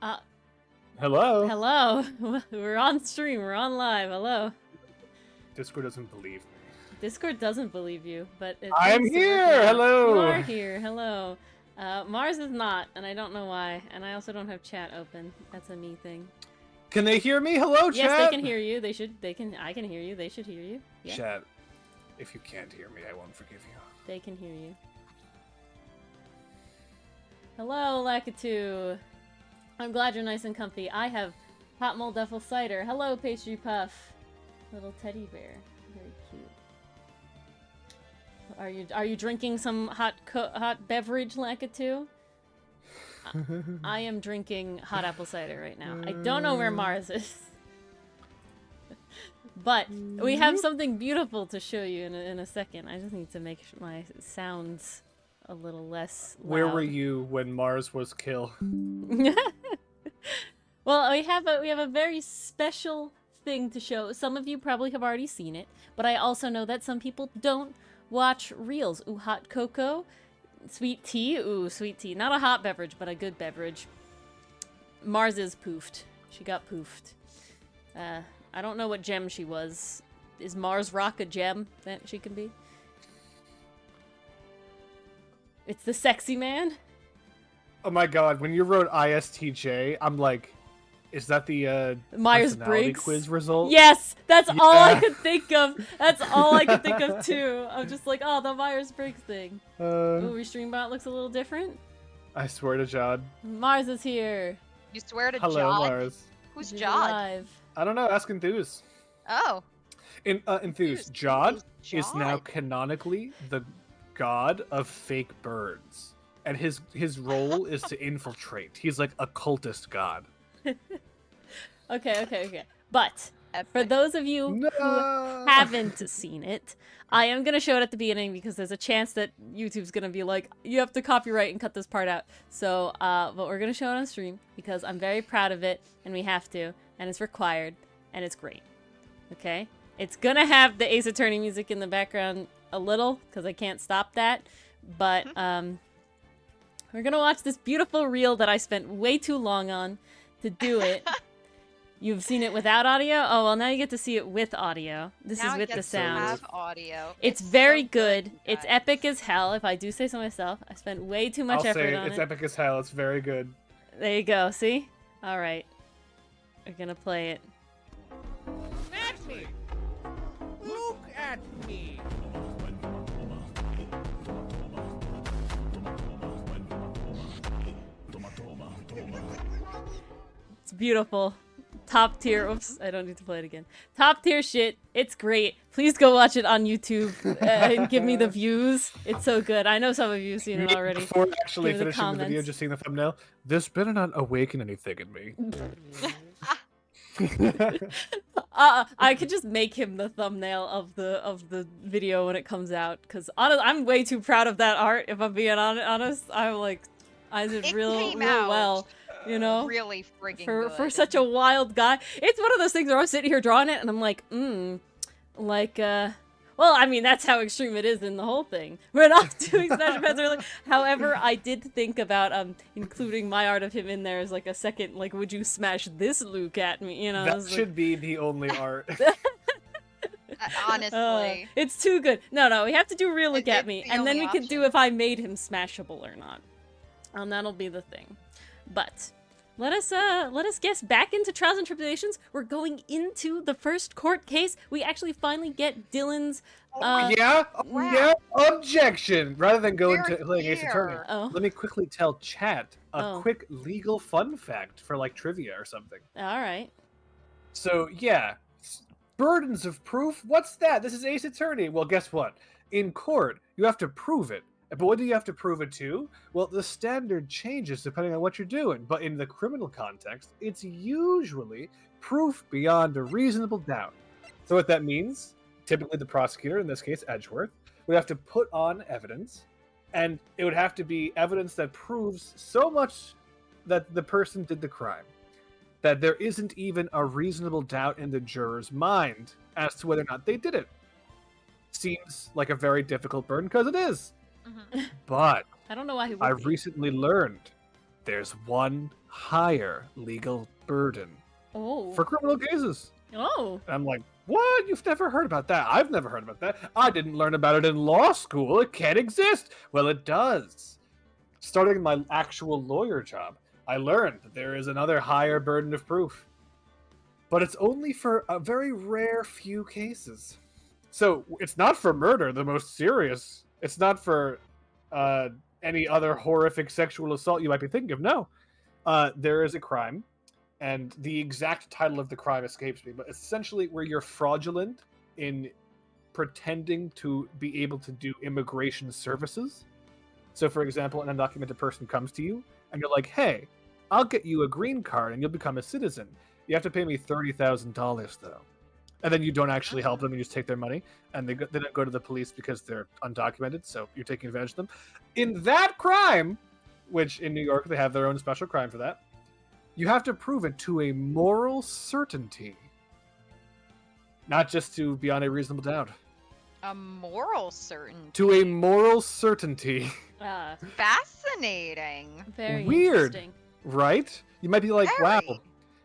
Uh, Hello? hello. We're on stream. We're on live. Hello. Discord doesn't believe me. Discord doesn't believe you, but I'm seems to here! work out. Hello! You are here. Hello. Mars is not, and I don't know why. And I also don't have chat open. That's a me thing. Can they hear me? Hello, chat? Yes, they can hear you. I can hear you. They should hear you. Yeah. Chat, if you can't hear me, I won't forgive you. They can hear you. Hello, Lakitu. I'm glad you're nice and comfy. I have hot mold apple cider. Hello, pastry puff. Little teddy bear. Very cute. Are you drinking some hot beverage, Lakitu? I am drinking hot apple cider right now. I don't know where Mars is. But we have something beautiful to show you in a second. I just need to make my sounds a little less loud. Where were you when Mars was killed? Well, we have a very special thing to show. Some of you probably have already seen it, but I also know that some people don't watch reels. Ooh, hot cocoa, sweet tea. Ooh, sweet tea. Not a hot beverage, but a good beverage. Mars is poofed. She got poofed. I don't know what gem she was. Is Mars Rock a gem that she can be? It's the sexy man? Oh my god, when you wrote ISTJ, I'm like, is that the Myers-Briggs quiz result? Yes! That's all I could think of! That's all I could think of too. I'm just like, oh, the Myers-Briggs thing. Ooh, Restreambot looks a little different. I swear to Jod. Mars is here. You swear to Hello, Jod? Mars. Who's She's Jod? alive. I don't know, ask Enthuse. Oh. Enthuse, Jod is now Jod. canonically the god of fake birds. And his role is to infiltrate. He's like a cultist god. Okay. But, for Atmey. those of you No! who haven't seen it, I am going to show it at the beginning because there's a chance that YouTube's going to be like, you have to copyright and cut this part out. So, but we're going to show it on stream because I'm very proud of it and we have to, and it's required, and it's great. Okay? It's going to have the Ace Attorney music in the background a little because I can't stop that, but we're going to watch this beautiful reel that I spent way too long on to do it. You've seen it without audio? Oh, well, now you get to see it with audio. This Now is it with the gets to sound. have audio. It's very so good. you It's guys. epic as hell, if I do say so myself. I spent way too much I'll effort say on it's it. epic as hell. It's very good. There you go, see? Alright. We're gonna play it. Atmey! Look at me! It's beautiful. Top tier. Oops, I don't need to play it again. Top tier shit. It's great. Please go watch it on YouTube and give me the views. It's so good. I know some of you have seen it already. Before actually Give me the finishing the video, comments. just seeing the thumbnail, this better not awaken anything in me. I could just make him the thumbnail of the video when it comes out, because I'm way too proud of that art. If I'm being honest, I'm like, I did It real came out well, you know, Really friggin' for good. such a wild guy. It's one of those things where I'm sitting here drawing it, and I'm like, well, I mean, that's how extreme it is in the whole thing. We're not doing Smash Events early. However, I did think about including my art of him in there as like a second, like, would you smash this Luke at me? You know, I That was like, should be the only art. Honestly. it's too good. No, we have to do real Look at It's Me, the and then only we can do option. if I made him smashable or not. That'll be the thing. But let us guess back into Trials and Tribulations. We're going into the first court case. We actually finally get Dylan's. Yeah? wow. Yeah? Objection! Rather than go We're into playing Ace Attorney, here. Oh. let me quickly tell chat a Oh. quick legal fun fact for like trivia or something. All right. So, yeah. Burdens of proof? What's that? This is Ace Attorney. Well, guess what? In court, you have to prove it. But what do you have to prove it to? Well, the standard changes depending on what you're doing. But in the criminal context, it's usually proof beyond a reasonable doubt. So what that means, typically the prosecutor, in this case Edgeworth, would have to put on evidence, and it would have to be evidence that proves so much that the person did the crime that there isn't even a reasonable doubt in the juror's mind as to whether or not they did it. Seems like a very difficult burden, because it is. Mhm. But I don't know why he would I be. recently learned there's one higher legal burden Oh. for criminal cases. Oh. And I'm like, what? You've never heard about that? I've never heard about that. I didn't learn about it in law school. It can't exist. Well, it does. Starting my actual lawyer job, I learned that there is another higher burden of proof. But it's only for a very rare few cases. So it's not for murder, the most serious. It's not for any other horrific sexual assault you might be thinking of. No. There is a crime. And the exact title of the crime escapes me, but essentially where you're fraudulent in pretending to be able to do immigration services. So, for example, an undocumented person comes to you, and you're like, hey, I'll get you a green card, and you'll become a citizen. You have to pay me $30,000, though. And then you don't actually help them, you just take their money, and they don't go to the police because they're undocumented, so you're taking advantage of them. In that crime, which in New York, they have their own special crime for that, you have to prove it to a moral certainty. Not just to beyond a reasonable doubt. A moral certainty. To a moral certainty. Fascinating. Very Weird. interesting. Right? You might be like, wow, Very.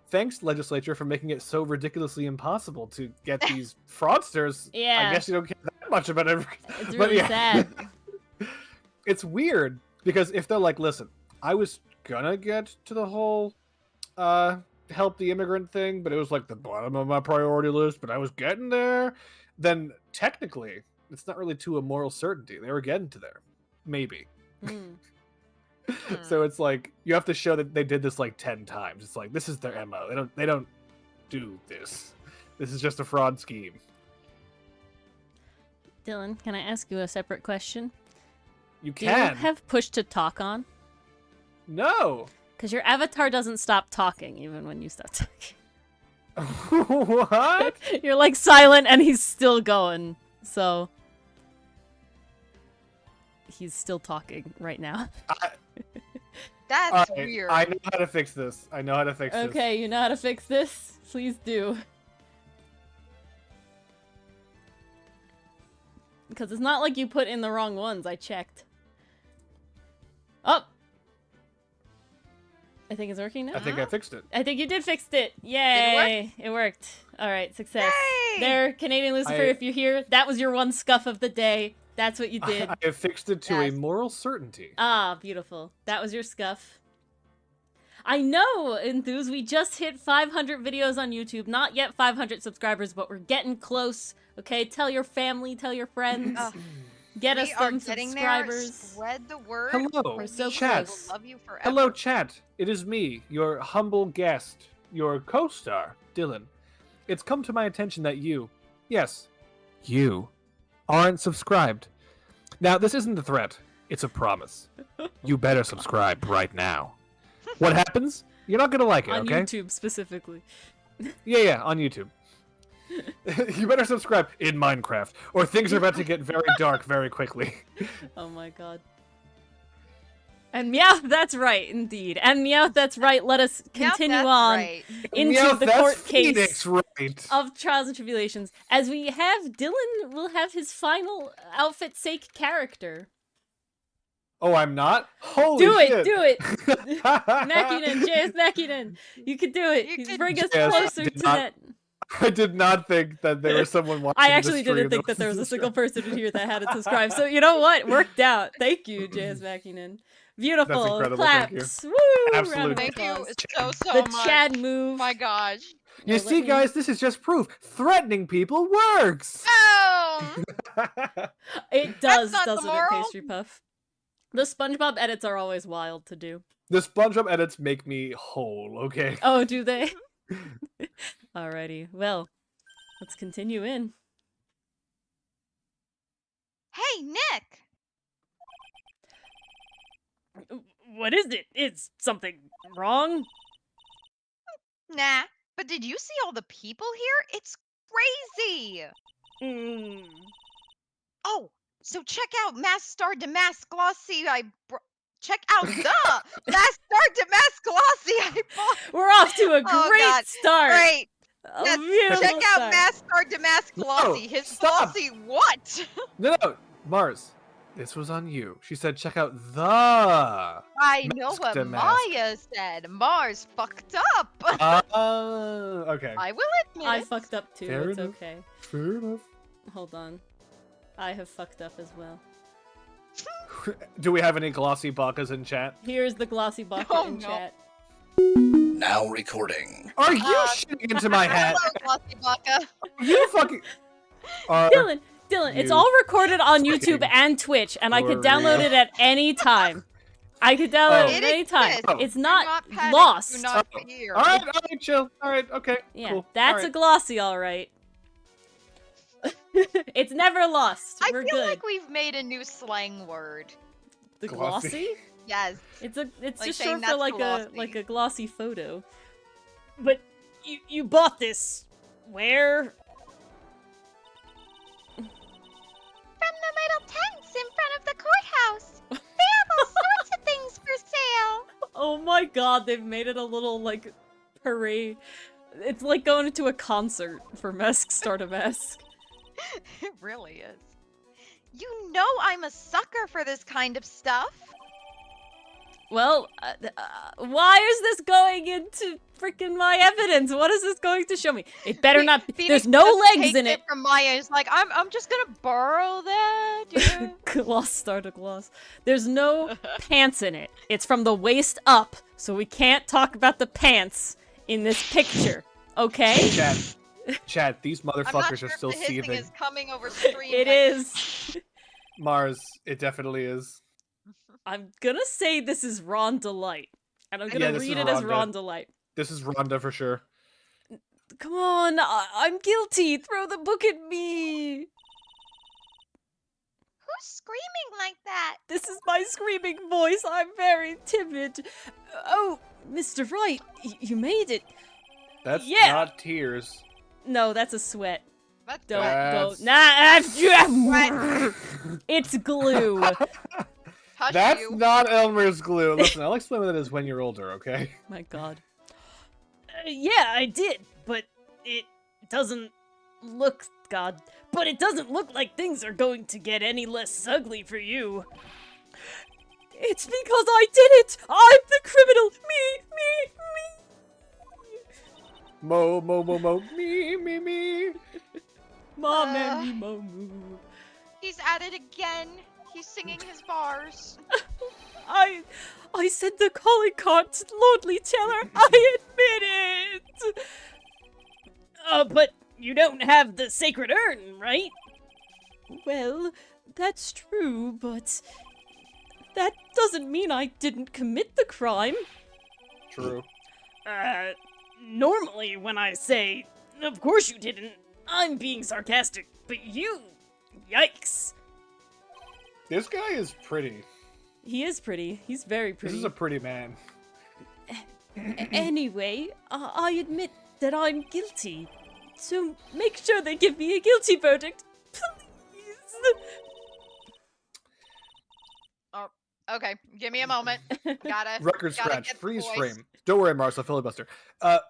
thanks, legislature, for making it so ridiculously impossible to get these fraudsters. Yeah. I guess you don't care that much about it. It's really sad. It's weird, because if they're like, listen, I was gonna get to the whole help the immigrant thing, but it was like the bottom of my priority list, but I was getting there, then technically it's not really to a moral certainty. They were getting to there. Maybe. Mm. So it's like you have to show that they did this like 10 times. It's like this is their MO. They don't do this. This is just a fraud scheme. Dylan, can I ask you a separate question? You Do you can. have push to talk on? No. Because your avatar doesn't stop talking even when you stop talking. What? You're like silent and he's still going. So he's still talking right now. That's Alright, weird. I know how to fix this. I know how to fix this. Okay, you know how to fix this? Please do. Because it's not like you put in the wrong ones. I checked. Oh! I think it's working now. I think I fixed it. I think you did fix it. Yay! It worked. All right, success. Yay! There, Canadian Lucifer, if you're here, that was your one scuff of the day. That's what you did. I have fixed it to a Yes. moral certainty. Ah, beautiful. That was your scuff. I know, Enthuse, we just hit 500 videos on YouTube. Not yet 500 subscribers, but we're getting close. Okay, tell your family, tell your friends. Get us We are some getting subscribers. there. Spread the word. Hello, We're so chat. close. We'll love you forever. Hello, chat. It is me, your humble guest, your co-star, Dylan. It's come to my attention that you, yes, you, aren't subscribed. Now, this isn't a threat. It's a promise. You better subscribe right now. What happens? You're not gonna like it, On okay? YouTube, specifically. Yeah, on YouTube. You better subscribe in Minecraft, or things are about to get very dark very quickly. Oh my god. And Meowth, that's right, indeed. And Meowth, that's right. Let us continue Yep, that's on right. into Meowth, the that's court case Phoenix, right? of Trials and Tribulations. As we have, Dylan will have his final outfit sake character. Oh, I'm not? Holy Do it, shit. do it! Makinen, JS Makinen! You can do it! You You can bring us do it. closer Did to not that. I did not think that there was someone watching I the actually didn't stream think that there was a single person in here that had it subscribed. So you know what? Worked out. Thank you, JS Makinen. Beautiful. incredible, thank you. Claps. Woo! Absolute Round of Thank you applause. so The much. Chad Oh move. my gosh. You Let see, me- guys, this is just proof. Threatening people works! Oh! It does, not the doesn't it, moral. Pastry Puff? The SpongeBob edits are always wild to do. The SpongeBob edits make me whole, okay? Oh, do they? Alrighty. Well, let's continue in. Hey, Nick! What is it? Is something wrong? Nah, but did you see all the people here? It's crazy! Mm. Oh, so check out Mass Star Damask Glossy. Check out the Mass Star Damask Glossy I bought. We're off to a Oh, great God. start. Great. A Yes, beautiful check out start. Mass Star Damask Glossy. His stop. glossy what? No, Mars. This was on you. She said, check out the... I know Mask what to mask. Maya said. Mars fucked up. Okay. I will admit I it. fucked up too. Fair It's enough. okay. Fair enough. Hold on. I have fucked up as well. Do we have any glossy bakas in chat? Here's the glossy bucket Oh, in no. chat. Now recording. Are you shitting into my hat? Hello, Glossy Baka. You fucking... Are Dylan, it's you all recorded on YouTube freaking and Twitch, and I could for download real? it at any time. I could download Oh. it at It any time. exists. Oh. It's Do not panic, lost. Do not Oh. fear. Alright, chill. Alright, okay. Yeah, cool. that's Alright. a glossy, all right. It's never lost. I We're feel good. like we've made a new slang word. The Glossy. glossy? Yes. It's Like just saying short for that's like glossy. a glossy photo. But you bought this where? From the little tents in front of the courthouse. They have all sorts of things for sale. Oh my god, they've made it a little like parade. It's like going to a concert for Mask Start a Mask. It really is. You know I'm a sucker for this kind of stuff. Well, why is this going into freaking my evidence? What is this going to show me? It better not. Phoenix There's no just legs takes in it. From Maya is like, I'm just gonna borrow that. Yeah. Gloss, start a gloss. There's no pants in it. It's from the waist up, so we can't talk about the pants in this picture. Okay? Chad, these I'm not motherfuckers sure are if still the hissing seething. is coming over stream. It but- is. Mars, it definitely is. I'm gonna say this is Rhonda Light. And I'm gonna Yeah, this read is it as Rhonda. Rhonda Light. This is Rhonda for sure. Come on, I'm guilty. Throw the book at me. Who's screaming like that? This is my screaming voice. I'm very timid. Oh, Mr. Wright, you made it. That's Yeah. not tears. No, that's a sweat. That's Don't That's- go. Nah, it's glue. Hush That's you. not Elmer's glue. Listen, I'll explain what that is when you're older, okay? My god. Yeah, I did, but it doesn't look... God. But it doesn't look like things are going to get any less ugly for you. It's because I did it! I'm the criminal! Me! Mo, me. Ma, me, mo, moo. He's at it again. He's singing his bars. I said the calling card to Lordly Teller. I admit it! But you don't have the sacred urn, right? Well, that's true, but that doesn't mean I didn't commit the crime. True. Normally when I say, of course you didn't, I'm being sarcastic, but you, yikes. This guy is pretty. He is pretty. He's very This pretty. is a pretty man. Anyway, I admit that I'm guilty. So make sure they give me a guilty verdict, please. Okay, give me a moment. Gotta. Record gotta scratch. get the Freeze voice. frame. Don't worry, Mars. I'll filibuster.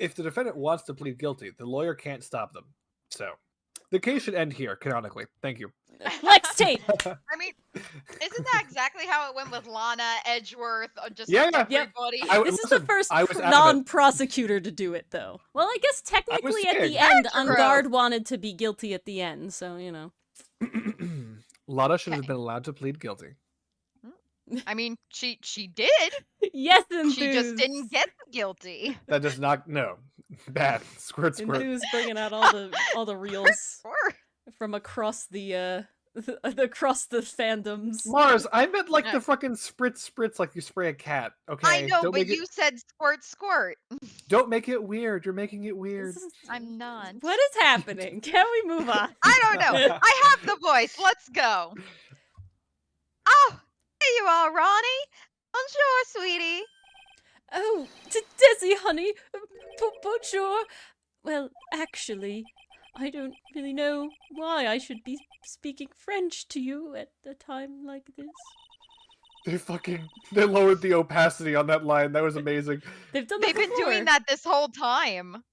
If the defendant wants to plead guilty, the lawyer can't stop them. So, the case should end here, canonically. Thank you. Lex tape. I mean, isn't that exactly how it went with Lana, Edgeworth, or just Yeah, like yeah. everybody? This is the first I was adamant. non-prosecutor to do it, though. Well, I guess technically at the scared. end, That's true. Ungard wanted to be guilty at the end, so, you know. Lana should have Okay. been allowed to plead guilty. I mean, she did. Yes, She just didn't get the guilty. That does not. No. Bad. Squirt. Enthuse bringing out all the reels Or from across the across the fandoms. Mars, I meant like Yeah. the fucking spritz like you spray a cat. Okay. I know, Don't but make you it, said squirt. don't make it weird. You're making it weird. This is- I'm not. What is happening? Can we move on? I don't know. I have the voice. Let's go. Oh, there you are, Ronnie. Bonjour, sweetie. Oh, Desi, honey. Bonjour. Well, actually, I don't really know why I should be speaking French to you at a time like this. They lowered the opacity on that line. That was amazing. They've done They've that been doing before. that this whole time.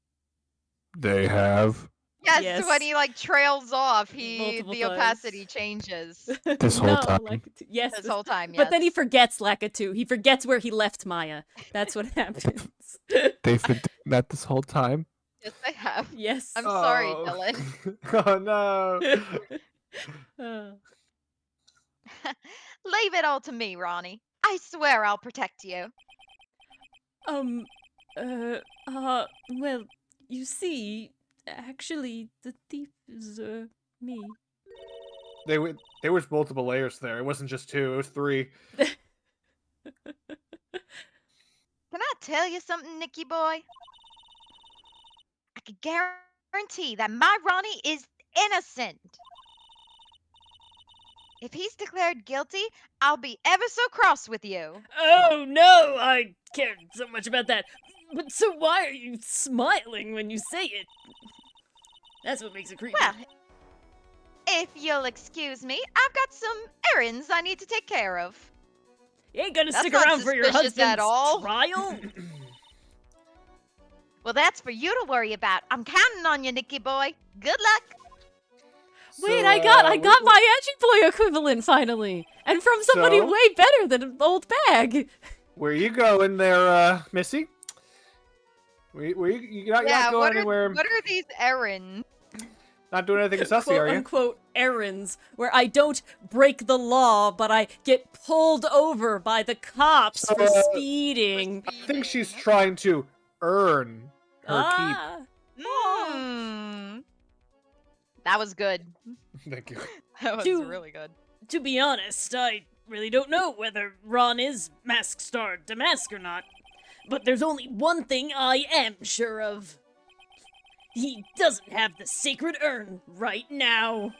They have. Yes, Yes. when he like trails off, Multiple the times. opacity changes This whole time. Lakitu. Yes, this whole time. Yes. but then he forgets Lakitu. He forgets where he left Maya. That's what happens. They've been doing that this whole time. Yes, I have. Yes. I'm sorry, Oh. Dylan. Oh no. Uh, Leave it all to me, Ronnie. I swear I'll protect you. well, you see, actually, the thief is, me. There was multiple layers there. It wasn't just 2, it was 3. Can I tell you something, Nicky boy? I can guarantee that my Ronnie is innocent. If he's declared guilty, I'll be ever so cross with you. Oh, no, I care so much about that. But so why are you smiling when you say it? That's what makes it creepy. Well, if you'll excuse me, I've got some errands I need to take care of. You ain't gonna That's stick not around for your suspicious husband's at all. trial? Well, that's for you to worry about. I'm counting on you, Nicky boy. Good luck. Wait, So, I got my edgy boy equivalent finally, and from somebody So? way better than an old bag. Where you going there, Missy? You're not going anywhere. What are these errands? Not doing anything sussy, Quote are you? unquote errands where I don't break the law, but I get pulled over by the cops for speeding. I think she's trying to earn her Mm. That was good. keep. Thank you. That was Dude. really good. To be honest, I really don't know whether Ron is Mask Star Damask or not. But there's only one thing I am sure of. He doesn't have the sacred urn right now.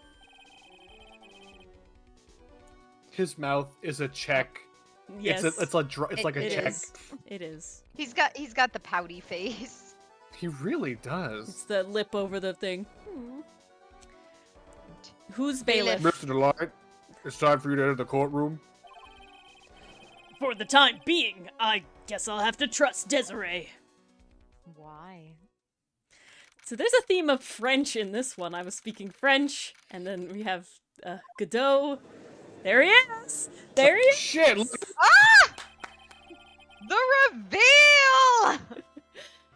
His mouth is a check. Yes, It's like a it check. is. It is. He's got the pouty face. He really does. It's the lip over the thing. Who's bailiff? Mr. Delight, it's time for you to enter the courtroom. For the time being, I guess I'll have to trust Desiree. Why? So there's a theme of French in this one. I was speaking French, and then we have Godot. There he is! There he is! Shit! Look, Ah! The reveal!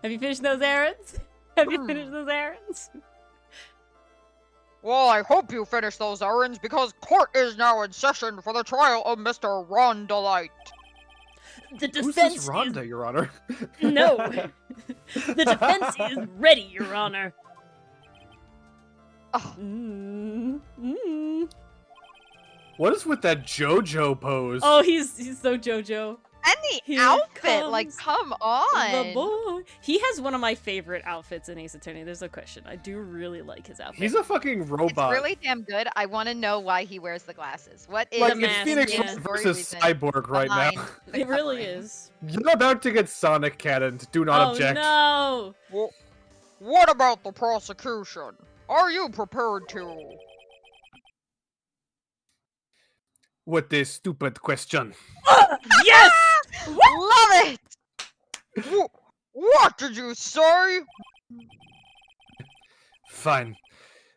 Have you finished those errands? Have you finished those errands? Well, I hope you finish those errands because court is now in session for the trial of Mr. Ron Delight. The who's defense this Rhonda, Your Honor? is... No! The defense is ready, Your Honor. Oh. What is with that JoJo pose? Oh, he's so JoJo. And the Here outfit, like, comes come The on. boy. He has one of my favorite outfits in Ace Attorney. There's no question. I do really like his outfit. He's a fucking It's robot. really damn good. I want to know why he wears the glasses. What is like The it's mask, Phoenix yeah. Wright versus Cyborg right now. It really is. You're about to get Sonic cannoned. Do not Oh object. no! Well, what about the prosecution? Are you prepared to? What a stupid question. Yes! Love it! What did you say? Fine.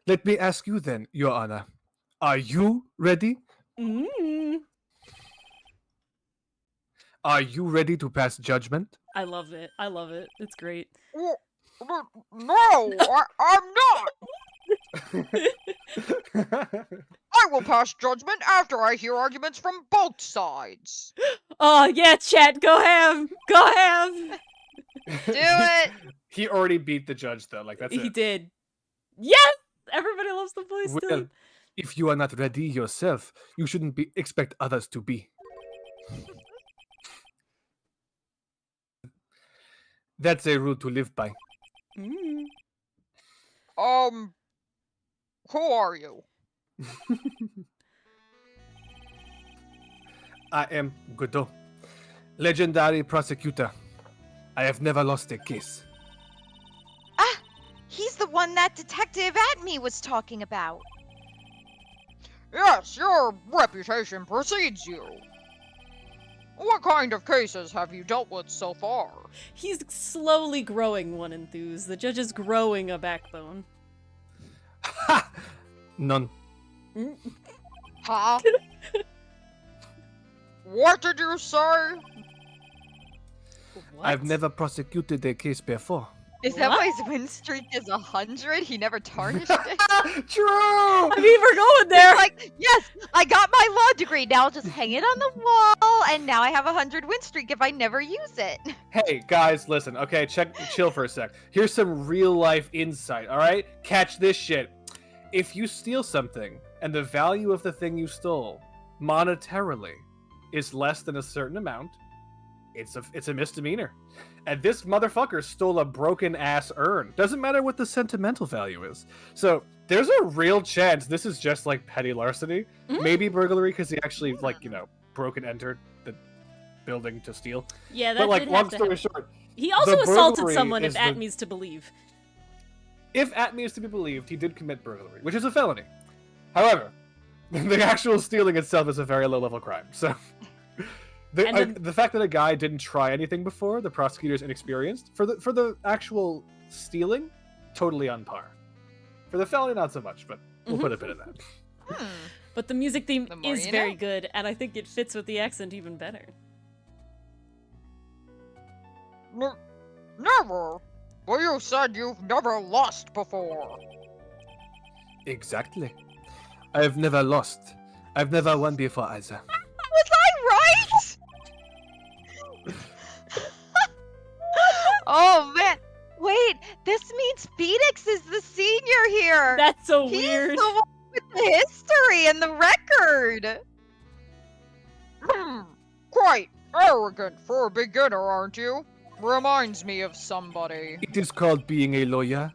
Let me ask you then, Your Honor. Are you ready? Are you ready to pass judgment? I love it. I love it. It's great. No, I'm not. I will pass judgment after I hear arguments from both sides. Oh yeah, chat, go ham! Go ham! Do it! He already beat the judge though. Like that's He it. did. Yes! Everybody loves the voice Well, still. if you are not ready yourself, you shouldn't expect others to be. That's a rule to live by. Who are you? I am Godot, legendary prosecutor. I have never lost a case. Ah! He's the one that Detective Atmey was talking about. Yes, your reputation precedes you. What kind of cases have you dealt with so far? He's slowly growing one enthuse. The judge is growing a backbone. None. Huh? What did you say? I've never prosecuted a case before. Is that What? why his win streak is 100? He never tarnished it? True! I mean, we're going there. It's like, yes, I got my law degree. Now I'll just hang it on the wall, and now I have a 100 win streak if I never use it. Hey, guys, listen, okay? Chill for a sec. Here's some real-life insight, all right? Catch this shit. If you steal something, and the value of the thing you stole, monetarily, is less than a certain amount, it's a misdemeanor. And this motherfucker stole a broken-ass urn. Doesn't matter what the sentimental value is. So, there's a real chance this is just, like, petty larceny. Maybe burglary, because he actually, like, you know, broke and entered the building to steal. Yeah, that But, like, did long have to story happen. short, He also the assaulted burglary someone, if is the- Atmey's to believe. if Atmey is to be believed, he did commit burglary, which is a felony. However, the actual stealing itself is a very low-level crime. So, the fact that a guy didn't try anything before, the prosecutor's inexperienced. For the actual stealing, totally on par. For the felony, not so much, but we'll put a bit of that. But the music theme The more is you very know. good, and I think it fits with the accent even better. Never. Well, you said you've never lost before. Exactly. I've never lost. I've never won before either. Was I right? Oh, man. Wait, this means Phoenix is the senior here. That's so He's weird. the one with the history and the record. Quite arrogant for a beginner, aren't you? Reminds me of somebody. It is called being a lawyer.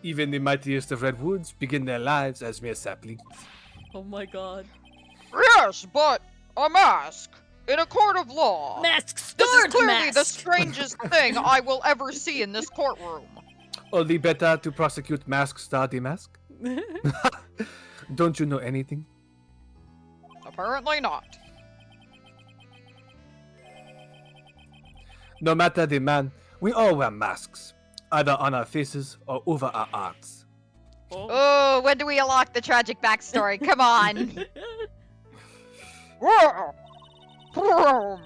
Even the mightiest of redwoods begin their lives as mere saplings. Oh my god. Yes, but a mask in a court of law. Mask This is start clearly the mask. strangest thing I will ever see in this courtroom. Only better to prosecute mask star the mask? Don't you know anything? Apparently not. No matter the man, we all wear masks, either on our faces or over our arms. Oh, when do we unlock the tragic backstory? Come on. Well, vroom.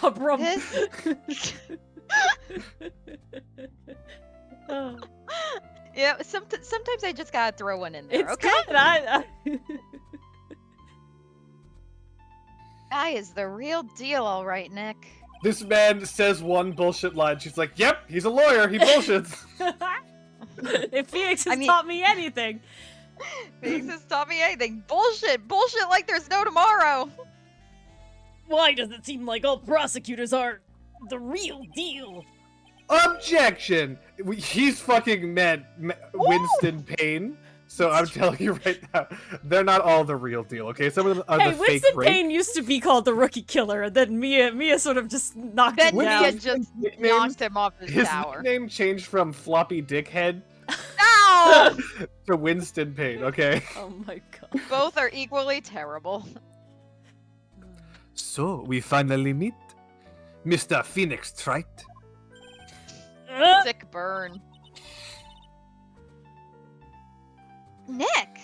A brum. His- Oh, Yeah, sometimes I just gotta throw one in there, it's okay? good. Guy is the real deal, all right, Nick. This man says one bullshit line. She's like, yep, he's a lawyer. He bullshits. If Phoenix has I mean- taught me anything. Phoenix has taught me anything. Bullshit like there's no tomorrow. Why does it seem like all prosecutors are the real deal? Objection! He's fucking meant Winston Payne. So I'm telling you right now, they're not all the real deal, okay? Some of them are Hey, the fake Winston rape. Payne used to be called the Rookie Killer, and then Mia sort of just knocked Then him down. Mia just nicknames- knocked him off his His tower. nickname changed from Floppy Dickhead No! to Winston Payne, okay? Oh my god. Both are equally terrible. So, we finally meet. Mr. Phoenix Trite. Sick burn. Nick,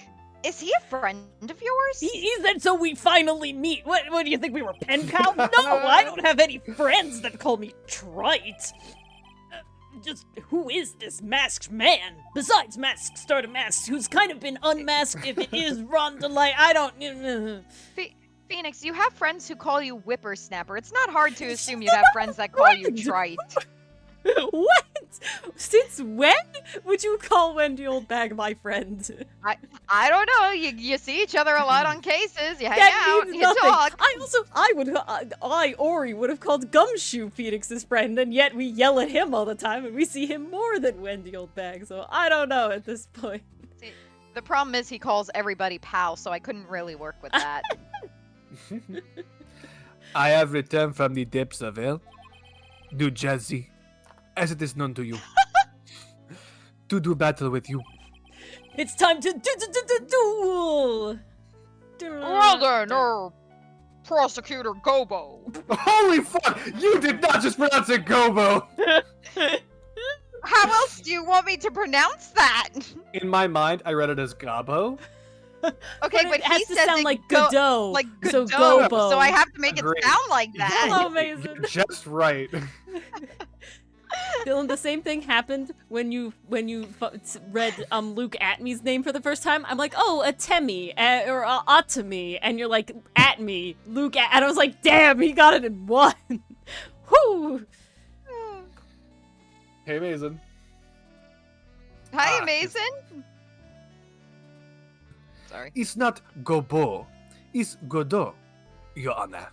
is he a friend of yours? He said so we finally meet. What do you think, we were pen pals? No, I don't have any friends that call me Trite. Just, who is this masked man? Besides Mask Starter Masks, who's kind of been unmasked if it is Rhonda Light, I don't... Phoenix, you have friends who call you Whippersnapper. It's not hard to assume you'd have friends that call you Trite. What? Since when would you call Wendy Oldbag my friend? I don't know. You see each other a lot on cases. You hang That out. means You nothing. talk. Ori would have called Gumshoe Phoenix's friend, and yet we yell at him all the time, and we see him more than Wendy Oldbag, so I don't know at this point. The problem is he calls everybody pal, so I couldn't really work with that. I have returned from the depths of hell, New Jersey, as it is known to you, to do battle with you. It's time to duel! Well then, Prosecutor Gobo. Holy fuck! You did not just pronounce it Gobo! How else do you want me to pronounce that? In my mind, I read it as Gabo. Okay, but it has he to says sound it like go- Godot. like So Godot, Gobo. so I have to make it Agreed. sound like that. Hello, You're Mason. just right. Dylan, the same thing happened when you read Luke Atmey's name for the first time. I'm like, oh, Atmey or Atmey, and you're like, Atmey, Luke, and I was like, damn, he got it in one. Whoo! Hey, Mason. Hi, Ah, Mason. Sorry. It's not Gobo. It's Godot, Your Honor.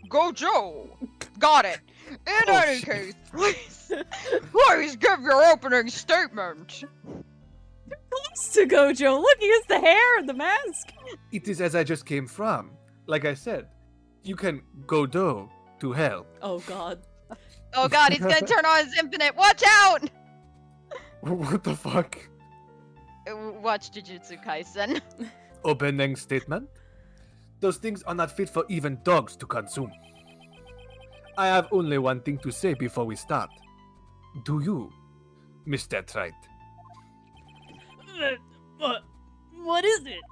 Go Joe! Got it! In Oh, any shit. case, please give your opening statement! Close to Gojo. Look, he has the hair and the mask. It is as I just came from. Like I said, You can Godot to hell. Oh God. Oh god, he's gonna turn on his infinite. Watch out! what the fuck? Watch Jujutsu Kaisen. Opening statement. Those things are not fit for even dogs to consume. I have only one thing to say before we start. Do you, Mr. Trite? What is it?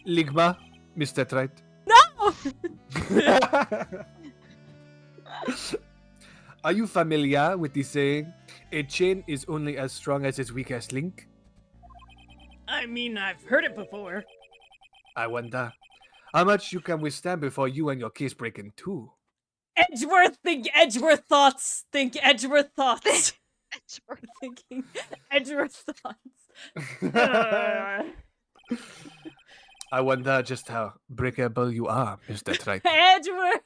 Ligma, Mr. Trite? No! Are you familiar with the saying, a chain is only as strong as its weakest link? I mean, I've heard it before. I wonder how much you can withstand before you and your case break in two. Edgeworth, think Edgeworth thoughts. Think Edgeworth thoughts. Thinking Edgeworth thoughts. I wonder just how breakable you are, Mr. Trite. Edgeworth,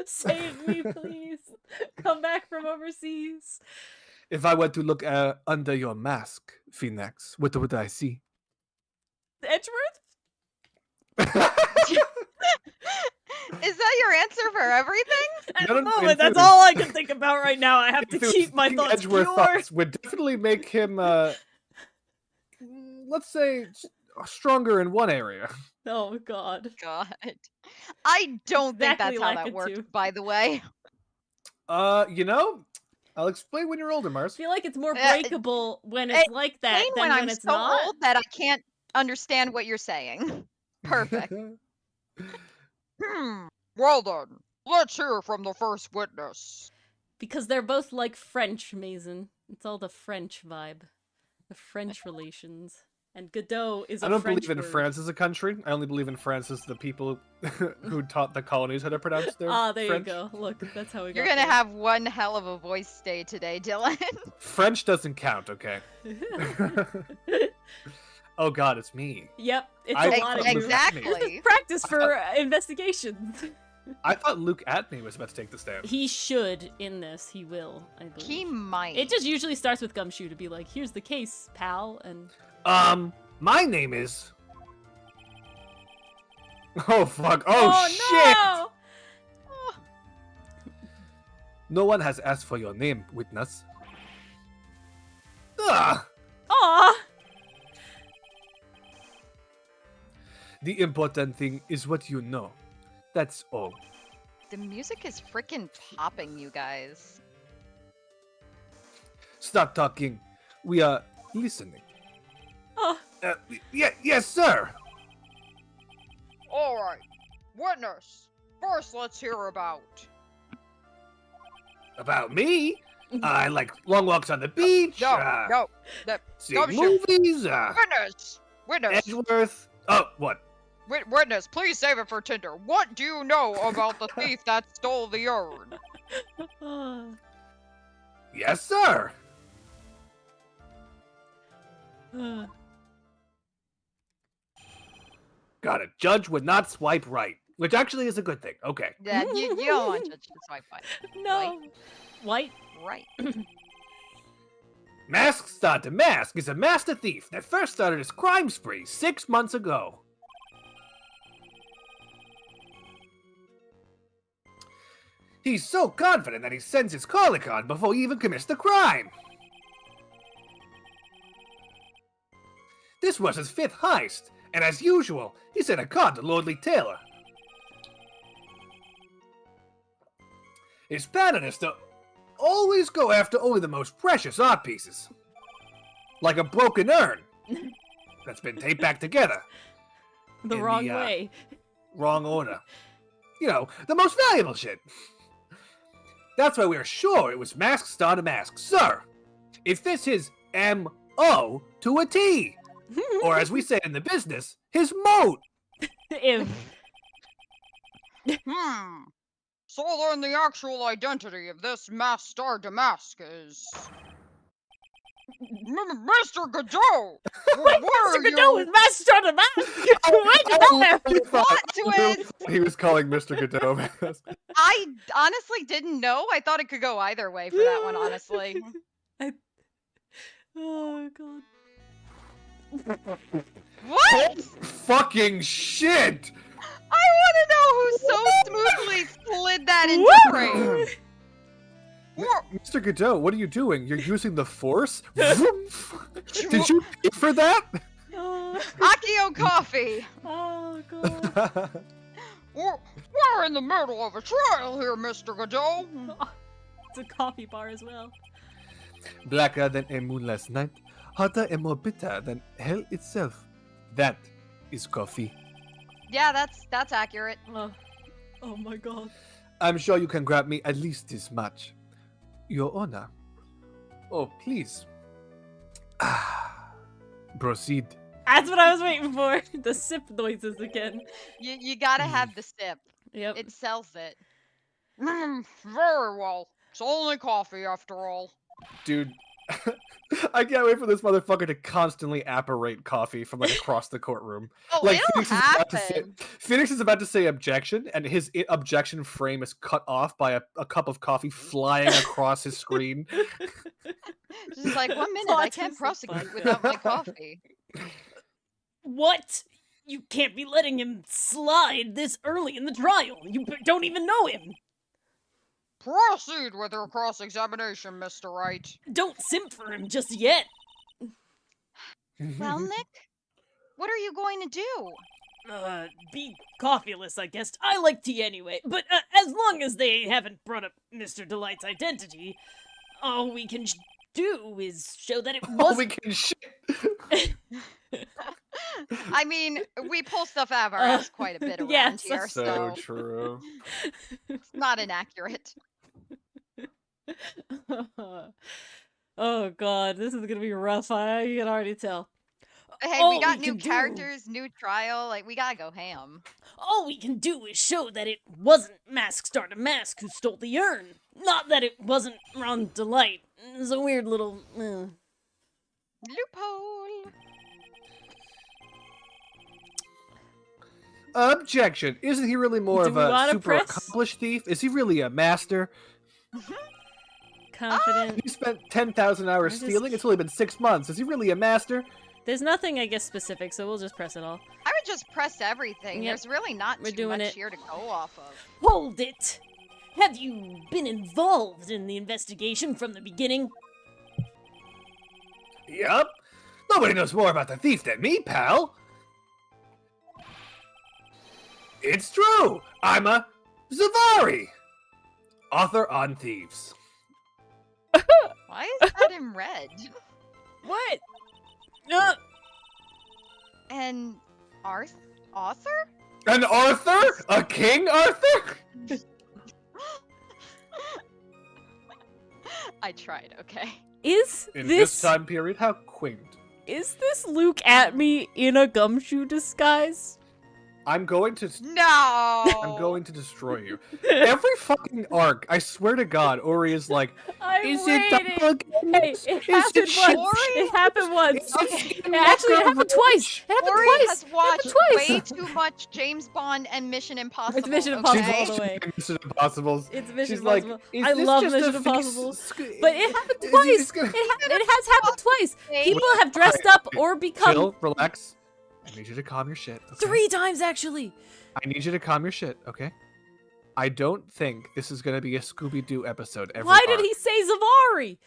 save me, please. Come back from overseas. If I were to look under your mask, Phoenix, what would I see? Edgeworth? Is that your answer for everything? At No, the no, moment, that's Infinity. all I can think about right now. I have to If it was keep my King thoughts Edgeworth pure. thoughts would definitely make him, let's say, stronger in one area. Oh God. God. I don't think Exactly that's how like that it worked, too. by the way. You know, I'll explain when you're older, I Mars. feel like it's more Uh, breakable when it's like that Plain than when when I'm it's so not. old that I can't understand what you're saying. Perfect. Well then, let's hear from the first witness. Because they're both like French, Mason. It's all the French vibe. The French relations. And Godot is a I don't French believe in word. France as a country. I only believe in France as the people who taught the colonies how to pronounce their Ah, there French. you go. Look, that's how we You're got gonna have one hell of a voice day today, Dylan. French doesn't count, okay? have. Oh god, it's me. Yep, it's I a thought lot of it was moves. exactly. This is practice for investigations. I thought Luke Atmey was about to take the stand. He should in this. He will, I believe. He might. It just usually starts with Gumshoe to be like, here's the case, pal, and My name is... Oh fuck, oh, shit! no! No one has asked for your name, witness. Ah! Aw! The important thing is what you know. That's all. The music is freaking popping, you guys. Stop talking. We are listening. Oh, Yes, sir. Alright, witness, first let's hear about. About me? I like long walks on the beach. No, See Gumshoe. movies. witness, Edgeworth. Oh, what? witness, please save it for Tinder. What do you know about the thief that stole the urn? ah. Yes, sir. Ah. Got it. Judge would not swipe right, which actually is a good thing. Okay. Yeah, you don't want Judge to swipe right. No. White? Right. Mask Star to Mask is a master thief that first started his crime spree 6 months ago. He's so confident that he sends his Colicon before he even commits the crime. This was his 5th heist, and as usual, he sent a card to Lordly Taylor. His pattern is to... always go after only the most precious art pieces. Like a broken urn that's been taped back together. The In wrong the, way. Wrong order. You know, the most valuable shit. That's why we're sure it was Mask Star to Mask. Sir, if this is M.O. to a T. Or as we say in the business, his moat. Ew. So then the actual identity of this Masked Star Damask is... Mr. Godot! Where are Mr. Godot is you? Master Star to Mask! Where'd you go there? Plot twist! He was calling Mr. Godot. I honestly didn't know. I thought it could go either way for that one, honestly. Oh, God. What? Fucking shit! I want to know who so smoothly slid that into frame. Mr. Godot, what are you doing? You're using the Force? Did you pay for that? Oh, Akio coffee. oh, God. We're in the middle of a trial here, Mr. Godot. It's a coffee bar as well. Blacker than a moonless night, hotter and more bitter than hell itself. That is coffee. Yeah, that's accurate. Oh my God. I'm sure you can grab me at least this much. Your Honor. Oh, please. Proceed. That's what I was waiting for. The sip noises again. You gotta have the sip. Yep. It sells it. Very well. It's only coffee after all. Dude, I can't wait for this motherfucker to constantly apparate coffee from like across the courtroom. Oh, Like it'll happen. Phoenix is about to say objection, and his objection frame is cut off by a cup of coffee flying across his screen. Just like 1 minute, Plot I can't twist is prosecute fun. without my coffee. What? You can't be letting him slide this early in the trial. You don't even know him. Proceed with your cross-examination, Mr. Wright. Don't simp for him just yet. Well, Nick, what are you going to do? Be coffeeless, I guess. I like tea anyway. But as long as they haven't brought up Mr. Delight's identity, all we can do is show that it Oh, was. we can shit. I mean, we pull stuff out of our ass quite a bit around yes, here, that's so true. it's not inaccurate. Oh God, this is gonna be rough. I can already tell. Hey, All we got we new can do- characters, new trial. Like, we gotta go ham. All we can do is show that it wasn't Mask Star to Mask who stole the urn. Not that it wasn't Ron Delight. It's a weird little. Loophole. Objection. Isn't he really more Do of we a wanna super press? accomplished thief? Is he really a master? Confident. He spent 10,000 hours I just- stealing. It's only been 6 months. Is he really a master? There's nothing, I guess, specific, so we'll just press it all. I would just press everything. Yep. There's really not We're too doing much it. here to go off of. Hold it! Have you been involved in the investigation from the beginning? Yup. Nobody knows more about the thief than me, pal. It's true. I'm a Zavari, author on thieves. Why is that in red? What? And author? An Arthur? A King Arthur? I tried, okay. Is In this this time period, how quaint. is this Luke Atmey in a gumshoe disguise? I'm going to No! I'm going to destroy you. Every fucking arc, I swear to God, Ori is like, I'm is waiting. it doppelgangers? Hey, it Is happened it shit? once. It happened once. Is it Actually, it happened twice. It happened Ori twice. has It happened watched twice. way too much James Bond and Mission Impossible. It's Mission okay? Impossible all the way. Mission Impossibles. It's Mission She's like, Impossible. is I this love just Mission a fix- Impossible. sc- But it happened is twice. this gonna- It has happened twice. Wait. People have dressed up or become Chill, relax. I need you to calm your shit. Okay? 3 times actually. I need you to calm your shit, okay? I don't think this is gonna be a Scooby-Doo episode every Why did arc. he say Zavari?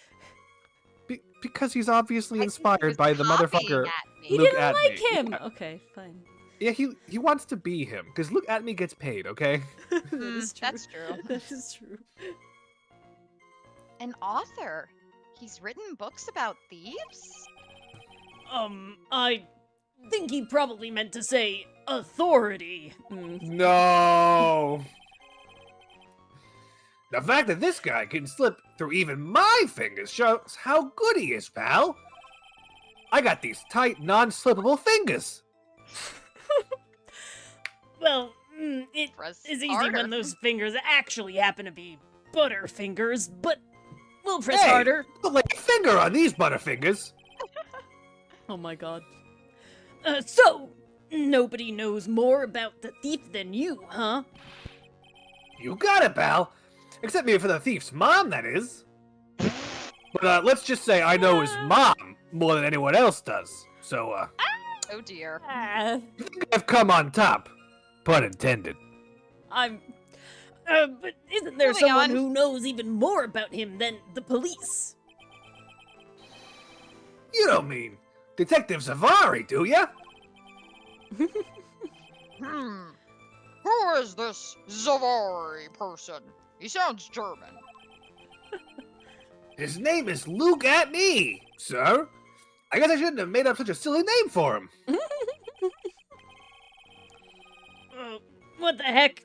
Because he's obviously I think he inspired was by the copying motherfucker. at He me. Luke didn't like Atmey. him. Yeah. Okay, fine. Yeah, he wants to be him because Luke Atmey gets paid, okay? That is true. That's true. That is true. An author. He's written books about thieves? I think he probably meant to say authority. No. The fact that this guy can slip through even my fingers shows how good he is, pal. I got these tight, non-slippable fingers. Well, it Press is easy harder. when those fingers actually happen to be butter fingers, but we'll press Hey, harder. don't lay a finger on these butterfingers. Oh my god. So, nobody knows more about the thief than you, huh? You got it, pal. Except maybe for the thief's mom, that is. But let's just say I know his mom more than anyone else does. So, Oh dear. Ah, I think I've come on top. Pun intended. I'm... but isn't there Moving someone on. who knows even more about him than the police? You don't mean Detective Zavari, do ya? Who is this Zavari person? He sounds German. His name is Luke Atmey, sir. I guess I shouldn't have made up such a silly name for him. What the heck?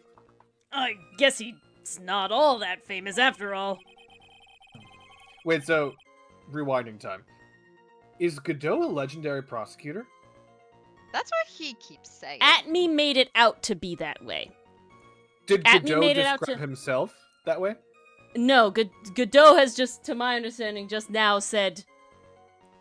I guess he's not all that famous after all. Wait, so, rewinding time. Is Godot a legendary prosecutor? That's what he keeps saying. Atmey made it out to be that way. Did Atmey Godot made it out describe to- himself that way? No, Godot has just, to my understanding, just now said,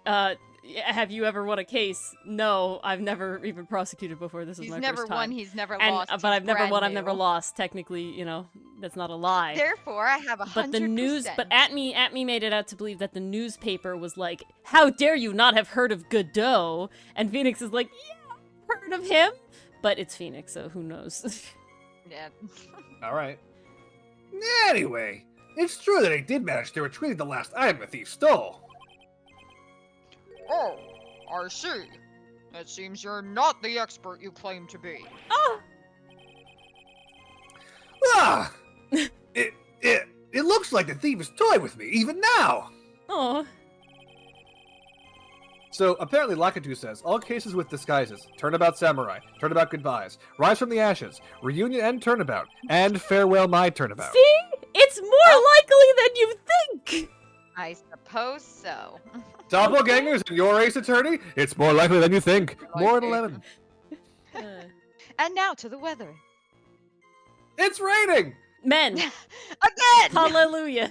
have you ever won a case? No, I've never even prosecuted before. This is He's my never first time. won, he's never And, lost. but he's I've never brand won, I've never new. lost. Technically, you know, that's not a lie. Therefore, I have 100%. But the news, but Atmey made it out to believe that the newspaper was like, how dare you not have heard of Godot? And Phoenix is like, yeah, I've heard of him. But it's Phoenix, so who knows? Yeah. All right. Anyway, it's true that he did manage to retrieve the last item the thief stole. Oh, I see. It seems you're not the expert you claim to be. Oh, Ah! it looks like the thief is toying with me, even now! oh. So, apparently Lakitu says, all cases with disguises, Turnabout Samurai, Turnabout Goodbyes, Rise from the Ashes, Reunion and Turnabout, and Farewell My Turnabout. See? It's more likely than you think! I suppose so. Doppelgangers and your ace attorney? It's more likely than you think. More at 11. And now to the weather. It's raining! Men, Again! hallelujah.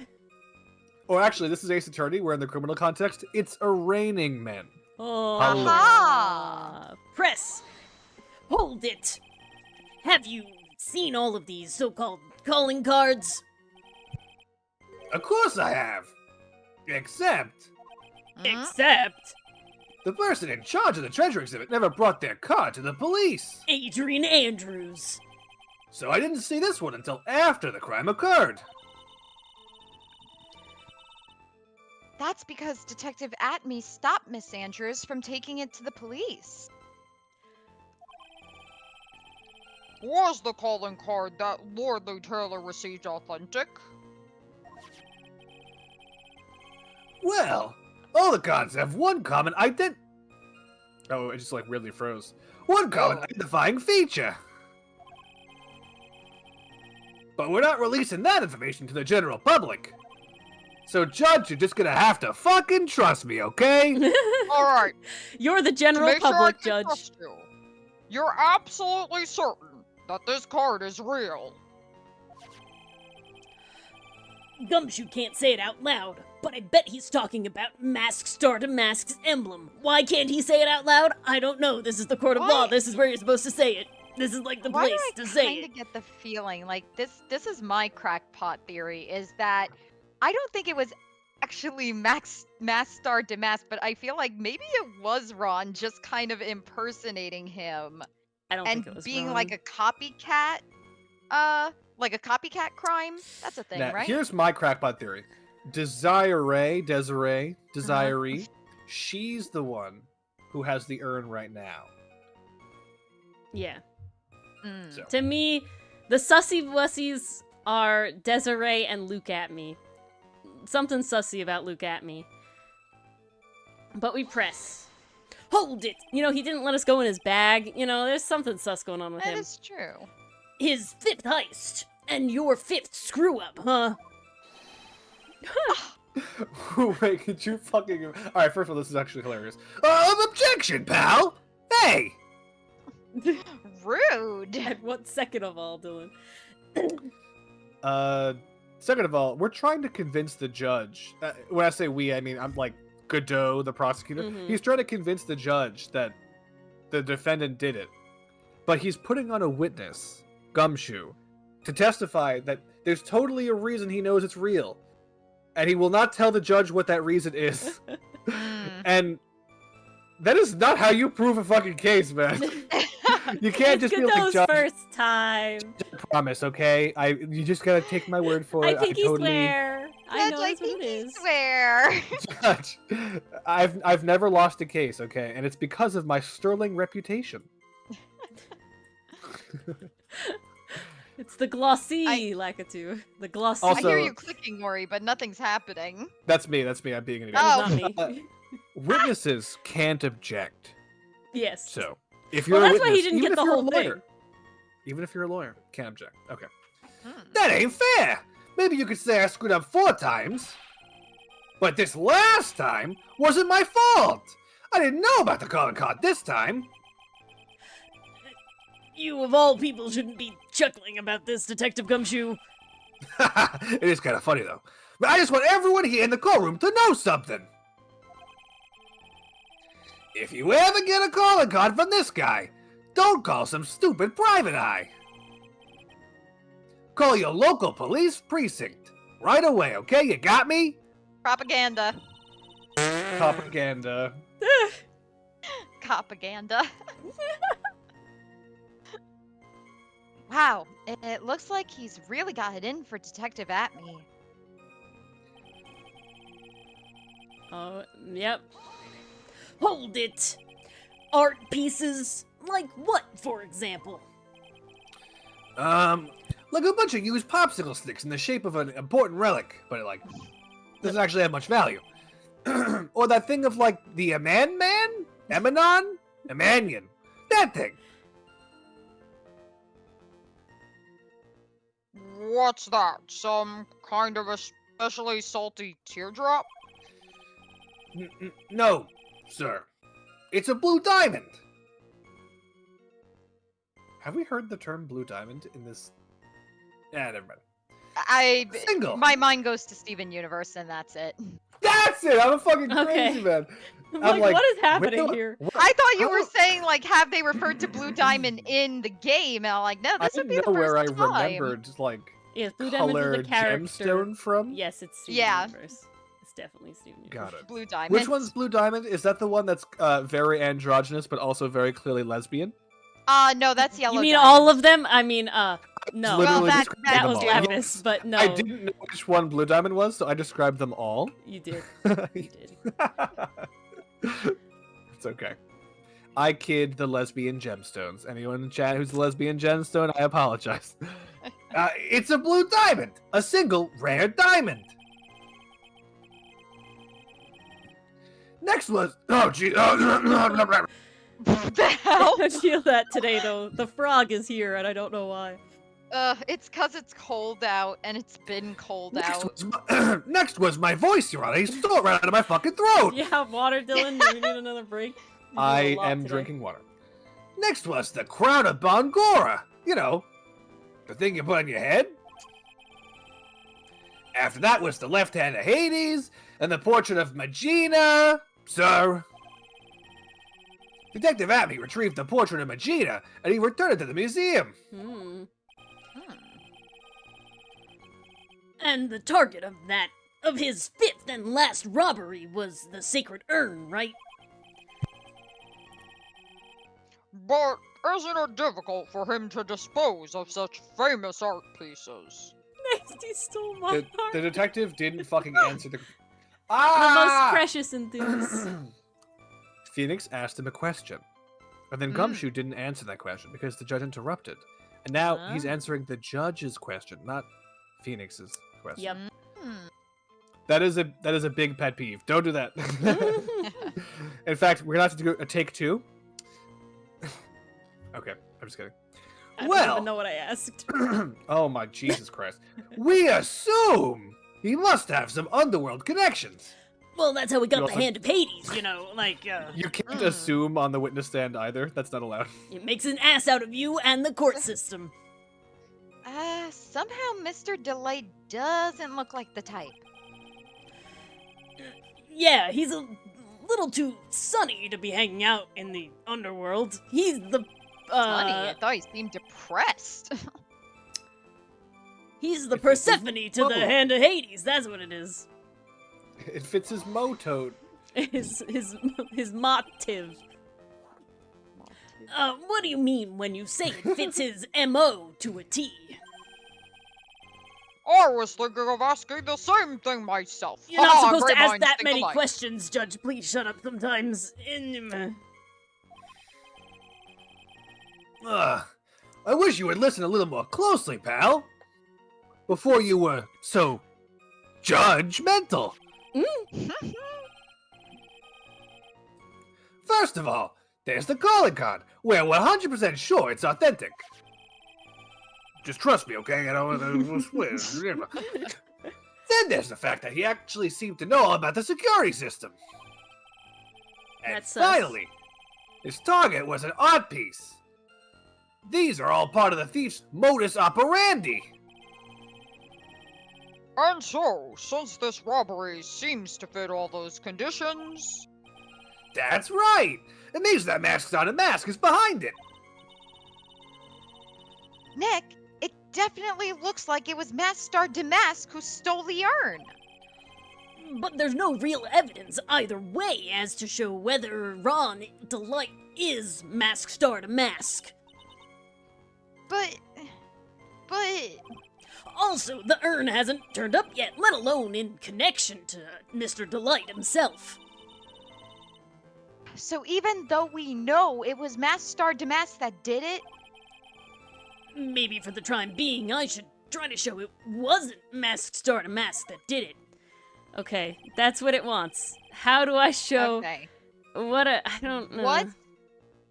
Or actually, this is Ace Attorney, where in the criminal context, it's a raining man. Oh. Aha! Press! Hold it! Have you seen all of these so-called calling cards? Of course I have! Except, Mhm. Except the person in charge of the treasure exhibit never brought their card to the police. Adrian Andrews. So I didn't see this one until after the crime occurred. That's because Detective Atmey stopped Miss Andrews from taking it to the police. Was the calling card that Lordly Taylor received authentic? Well, all the cards have one common Oh, it just like weirdly froze. One common Oh. identifying feature. But we're not releasing that information to the general public. So, Judge, you're just gonna have to fucking trust me, okay? Alright, You're the to general make sure I public can judge. trust you, you're absolutely certain that this card is real. Gumshoe can't say it out loud, but I bet he's talking about Mask Star to Mask's emblem. Why can't he say it out loud? I don't know. This is the court of law. Why? This is where you're supposed to say it. This is like the Why place do to I say kind it. of get the feeling like this is my crackpot theory is that I don't think it was actually Mask Star Damask, but I feel like maybe it was Ron just kind of impersonating him I don't and think it was being wrong. like a copycat crime. That's a thing, Now, right? here's my crackpot theory. Desiree, she's the one who has the urn right now. Yeah. Mm. So. To me, the sussy wussies are Desiree and Luke Atmey. something sussy about Luke Atmey. But we press. Hold it! You know, he didn't let us go in his bag. You know, there's something sus going on with That him. is true. His 5th heist, and your 5th screw-up, huh? Wait, could you fucking... Alright, first of all, this is actually hilarious. Objection, pal! Hey! Rude. At what second of all, Dylan? Second of all, we're trying to convince the judge. When I say we, I mean, I'm like Godot, the prosecutor. Mhm. He's trying to convince the judge that the defendant did it. But he's putting on a witness, Gumshoe, to testify that there's totally a reason he knows it's real. And he will not tell the judge what that reason is. And that is not how you prove a fucking case, man. You can't It's just be like, Godot's judge, first time. promise, okay? You just gotta take my word for it. I think he totally... swear. I know Judge, that's what think it he is. swear. Judge, I've never lost a case, okay? And it's because of my sterling reputation. It's the glossy Lakitu. The glossy. I Also- hear you clicking, Mori, but nothing's happening. That's me. I'm being an idiot. Oh. It's not me. Witnesses can't object. Yes. So, if you're Well, a that's why witness, he didn't even get if the you're a whole lawyer, thing. even if you're a lawyer, can't object. Okay. Hmm. That ain't fair. Maybe you could say I screwed up 4 times, but this last time wasn't my fault. I didn't know about the calling card this time. You of all people shouldn't be chuckling about this, Detective Gumshoe. It is kind of funny though. But I just want everyone here in the courtroom to know something. If you ever get a calling card from this guy, don't call some stupid private eye. Call your local police precinct right away, okay? You got me? Propaganda. Propaganda. Propaganda. Wow, it looks like he's really got it in for Detective Atmey. Oh, yep. Hold it! Art pieces? Like what, for example? Like a bunch of used popsicle sticks in the shape of an important relic, but it, like, doesn't actually have much value. Or that thing of, like, the Eman Man? Emanon? Emanian. That thing. What's that? Some kind of especially salty teardrop? No, sir. It's a blue diamond. Have we heard the term blue diamond in this? Never mind. Single. My mind goes to Steven Universe, and that's it. That's it. I'm a fucking crazy Okay. man. I'm like, what is happening wait, here? what? I thought you How- were saying like, have they referred to Blue Diamond in the game? And I'm like, no, I this would didn't be know the where I first time. remembered like Yes, Blue Diamond is colored the character. gemstone from. Yes, it's Steven Yeah. Universe. It's definitely Steven Universe. Got it. Blue Diamond. Which one's blue diamond? Is that the one that's very androgynous but also very clearly lesbian? No, that's Yellow You mean Diamond. all of them? I mean, no. Literally Well, that- described That them was all. Lapis, but no. I didn't know which one blue diamond was, so I described them all. You did. You did. It's okay. I kid the lesbian gemstones. Anyone in the chat who's a lesbian gemstone, I apologize. It's a blue diamond, a single rare diamond. Next was gee. What the hell? I feel that today, though. The frog is here, and I don't know why. It's cause it's cold out, and it's been cold out. Next was my voice, Your Honor. He stole it right out of my fucking throat. You have water, Dylan? Do you need another break? You do a I lot am today. drinking water. Next was the crown of Bongora. You know, the thing you put on your head. After that was the left hand of Hades and the portrait of Magina, sir. Detective Atmey retrieved the portrait of Magina and he returned it to the museum. Hmm. Hmm. And the target of his 5th and last robbery was the sacred urn, right? But isn't it difficult for him to dispose of such famous art pieces? He stole my heart. The detective didn't fucking answer the... The Ah! most precious enthusiast. Phoenix asked him a question. And then Mm. Gumshoe didn't answer that question because the judge interrupted. And now he's Ah. answering the judge's question, not Phoenix's question. Yep. Hmm. That is a big pet peeve. Don't do that. In fact, we're gonna have to do a take 2. Okay, I'm just kidding. I don't even know what I asked. Oh my Jesus Christ. We assume he must have some underworld connections. Well, that's how we got You the also- hand of Hades, you know, like, You can't assume on the witness stand either. That's not allowed. it makes an ass out of you and the court system. Somehow Mr. Delight doesn't look like the type. Yeah, he's a little too sunny to be hanging out in the underworld. He's the, Funny, I thought he seemed depressed. he's the Persephone to the hand of Hades, that's what it is. It fits his motto. His motive. What do you mean when you say it fits his MO to a T? I was thinking of asking the same thing myself. You're not Ha, supposed to great ask minds that think many alike. questions, Judge. Please shut up sometimes. Ugh. I wish you would listen a little more closely, pal. Before you were so judgmental. First of all, there's the calling card. We're 100% sure it's authentic. Just trust me, okay? I don't swear. Then there's the fact that he actually seemed to know all about the security system. And That's sus. finally, his target was an art piece. These are all part of the thief's modus operandi. And so, since this robbery seems to fit all those conditions, That's right. It means that Mask's on a Mask is behind it. Nick, it definitely looks like it was Master Damask who stole the urn. But there's no real evidence either way as to show whether Ron Delight is Mask Star to Mask. But... Also, the urn hasn't turned up yet, let alone in connection to Mr. Delight himself. So even though we know it was Master Damask that did it, Maybe for the time being, I should try to show it wasn't Mask Star to Mask that did it. Okay, that's what it wants. How do I show okay. I don't know. What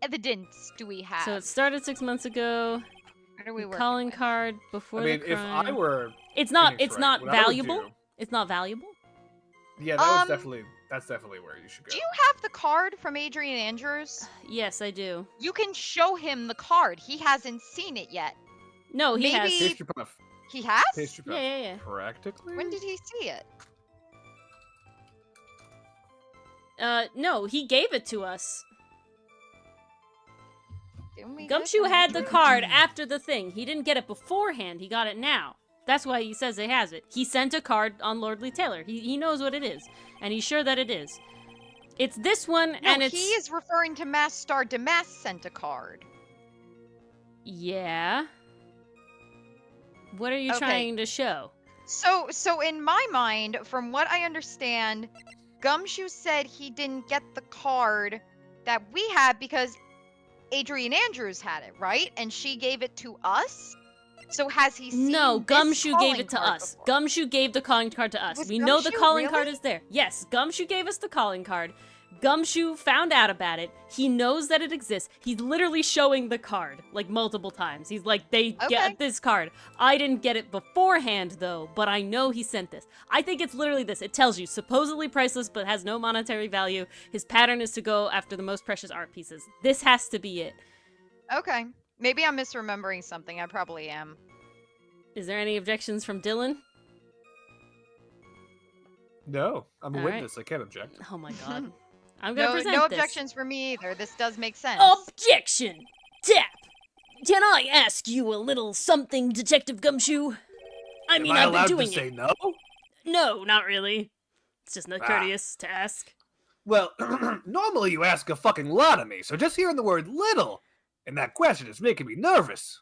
evidence do we have? So it started 6 months ago. What are we working Calling with? card before I mean, the if crime. I were It's not. Phoenix It's Wright, not what I would valuable. do- It's not valuable. Yeah, that was Um, that's definitely where you should go. Do you have the card from Adrian Andrews? Yes, I do. You can show him the card. He hasn't seen it yet. No, he has. Maybe- Pastry puff. He has? Pastry puff. Yeah. Practically. When did he see it? No, he gave it to us. Didn't we get it Gumshoe from had the Adrian? card after the thing. He didn't get it beforehand. He got it now. That's why he says he has it. He sent a card on Lordly Taylor. He knows what it is, and he's sure that it is. It's this one, No, and it's he is referring to Master Damask sent a card. yeah. What are you Okay. trying to show? So in my mind, from what I understand, Gumshoe said he didn't get the card that we had because Adrian Andrews had it, right? And she gave it to us? So has he seen No, this Gumshoe gave calling it to card us. before? Gumshoe gave the calling card to us. Was We know the Gumshoe calling card really? is there. Yes, Gumshoe gave us the calling card. Gumshoe found out about it. He knows that it exists. He's literally showing the card like multiple times. He's like, they Okay. get this card. I didn't get it beforehand though, but I know he sent this. I think it's literally this. It tells you supposedly priceless but has no monetary value. His pattern is to go after the most precious art pieces. This has to be it. Okay. Maybe I'm misremembering something. I probably am. Is there any objections from Dylan? No, I'm a All right. witness. I can't object. Oh my god. I'm gonna No, present no this. objections from me either. This does make sense. Objection! Tap! Can I ask you a little something, Detective Gumshoe? I mean, Am I I've allowed been doing to say it. no? No, not really. It's just not Ah. courteous to ask. Well, normally you ask a fucking lot of me, so just hearing the word little in that question is making me nervous.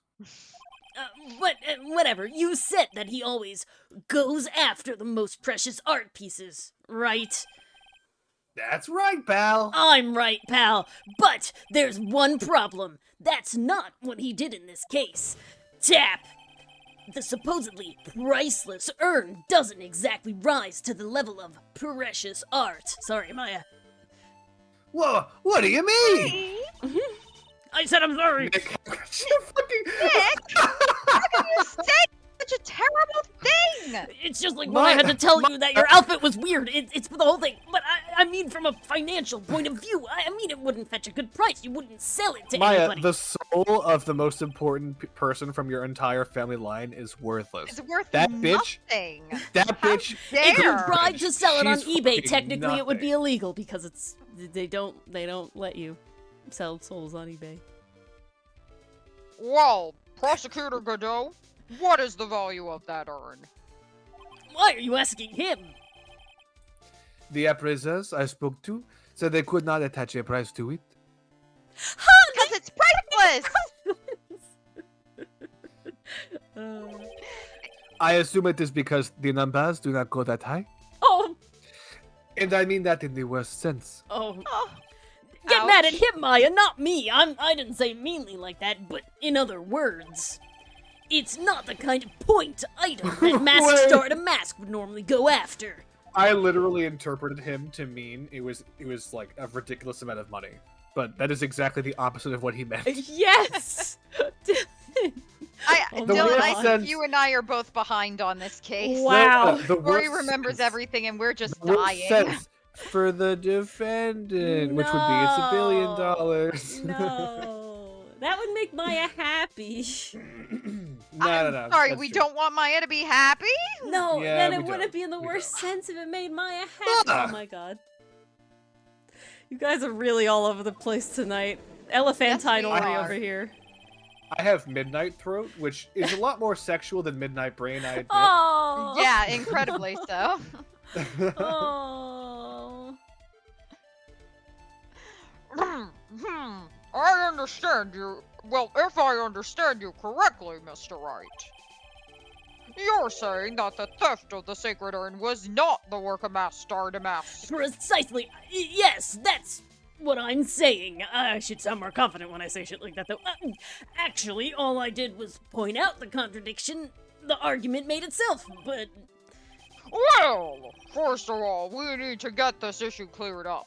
Whatever. You said that he always goes after the most precious art pieces, right? That's right, pal. I'm right, pal. But there's one problem. That's not what he did in this case. Tap! the supposedly priceless urn doesn't exactly rise to the level of precious art. Sorry, Maya. Whoa, what do you mean? I said I'm sorry. Nick, you fucking... How can you say such a terrible thing? It's just like when I had to tell you that your outfit was weird. It's for the whole thing. But I mean, from a financial point of view, I mean, it wouldn't fetch a good price. You wouldn't sell it to Maya, anybody. the soul of the most important person from your entire family line is worthless. It's worth That bitch- nothing. That How bitch... dare. If you tried to sell it on She's eBay, fucking technically it would be nothing. illegal because they don't let you sell souls on eBay. Well, Prosecutor Godot, what is the value of that urn? Why are you asking him? The appraisers I spoke to said they could not attach a price to it. Because it's priceless! I assume it is because the numbers do not go that high. Oh, And I mean that in the worst sense. oh. Oh, Get mad at ouch. him, Maya, not me. I didn't say meanly like that, but in other words, it's not the kind of point item that Masked Wait. Star to Mask would normally go after. I literally interpreted him to mean it was like a ridiculous amount of money. But that is exactly the opposite of what he meant. Yes. Oh, Dylan, I worst think sense- you and I are both behind on this case. Wow. The Rory worst remembers sense- everything and we're just the worst dying. sense for the defendant, which would be it's $1 billion. No, that would make Maya happy. No. Sorry, that's we true. don't want Maya to be happy? No, Yeah, then we it wouldn't don't. be in the We worst don't. sense if it made Maya happy. Oh my god. You guys are really all over the place tonight. Elephantine Yes, we Ori are. over here. I have Midnight Throat, which is a lot more sexual than Midnight Brain, I admit. Oh. Yeah, incredibly so. Oh. I understand you. Well, if I understand you correctly, Mr. Wright. You're saying that the theft of the sacred urn was not the work of Master Damask. Precisely. Yes, that's what I'm saying. I should sound more confident when I say shit like that, though. Actually, all I did was point out the contradiction. The argument made itself, but Well, first of all, we need to get this issue cleared up.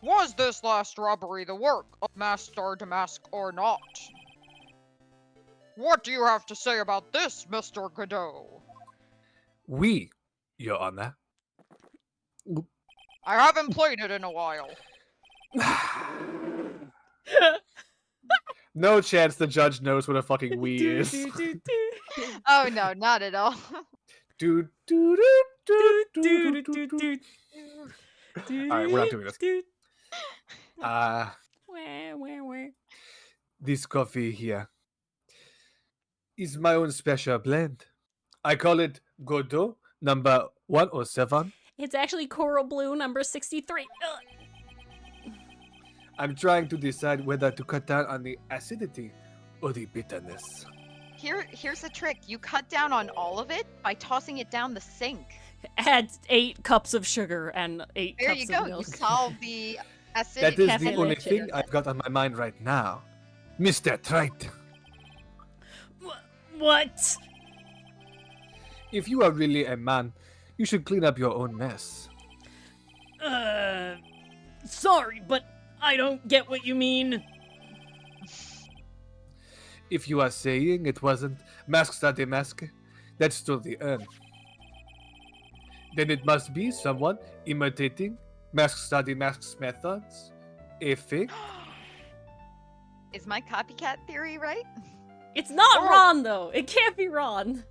Was this last robbery the work of Master Damask or not? What do you have to say about this, Mr. Godot? We, Your Honor. I haven't played it in a while. No chance the judge knows what a fucking we is. Oh no, not at all. Do, do, do, do, do, do, do, do. Alright, we're not doing this. Where? This coffee here is my own special blend. I call it Godot number 107. It's actually Coral Blue number 63. I'm trying to decide whether to cut down on the acidity or the bitterness. Here's the trick. You cut down on all of it by tossing it down the sink. Add 8 cups of sugar and 8 There cups you of go. You milk. solve the That acidity. is cafe the only leche. thing I've got on my mind right now. Mr. Trite, What? if you are really a man, you should clean up your own mess. Sorry, but I don't get what you mean. If you are saying it wasn't Masked Mask that stole the urn, then it must be someone imitating Masked Mask's methods. A fake? Is my copycat theory right? It's not Oh. Ron, though. It can't be Ron.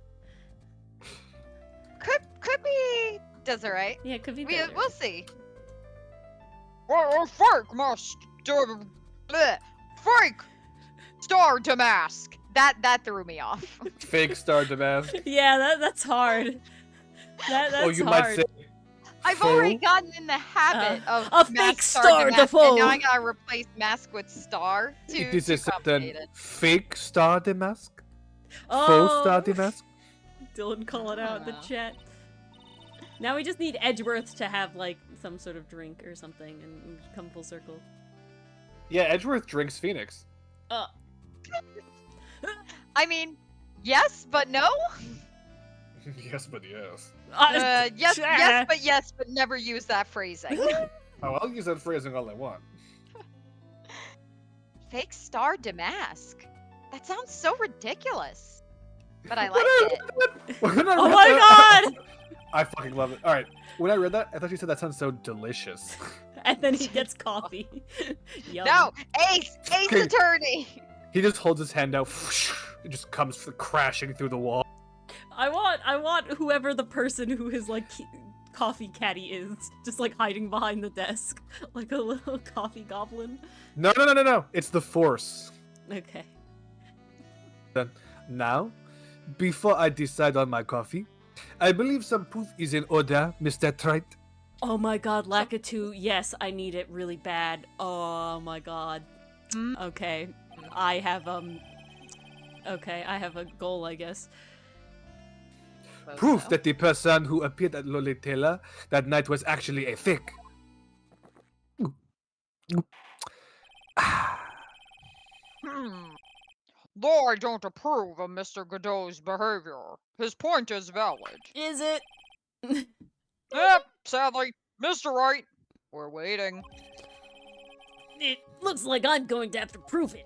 Could be. Does it right? Yeah, it could be. We'll see. Well, a fake fake Star Damask. That threw me off. Fake Star Damask. Yeah, that's hard. That's Or you hard. might say I've faux. already gotten in the habit of a Mask fake Star Star Damask, Defoe. and now I gotta replace mask with star. It is a certain complicated. fake Star Mask? Oh, Faux Star Mask? Dylan, call it out in the know. chat. Now we just need Edgeworth to have like some sort of drink or something and come full circle. Yeah, Edgeworth drinks Phoenix. I mean, Yes, but no? Yes, but yes. Yes, but never use that phrasing. Oh, I'll use that phrasing all I want. Fake star damask. That sounds so ridiculous. But I like it. Oh my god! I fucking love it. All right, when I read that, I thought you said that sounds so delicious. And then he gets coffee. Yum. No! Ace Attorney! He just holds his hand out. It just comes crashing through the wall. I want whoever the person who his like coffee caddy is, just like hiding behind the desk, like a little coffee goblin. No. It's the Force. Okay. Then, now, before I decide on my coffee, I believe some proof is in order, Mr. Trite. Oh my god, Lakitu, yes, I need it really bad. Oh my god. Okay. I have a goal, I guess. Proof that the person who appeared at Lolitela that night was actually a fake. Though I don't approve of Mr. Godot's behavior, his point is valid. Is it? Yep, sadly. Mr. Wright, we're waiting. It looks like I'm going to have to prove it.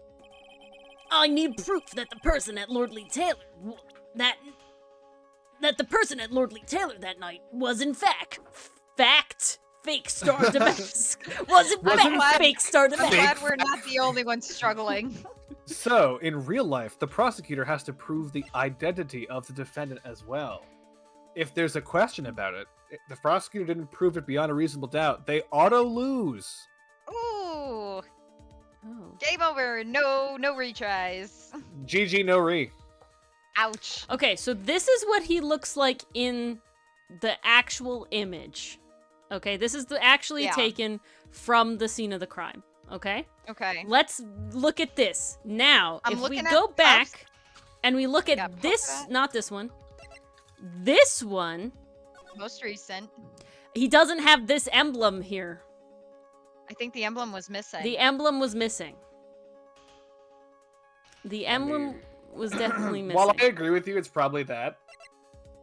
I need proof that the person at Lordly Taylor that the person at Lordly Taylor that night was in fact fake Star Damask. Wasn't fake Star I'm Damask. glad we're not the only ones struggling. So, in real life, the prosecutor has to prove the identity of the defendant as well. If there's a question about it, if the prosecutor didn't prove it beyond a reasonable doubt, they auto-lose. Ooh. Oh. Game over. No retries. GG no re. Ouch. Okay, so this is what he looks like in the actual image. Okay, this is actually taken from the scene of the crime. Okay? Okay. Let's look at this. Now, I'm if we looking at go Puff's- back and we look Yeah, at Puff this, that. not this one, this one, Most recent. he doesn't have this emblem here. I think the emblem was missing. The emblem was missing. The emblem was definitely missing. While I agree with you, it's probably that.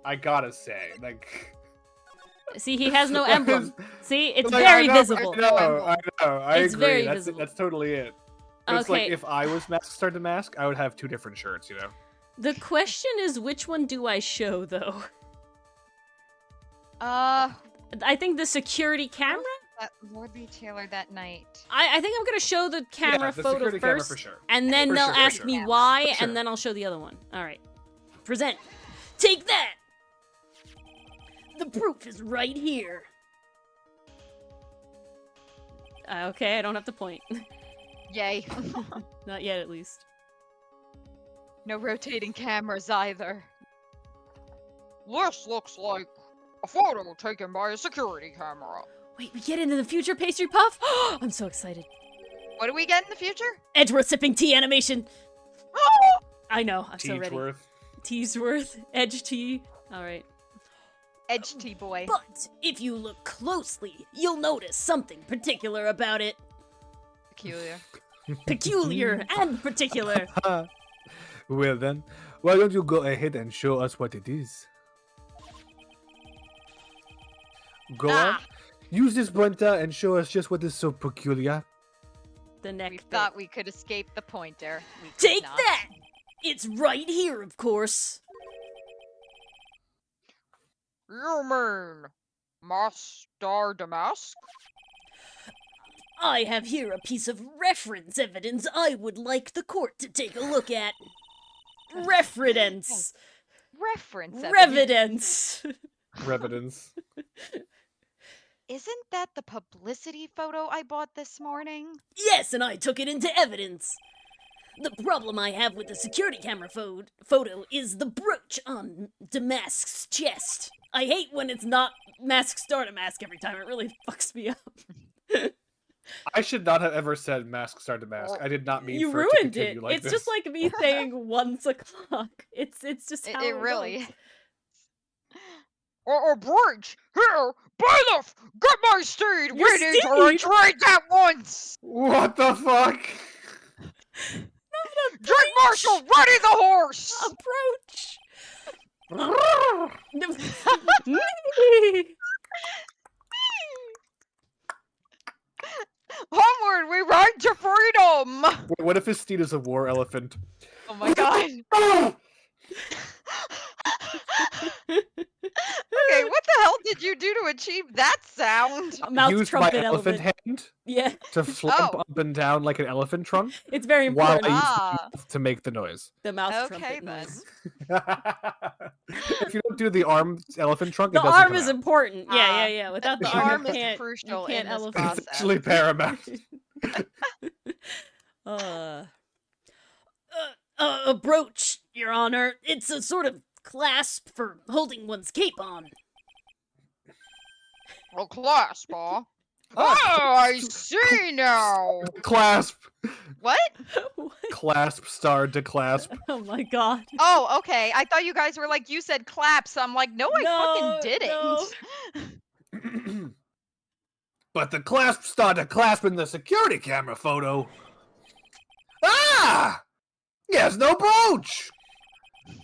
I gotta say, like... See, he has no emblem. See, it's Like, very I know, visible. I know. I It's agree. very That's visible. That's totally it. But it's like Okay. if I was Mask Star Damask, I would have two different shirts, you know? The question is, which one do I show, though? I think the security camera? That Lordly Taylor that night. I think I'm gonna show the camera the photo security camera first, for sure. and then For they'll sure, for ask sure. me why, For sure. and then I'll show the other one. All right, present. Take that. The proof is right here. Okay, I don't have to point. Yay. Not yet, at least. No rotating cameras either. This looks like a photo taken by a security camera. Wait, we get into the future, Pastry Puff? I'm so excited. What do we get in the future? Edgeworth sipping tea animation. I know, I'm so ready. Teadsworth. Tea's worth, edge tea. All right. Edge T boy. But if you look closely, you'll notice something particular about it. Peculiar. Peculiar and particular. Well then, why don't you go ahead and show us what it is? Go on. Use this pointer and show us just what is so peculiar. The neck We bit. thought we could escape the pointer. We could Take not. that! It's right here, of course. You mean Master Damask? I have here a piece of reference evidence I would like the court to take a look at. Reference. Reference. evidence. Revidence. Revidence. Isn't that the publicity photo I bought this morning? Yes, and I took it into evidence. The problem I have with the security camera photo is the brooch on Damask's chest. I hate when it's not Mask Star Damask every time. It really fucks me up. I should not have ever said Mask Star Damask. I did not mean You for it to ruined it. continue like It's this. just like me saying 1 o'clock. It's just how It really. goes. Or bridge! Here! Bailiff! Get my steed! Your We need to steed? retreat at once! What the fuck? Drink Marshal, ready the horse! Onward, we ride to freedom! Wait, what if his steed is a war elephant? Oh my god. Okay, what the hell did you do to achieve that sound? Mouth Used my trumpet elephant element. hand Yeah, to flump Oh. up and down like an elephant trunk it's very while important. I Ah. use the mouth to make the noise. The mouth Okay, trumpet then. noise. If you don't do the arm elephant trunk, The it doesn't arm come is out. important. Yeah, yeah. Ah, Without the the arm, arm you is can't. crucial you can't in this elephant. process. It's actually paramount. A brooch, Your Honor. It's a sort of clasp for holding one's cape on. A clasp, huh? Oh, I see now! Clasp. What? What? Clasp star to clasp. Oh my god. Oh, okay. I thought you guys were like, you said clap, so I'm like, no, I No, fucking didn't. no. But the clasp started clasping the security camera photo. Ah! Yes, no brooch!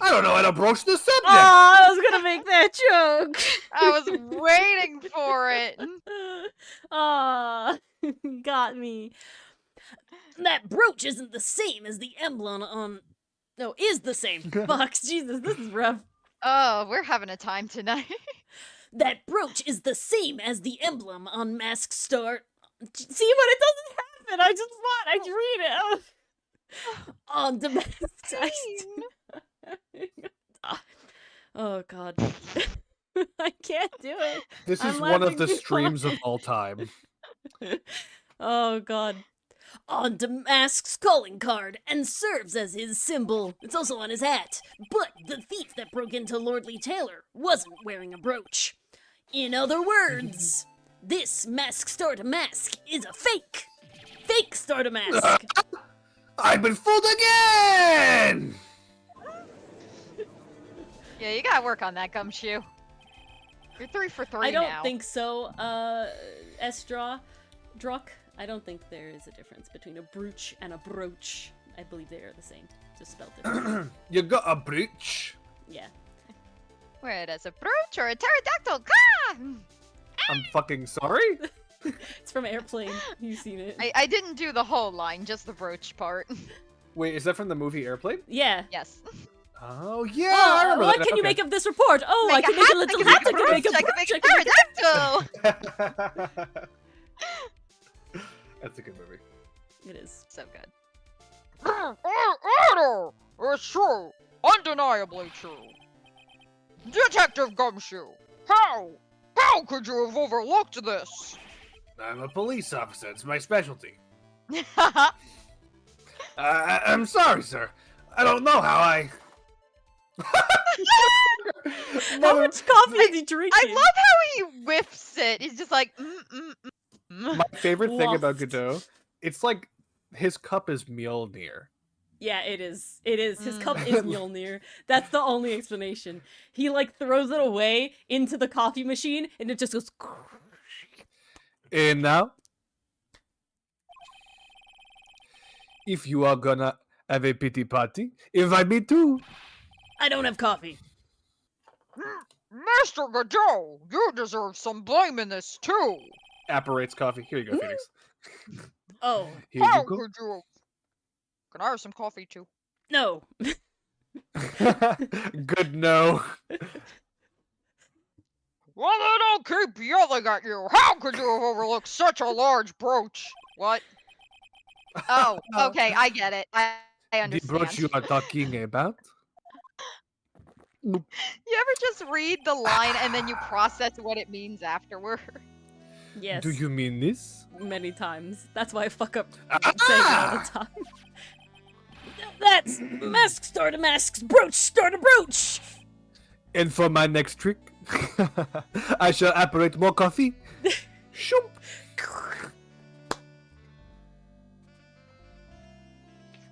I don't know how to broach the subject! Oh, I was gonna make that joke. I was waiting for it. Ah, got me. That brooch isn't the same as the emblem on. No, is the same. Fuck, Jesus, this is rough. Oh, we're having a time tonight. That brooch is the same as the emblem on Mask Star. See, but it doesn't happen. I just read it. On domestic. Oh god. I can't do it. This is I'm one of laughing the too streams of hard. all time. Oh god. On Damask's calling card and serves as his symbol. It's also on his hat. But the thief that broke into Lordly Taylor wasn't wearing a brooch. In other words, this Mask Star to Mask is a fake. Fake Star to Mask. I've been fooled again! Yeah, you gotta work on that, Gumshoe. You're 3 for 3 I don't now. think so, Druck. I don't think there is a difference between a brooch and a brooch. I believe they are the same, just spelled differently. You got a breach. Yeah. Where does a brooch or a pterodactyl? Ka! I'm fucking sorry? It's from Airplane. You've seen it. I didn't do the whole line, just the brooch part. Wait, is that from the movie Airplane? Yeah. Yes. Oh, yeah, I remember what that. can you Okay. make of this report? Oh, I can make a little hat. I can make a brooch, I can brooch. make a pterodactyl! That's a good movie. It is. So good. Order! It's true. Undeniably true. Detective Gumshoe, how? How could you have overlooked this? I'm a police officer. It's my specialty. I'm sorry, sir. I don't know how I... How much coffee is he drinking? I love how he whiffs it. He's just like, My favorite thing about Lost. Godot, it's like his cup is Mjolnir. Yeah, it is. It is. His cup is Mjolnir. That's the only explanation. He like throws it away into the coffee machine, and it just goes. And now, if you are gonna have a pity party, invite me too. I don't have coffee. Mr. Godot, you deserve some blame in this too. Apparates coffee. Here you go, Phoenix. Oh Here How you go. could you? Can I have some coffee too? no. Good no. Well, then I'll keep yelling at you. How could you have overlooked such a large brooch? What? oh, okay, I get it. I The understand. brooch you are talking about? You ever just read the line and then you process what it means afterward? Yes. Do you mean this? Many times. That's why I fuck up saying it all the time. That's Mask Star to Mask's brooch Star to brooch. And for my next trick, I shall apparate more coffee. Shoop.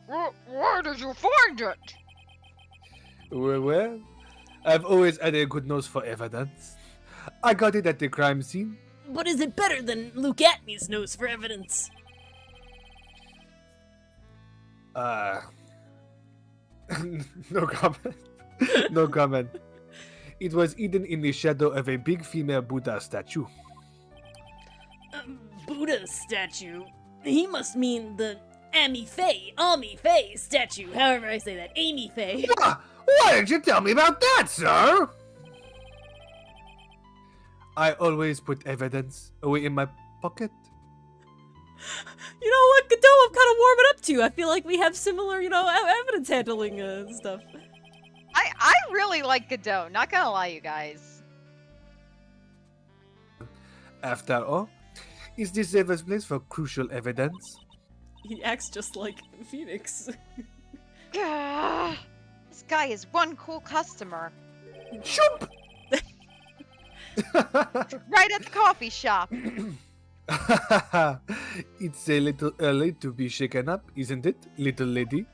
Where did you find it? Well, I've always had a good nose for evidence. I got it at the crime scene. But is it better than Luke Atmey's nose for evidence? No comment. No comment. It was hidden in the shadow of a big female Buddha statue. Buddha statue? He must mean the Ami Faye statue. However I say that. Amy Faye. Why didn't you tell me about that, sir? I always put evidence away in my pocket. You know what, Godot, I'm kind of warming up to. I feel like we have similar, evidence handling stuff. I really like Godot, not gonna lie, you guys. After all, is this a safe place for crucial evidence? He acts just like Phoenix. This guy is one cool customer. Shoop! Right at the coffee shop. It's a little early to be shaken up, isn't it, little lady?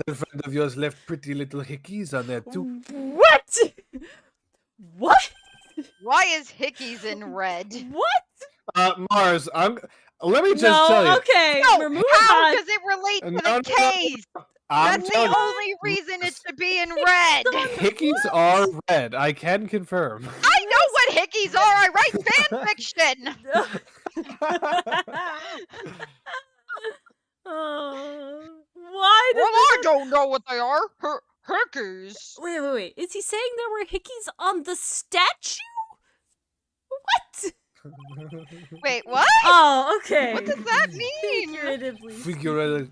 That friend of yours left pretty little hickeys on there too. What? What? Why is Hickey's in red? What? Mars, let me just tell you. Okay, No, we're moving how on. does it relate to No, the no, case? I'm That's telling the only reason it should be in red. hickeys are red, I can confirm. I know what Hickeys are. I write fan fiction. Why did Well, I don't know what they are. Hickeys. Wait. Is he saying there were hickeys on the statue? What? Wait, what? Oh, okay. What does that mean? Figuratively.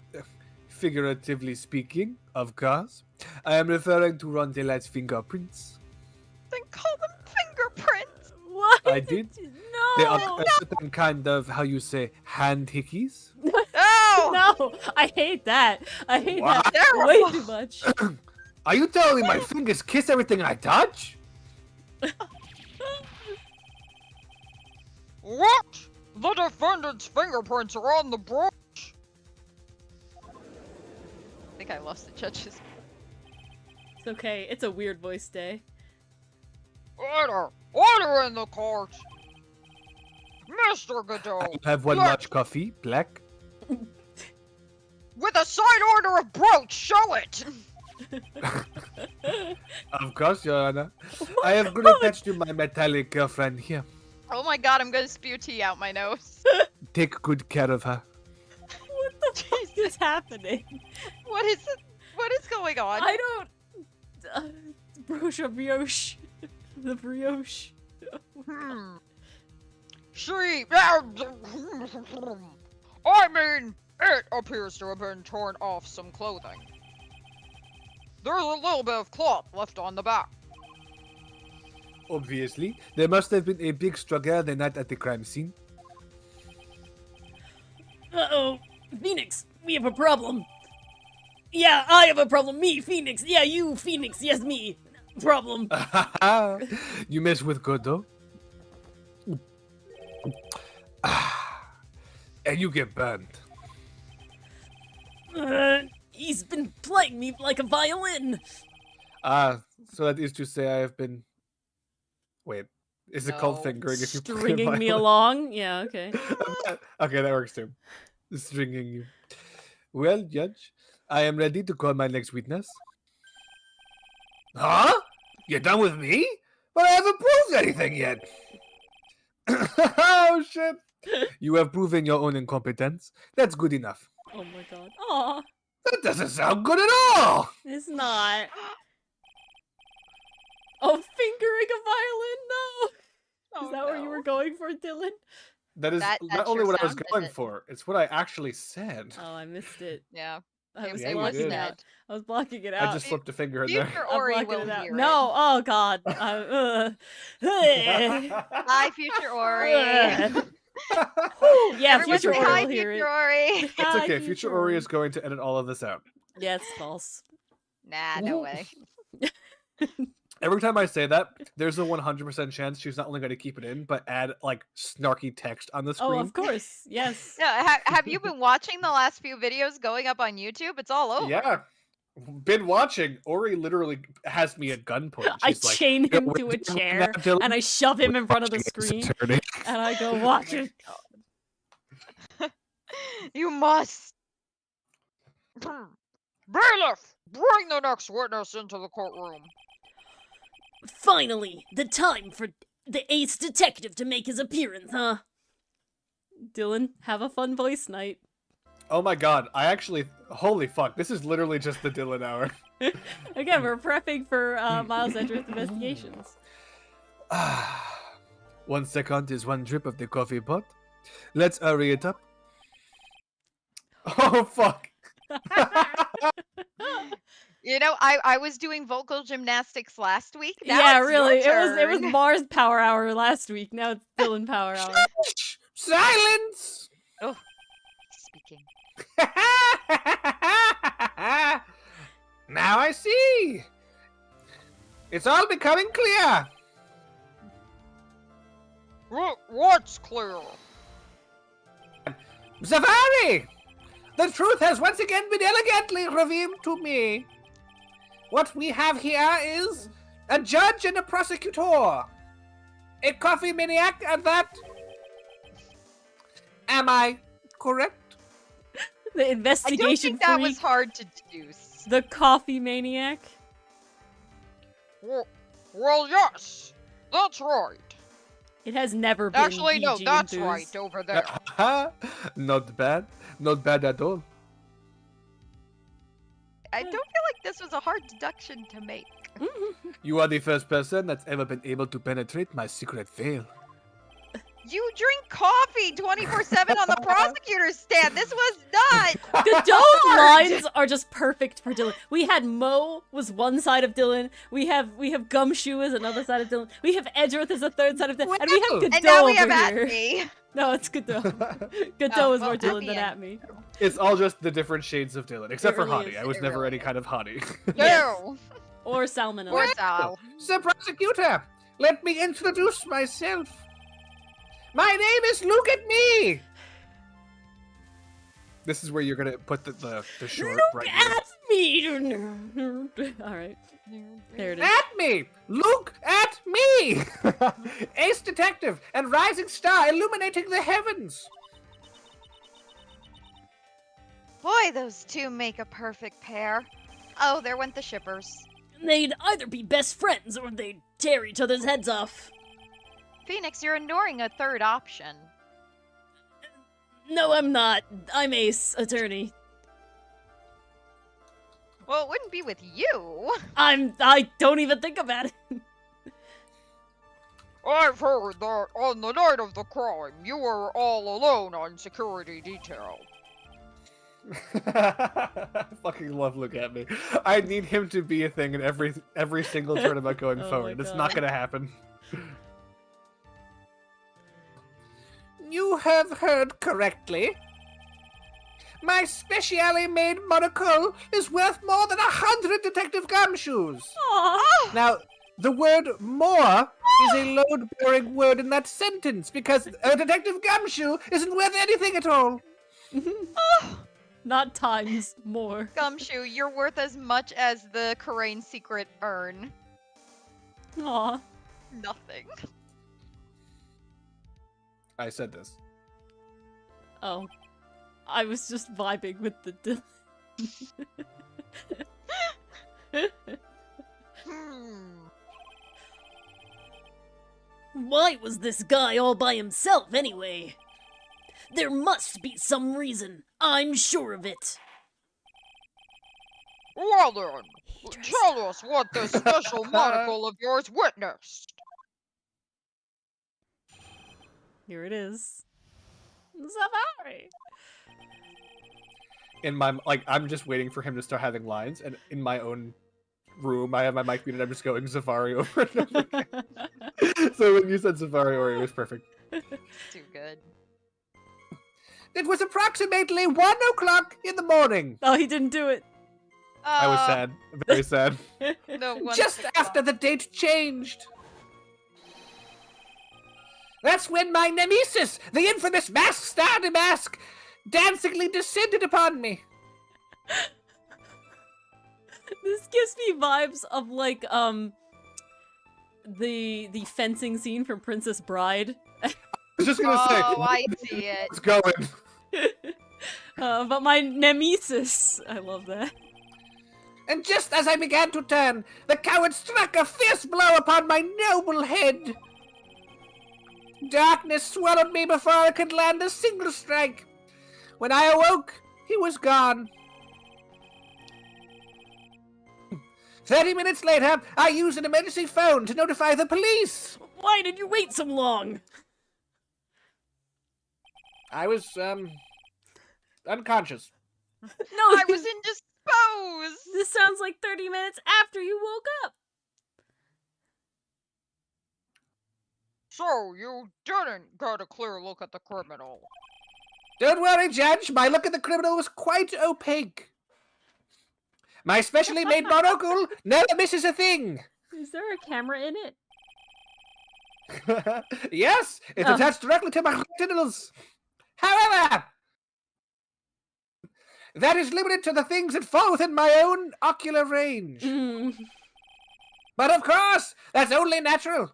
Figuratively speaking, of course, I am referring to Rondelet's fingerprints. Then call them fingerprints. What? I did. No. They are a certain kind of, how you say, hand hickeys. No. No, I hate that. I hate What? that Terrible. way too much. Are you telling me my fingers kiss everything I touch? What? The defendant's fingerprints are on the brooch. I think I lost the judges. It's okay. It's a weird voice day. Order in the court. Mr. Godot, I have one Black. large coffee, black. with a side order of brooch, show it. Of course, Your Honor. I have grown attached to my metallic girlfriend here. Oh my god, I'm gonna spew tea out my nose. Take good care of her. What the fuck is happening? What is it? What is going on? I don't. Brooch or brioche. The brioche. She. I mean, it appears to have been torn off some clothing. There's a little bit of cloth left on the back. Obviously, there must have been a big struggle the night at the crime scene. Uh-oh. Phoenix, we have a problem. Yeah, I have a problem. Me, Phoenix. Yeah, you, Phoenix. Yes, me. Problem. You mess with Godot? And you get burned. He's been playing me like a violin. So that is to say I have been... Wait, is it called No. fingering if you play a Stringing me violin? along. Yeah, okay. Okay, that works too. Stringing you. Well, Judge, I am ready to call my next witness. Huh? You're done with me? But I haven't proved anything yet. Oh, shit. You have proven your own incompetence. That's good enough. Oh my god. Aw, That doesn't sound good at all. it's not. Oh, fingering a violin? No. Is that where you were going for, Dylan? That is That not only sure what I was sounded going it. for, it's what I actually said. Oh, I missed it. Yeah. I was Yeah, you blocking did. it out. I was blocking it out. I just slipped a finger in there. Future I'm Ori blocking will it out. hear No, oh god. Hi, Future Ori. Yeah, Everyone Future say Ori hi, will hear it. Future Ori. It's Hi, okay. Future Ori is going to edit all of this out. Yeah, it's false. Nah, no way. Every time I say that, there's a 100% chance she's not only going to keep it in, but add like snarky text on the screen. Oh, of course. Yes. No, have you been watching the last few videos going up on YouTube? It's all over. Yeah. Been watching. Ori literally has me at gunpoint. I She's like, chain "Yo, him we're to a doing chair that, Dylan. and I shove him in front of the Watching screen Ace Attorney." and I go, watch it. You must. Bailiff, bring the next witness into the courtroom. Finally, the time for the ace detective to make his appearance, huh? Dylan, have a fun voice night. Oh my god, holy fuck, this is literally just the Dylan hour. Again, we're prepping for Miles Edgeworth Investigations. 1 second is 1 drip of the coffee pot. Let's hurry it up. Oh fuck. You know, I was doing vocal gymnastics last week. Now Yeah, it's really. your It was turn. Mars Power Hour last week. Now it's Dylan Power Hour. Shh! Silence! Speaking. Now I see. It's all becoming clear. What's clear? Safari! The truth has once again been elegantly revealed to me. What we have here is a judge and a prosecutor. A coffee maniac at that. Am I correct? The I don't investigation think that freak, was hard to deduce. the coffee maniac. Well, yes, that's right. It has never been Actually, no, PG that's enthused. right over there. Not bad. Not bad at all. I don't feel like this was a hard deduction to make. You are the first person that's ever been able to penetrate my secret veil. You drink coffee 24/7 on the prosecutor's stand. This was not. Godot's lines are just perfect for Dylan. We had Mo was one side of Dylan. We have Gumshoe as another side of Dylan. We have Edgeworth as a third side of Dylan. And we have Wow. Godot And now we have over here. Atmey. No, it's Godot. Godot Oh, is more well, Dylan Atmey than and- Atmey. It's all just the different shades of Dylan, except for really Hottie. is. I was It never really any is. kind of Hottie. No. Or Salmonella. Or Sal. Sir Prosecutor, let me introduce myself. My name is Look at Me. This is where you're gonna put the short Look right here. at me! Alright. There it is. At me! Look at me! Ace detective and rising star illuminating the heavens. Boy, those two make a perfect pair. Oh, there went the shippers. They'd either be best friends or they'd tear each other's heads off. Phoenix, you're ignoring a third option. No, I'm not. I'm Ace, attorney. Well, it wouldn't be with you. I don't even think about it. I've heard that on the night of the crime, you were all alone on security detail. I fucking love Look at Me. I need him to be a thing in every single tournament going Oh forward. my It's not God. gonna happen. You have heard correctly. My specially made monocle is worth more than 100 Detective Gumshoes. Aww. Now, the word more is a load-bearing word in that sentence because a Detective Gumshoe isn't worth anything at all. Not times more. Gumshoe, you're worth as much as the Karain secret urn. Aw. Nothing. I said this. Oh. I was just vibing with the Dylan. Why was this guy all by himself anyway? There must be some reason. I'm sure of it. Well then, tell us what this special monocle of yours witnessed. Here it is. Safari. In my I'm just waiting for him to start having lines, and in my own room, I have my mic muted. I'm just going Safari over and over again. So when you said Safari, Ori, it was perfect. Too good. It was approximately 1 o'clock in the morning. Oh, he didn't do it. I was sad, very sad. No one Just picked after up. the date changed. That's when my nemesis, the infamous Mask Star Demask, dancingly descended upon me. This gives me vibes of like the fencing scene from Princess Bride. I was just gonna say, Oh, I see it. it's going. But my nemesis. I love that. And just as I began to turn, the coward struck a fierce blow upon my noble head. Darkness swallowed me before I could land a single strike. When I awoke, he was gone. 30 minutes later, I used an emergency phone to notify the police. Why did you wait so long? I was, unconscious. No, I was indisposed. This sounds like 30 minutes after you woke up. So you didn't get a clear look at the criminal. Don't worry, Judge. My look at the criminal was quite opaque. My specially made monocle never misses a thing. Is there a camera in it? Yes, it's Oh. attached directly to my retinals. However, that is limited to the things that fall within my own ocular range. Mm. But of course, that's only natural.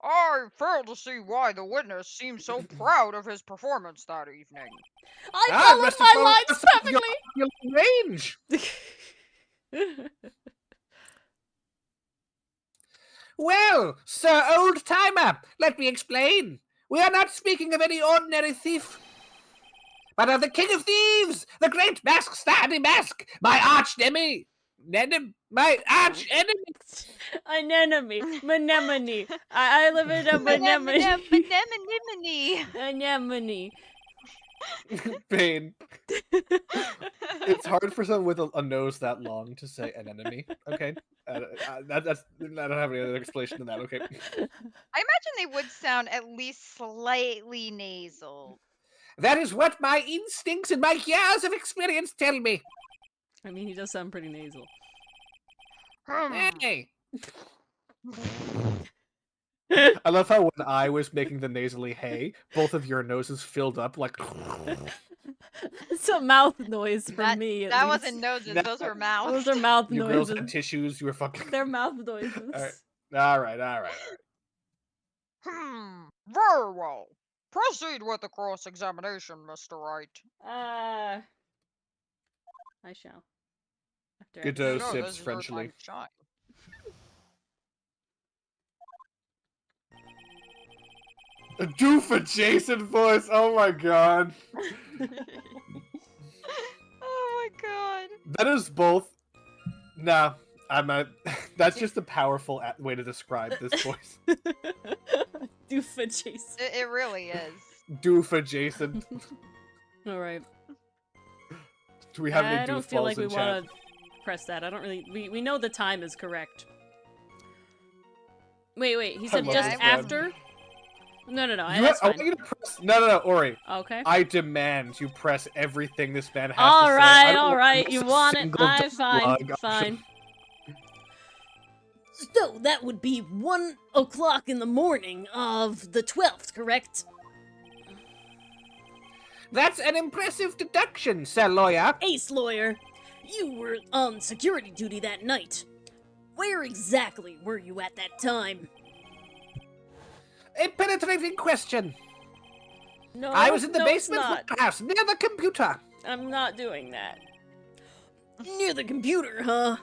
I fail to see why the witness seems so proud of his performance that evening. I Ah, followed must my have lines followed your perfectly. ocular range. Well, Sir Old Timer, let me explain. We are not speaking of any ordinary thief, but of the King of Thieves, the great Mask Standing Mask, my arch enemy. My arch enemy. An enemy. Anemone. I live in a anemone. Anemone. Anemone. Pain. It's hard for someone with a nose that long to say an enemy. Okay, that's I don't have any other explanation than that. Okay. I imagine they would sound at least slightly nasal. That is what my instincts and my years of experience tell me. I mean, he does sound pretty nasal. Hey. I love how when I was making the nasally hey, both of your noses filled up like. It's a mouth noise from me. At That least. wasn't noses, No. those were mouths. Those are mouth You girls noises. had tissues. You were fucking. They're mouth noises. All right. Very well. Proceed with the cross-examination, Mr. Wright. I shall. After Godot You know sips this is your time Frenchly. to shine. A doof adjacent voice. Oh my god. Oh my god. That is both. No, I'm not. That's just a powerful way to describe this voice. Doof adjacent. It really is. Doof adjacent. All right. Do we have any I don't feel doofballs like we in chat? want to press that. I don't really. We know the time is correct. Wait. He said love just this man. after. No. You That's I want fine. you to press. No, Ori. Okay. I demand you press everything this man has All to say. I right. don't All want right. to You miss a want it? single Fine. dialogue Fine. option. So that would be 1 o'clock in the morning of the 12th, correct? That's an impressive deduction, Sir Lawyer. Ace lawyer, you were on security duty that night. Where exactly were you at that time? A penetrating question. No, I was in the no, basement it's not. warehouse near the computer. I'm not doing that. Near the computer, huh?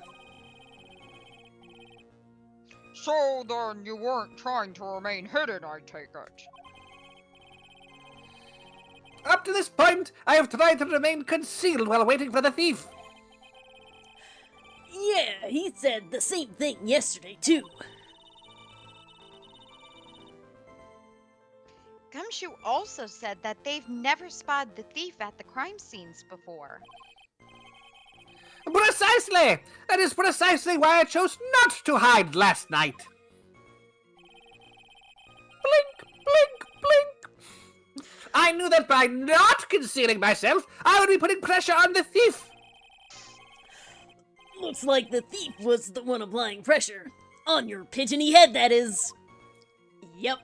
So then you weren't trying to remain hidden, I take it. Up to this point, I have tried to remain concealed while waiting for the thief. Yeah, he said the same thing yesterday, too. Gumshoe also said that they've never spotted the thief at the crime scenes before. Precisely! That is precisely why I chose not to hide last night. Blink, blink, blink. I knew that by not concealing myself, I would be putting pressure on the thief. Looks like the thief was the one applying pressure. On your pigeony head, that is. Yep.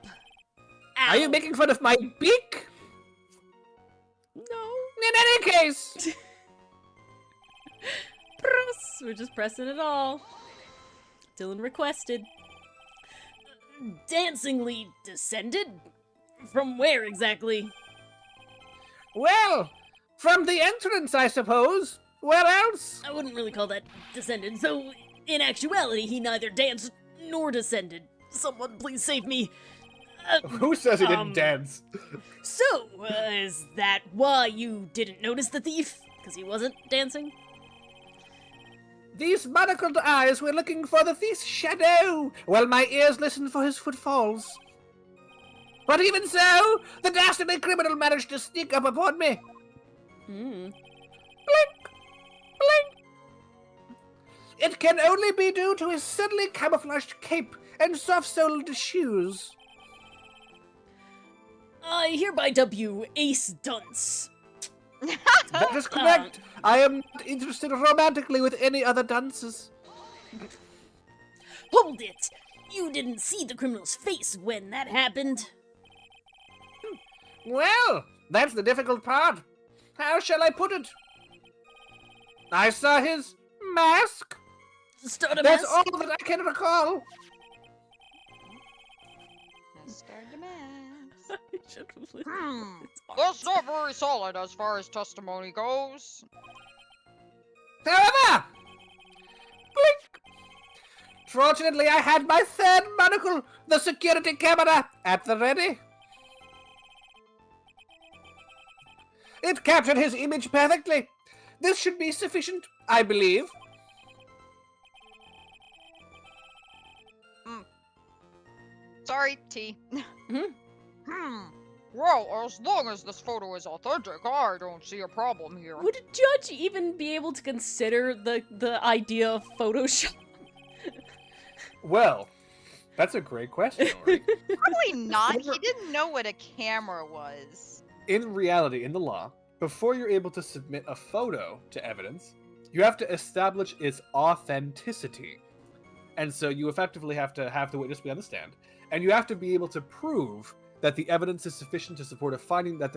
Are you Ow. making fun of my beak? No. In any case, Press. We're just pressing it all. Dylan requested. Dancingly descended? From where exactly? Well, from the entrance, I suppose. Where else? I wouldn't really call that descended, so in actuality, he neither danced nor descended. Someone please save me. Who says he didn't dance? So, is that why you didn't notice the thief? Because he wasn't dancing? These monocled eyes were looking for the thief's shadow, while my ears listened for his footfalls. But even so, the dastardly criminal managed to sneak up upon me. Hmm. Blink! Blink! It can only be due to his subtly camouflaged cape and soft-soled shoes. I hereby dub you Ace Dunce. That is correct. I am not interested romantically with any other dances. Hold it! You didn't see the criminal's face when that happened. Well, that's the difficult part. How shall I put it? I saw his mask. Start a That's mess? all that I can recall. Mr. Demas. That's not very solid as far as testimony goes. However, blink. Fortunately, I had my third monocle, the security camera, at the ready. It captured his image perfectly. This should be sufficient, I believe. Sorry, T. Well, as long as this photo is authentic, I don't see a problem here. Would a judge even be able to consider the idea of Photoshop? Well, that's a great question, Ori. Probably not. He didn't know what a camera was. In reality, in the law, before you're able to submit a photo to evidence, you have to establish its authenticity. And so you effectively have to have the witness be on the stand, and you have to be able to prove that the evidence is sufficient to support a finding that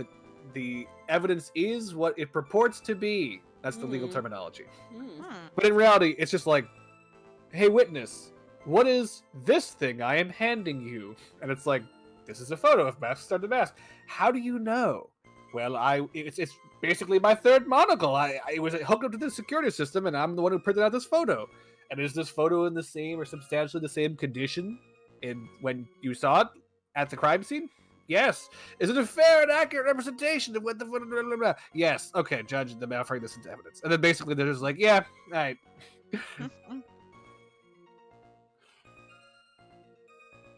the evidence is what it purports to be. That's the legal terminology. But in reality, it's just like, hey, witness, what is this thing I am handing you? And it's like, this is a photo of Master Mask. How do you know? Well, it's basically my third monocle. I was hooked up to the security system, and I'm the one who printed out this photo. And is this photo in the same or substantially the same condition when you saw it at the crime scene? Yes. Is it a fair and accurate representation of what the blah, blah, blah, blah? Yes. Okay, judge, I'm offering this into evidence. And then basically they're just like, yeah, all right.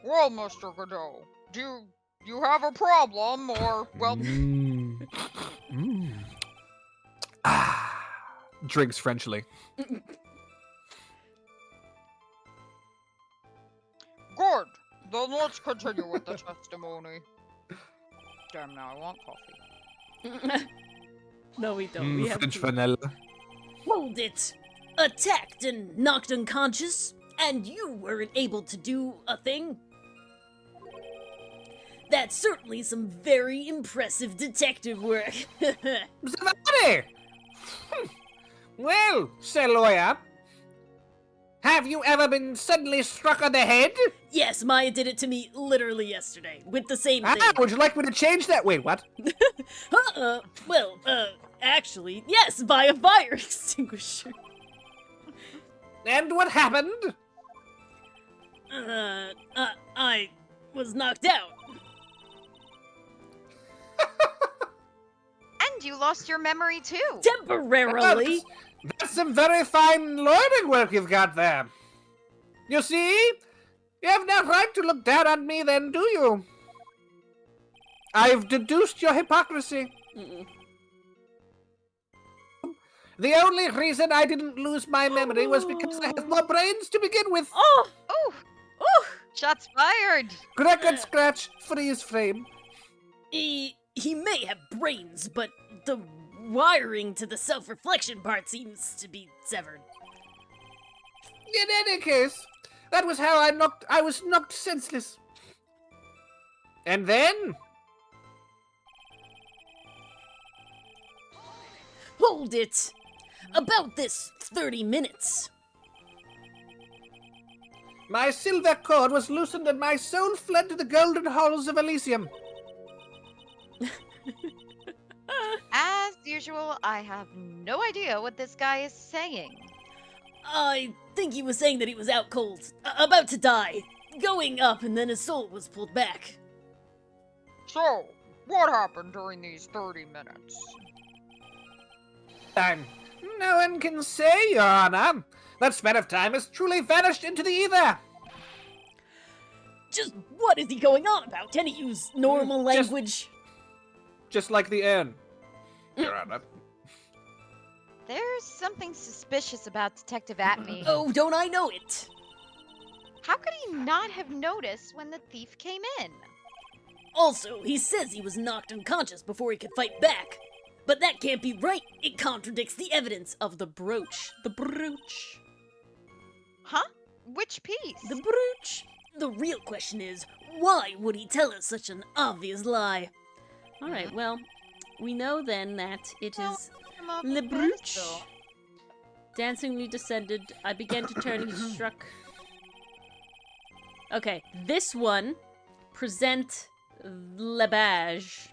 Well, Mr. Godot, do you have a problem, or, well... Drinks Frenchly. Good. Then let's continue with the testimony. Damn, now I want coffee. No, we don't. We have French to. vanilla. Hold it! Attacked and knocked unconscious, and you weren't able to do a thing? That's certainly some very impressive detective work. Zavadi! Well, Sir Lawyer, have you ever been suddenly struck on the head? Yes, Maya did it to me literally yesterday, with the same thing. Would you like me to change that? Wait, what? Actually, yes, by a fire extinguisher. And what happened? I was knocked out. And you lost your memory too. Temporarily. That's some very fine lawyering work you've got there. You see? You have no right to look down on me then, do you? I've deduced your hypocrisy. The only reason I didn't lose my memory was because I have more brains to begin with. Oh! Oh, Oh! shots fired. Record scratch, freeze frame. He may have brains, but the wiring to the self-reflection part seems to be severed. In any case, that was how I was knocked senseless. And then... Hold it! About this 30 minutes. My silver cord was loosened and my soul fled to the golden halls of Elysium. As usual, I have no idea what this guy is saying. I think he was saying that he was out cold, about to die, going up, and then his soul was pulled back. So, what happened during these 30 minutes? No one can say, Your Honor. That span of time has truly vanished into the ether. Just what is he going on about? Can he use normal Just- language? Just like the urn, Your Honor. There's something suspicious about Detective Atmey. Oh, don't I know it? How could he not have noticed when the thief came in? Also, he says he was knocked unconscious before he could fight back. But that can't be right. It contradicts the evidence of the brooch. The brooch. Huh? Which piece? The brooch. The real question is, why would he tell us such an obvious lie? Alright, well, we know then that it is Le brooch. Dancingly descended. I began to turn. He struck. Okay, this one. Present le badge.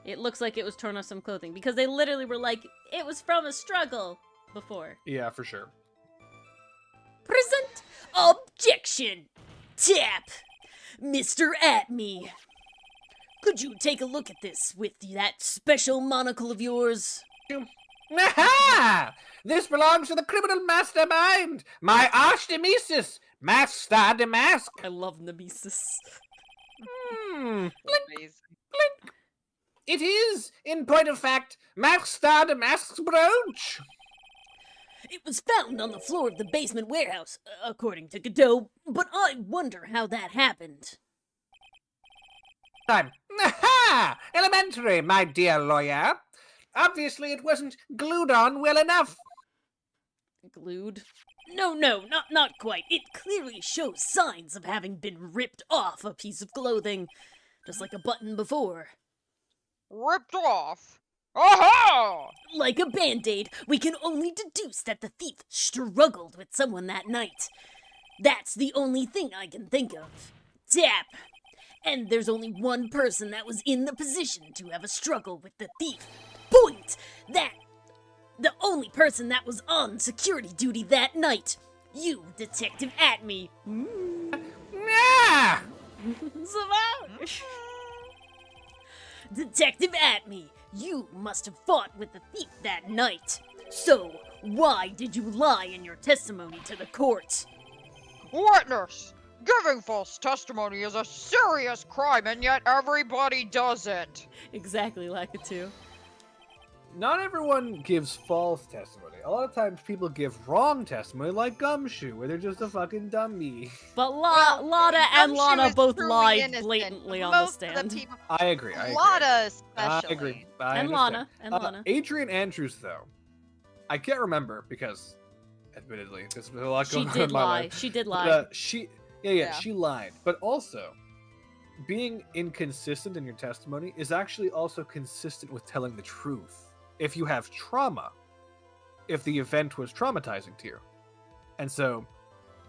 It looks like it was torn off some clothing because they literally were like, it was from a struggle before. Yeah, for sure. Present objection. Tap. Mr. Atmey. Could you take a look at this with that special monocle of yours? Aha! This belongs to the criminal mastermind, my arch nemesis, Master Damask. I love Nemesis. Blink, Amazing. blink. It is, in point of fact, Master Damask's brooch. It was found on the floor of the basement warehouse, according to Godot, but I wonder how that happened. Time. Aha! Elementary, my dear lawyer. Obviously, it wasn't glued on well enough. Glued? No, not quite. It clearly shows signs of having been ripped off a piece of clothing, just like a button before. Ripped off? Aha! Like a band-aid, we can only deduce that the thief struggled with someone that night. That's the only thing I can think of. Tap! And there's only one person that was in the position to have a struggle with the thief. Point! That the only person that was on security duty that night. You, Detective Atmey. Ah! Savage! Detective Atmey, you must have fought with the thief that night. So, why did you lie in your testimony to the court? Witness! Giving false testimony is a serious crime, and yet everybody does it. Exactly, Lakitu. Not everyone gives false testimony. A lot of times people give wrong testimony, like Gumshoe, where they're just a fucking dummy. But Well, Lada and Gumshoe Lana is both truly lied innocent, blatantly but on the most of stand. people, I agree. Lada especially. I agree. I And understand. Lana, and Lana. Adrian Andrews, though, I can't remember because, admittedly, there's been a lot She going on did in my lie. life. She did But, lie. Yeah. she lied. But also, being inconsistent in your testimony is actually also consistent with telling the truth. If you have trauma, if the event was traumatizing to you. And so,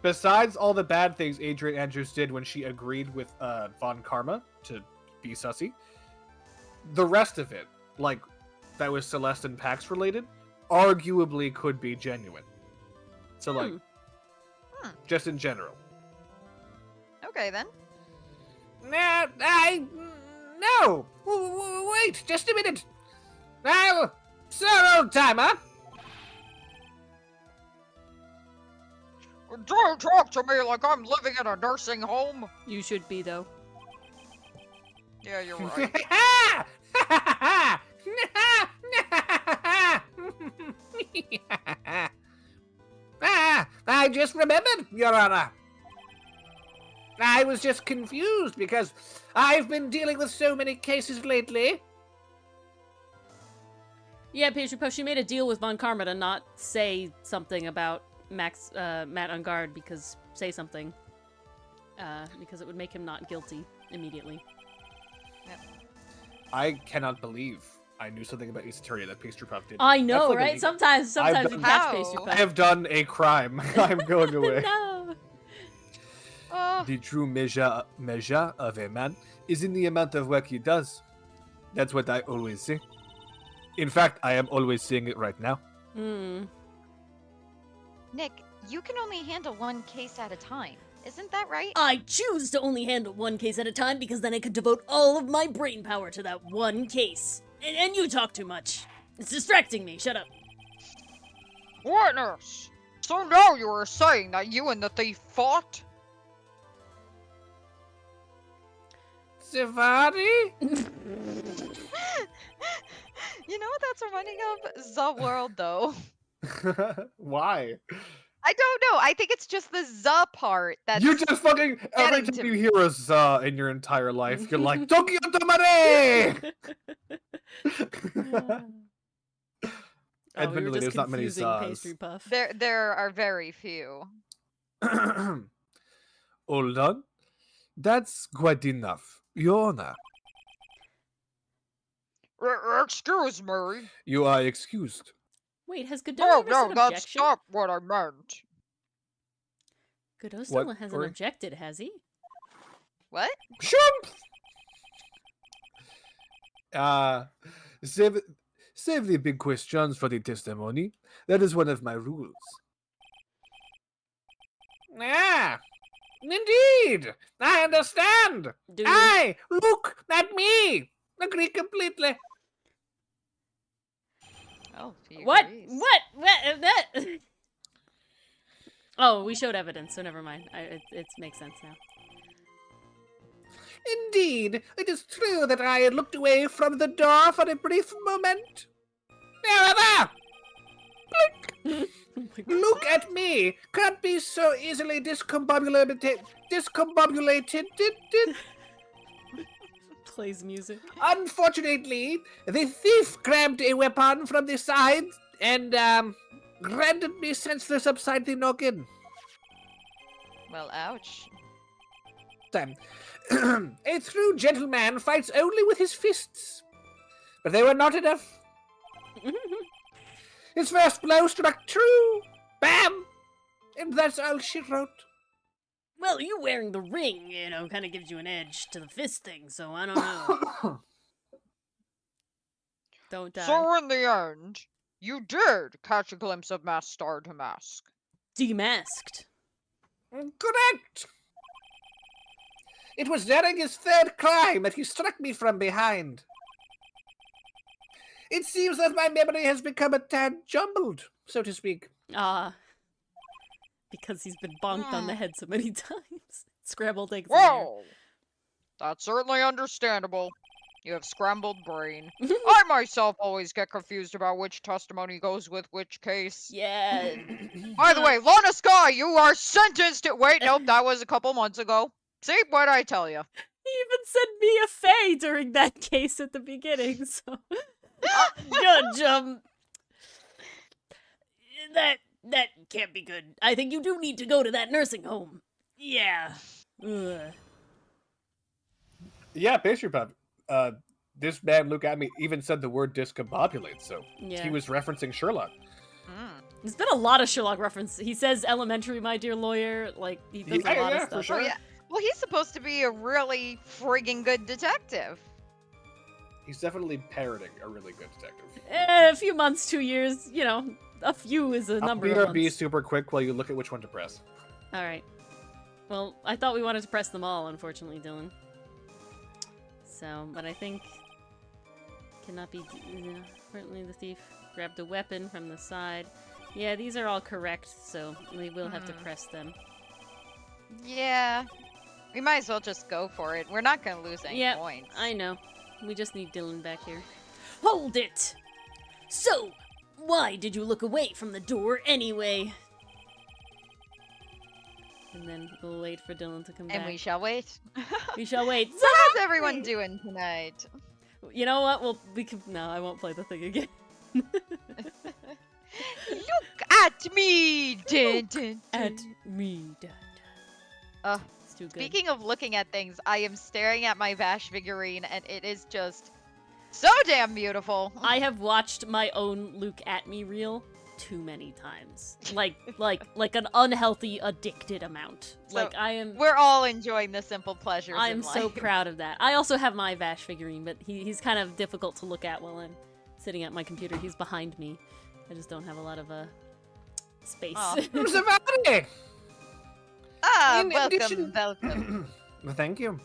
besides all the bad things Adrian Andrews did when she agreed with Von Karma to be sussy, the rest of it, like that was Celeste and Pax related, arguably could be genuine. So, like, just in general. Okay then. No! Wait, just a minute! Now, sir, old timer! Don't talk to me like I'm living in a nursing home. You should be, though. Yeah, you're right. I just remembered, Your Honor. I was just confused because I've been dealing with so many cases lately. Yeah, Pastry Puff, she made a deal with Von Karma to not say something about Matt on guard because because it would make him not guilty immediately. I cannot believe I knew something about Ace Attorney that Pastry Puff did. I know, That's like right? illegal. Sometimes I've you done- catch How? Pastry I Puff. have done a crime. I'm going away. No. The true measure of a man is in the amount of work he does. That's what I always say. In fact, I am always saying it right now. Hmm. Nick, you can only handle one case at a time. Isn't that right? I choose to only handle one case at a time because then I could devote all of my brain power to that one case. And you talk too much. It's distracting me. Shut up. Witness! So now you are saying that you and the thief fought? Safari? You know what that's reminding of? The World, though. Why? I don't know. I think it's just the "the" part that's You just fucking every getting time to you hear a "za" in your entire life, you're like Tokyo Tomare. Oh, we were Admittedly, just there's not many confusing zas. pastry puff. there are very few. Hold on. That's quite enough. Your Honor, Excuse me. you are excused. Wait, has Godot No, ever no, said that's objection? not what I meant. Godot still What, hasn't Tori? objected, has he? What? Shump! Save the big questions for the testimony. That is one of my rules. Ah, indeed. I understand. Do you? I look at me. Agree completely. Oh, he What? agrees. What? That? Oh, we showed evidence, so never mind. It makes sense now. Indeed, it is true that I had looked away from the door for a brief moment. However, Oh my God. look at me. Can't be so easily discombobulated. Plays music. Unfortunately, the thief grabbed a weapon from the side and rendered me senseless upside the noggin. Well, ouch. A true gentleman fights only with his fists. But they were not enough. His first blow struck true. Bam! And that's all she wrote. Well, you wearing the ring, kind of gives you an edge to the fist thing, so I don't know. Don't die. So in the end, you did catch a glimpse of Master to Mask. Demasked. Correct! It was during his third crime that he struck me from behind. It seems that my memory has become a tad jumbled, so to speak. Because he's been bonked on the head so many times. Scrambled eggs. Well, that's certainly understandable. You have scrambled brain. I myself always get confused about which testimony goes with which case. Yeah. By the way, Lana Sky, you are sentenced to— Wait, nope, that was a couple months ago. See, what'd I tell you? He even said Mia Fey during that case at the beginning, so. Judge, that can't be good. I think you do need to go to that nursing home. Yeah. Ugh. Yeah, pastry puff. This man, look at me, even said the word discombobulate, so Yeah. he was referencing Sherlock. There's been a lot of Sherlock references. He says elementary, my dear lawyer. Like, he does a lot of stuff. for sure. Oh, yeah. Well, he's supposed to be a really friggin' good detective. He's definitely parroting a really good detective. A few months, 2 years, a few is a I'll number of BRB months. super quick while you look at which one to press. Alright. Well, I thought we wanted to press them all, unfortunately, Dylan. So, but I think... Cannot be... Apparently the thief grabbed a weapon from the side. Yeah, these are all correct, so we will have to press them. Yeah. We might as well just go for it. We're not gonna lose any Yeah, points. I know. We just need Dylan back here. Hold it! So, why did you look away from the door anyway? And then we'll wait for Dylan to come And back. we shall wait. We shall wait. So how's everyone doing tonight? You know what? No, I won't play the thing again. Look at me! Dun, dun, At dun. me, Dad. It's too good. Speaking of looking at things, I am staring at my Vash figurine and it is just so damn beautiful. I have watched my own Luke Atmey reel, too many times. Like an unhealthy, addicted amount. So, Like I am. We're all enjoying the simple pleasures. I in am so life. proud of that. I also have my Vash figurine, but he's kind of difficult to look at while I'm sitting at my computer. He's behind me. I just don't have a lot of space. Aw. Savannah! Ah, In welcome, addition- welcome. Thank you.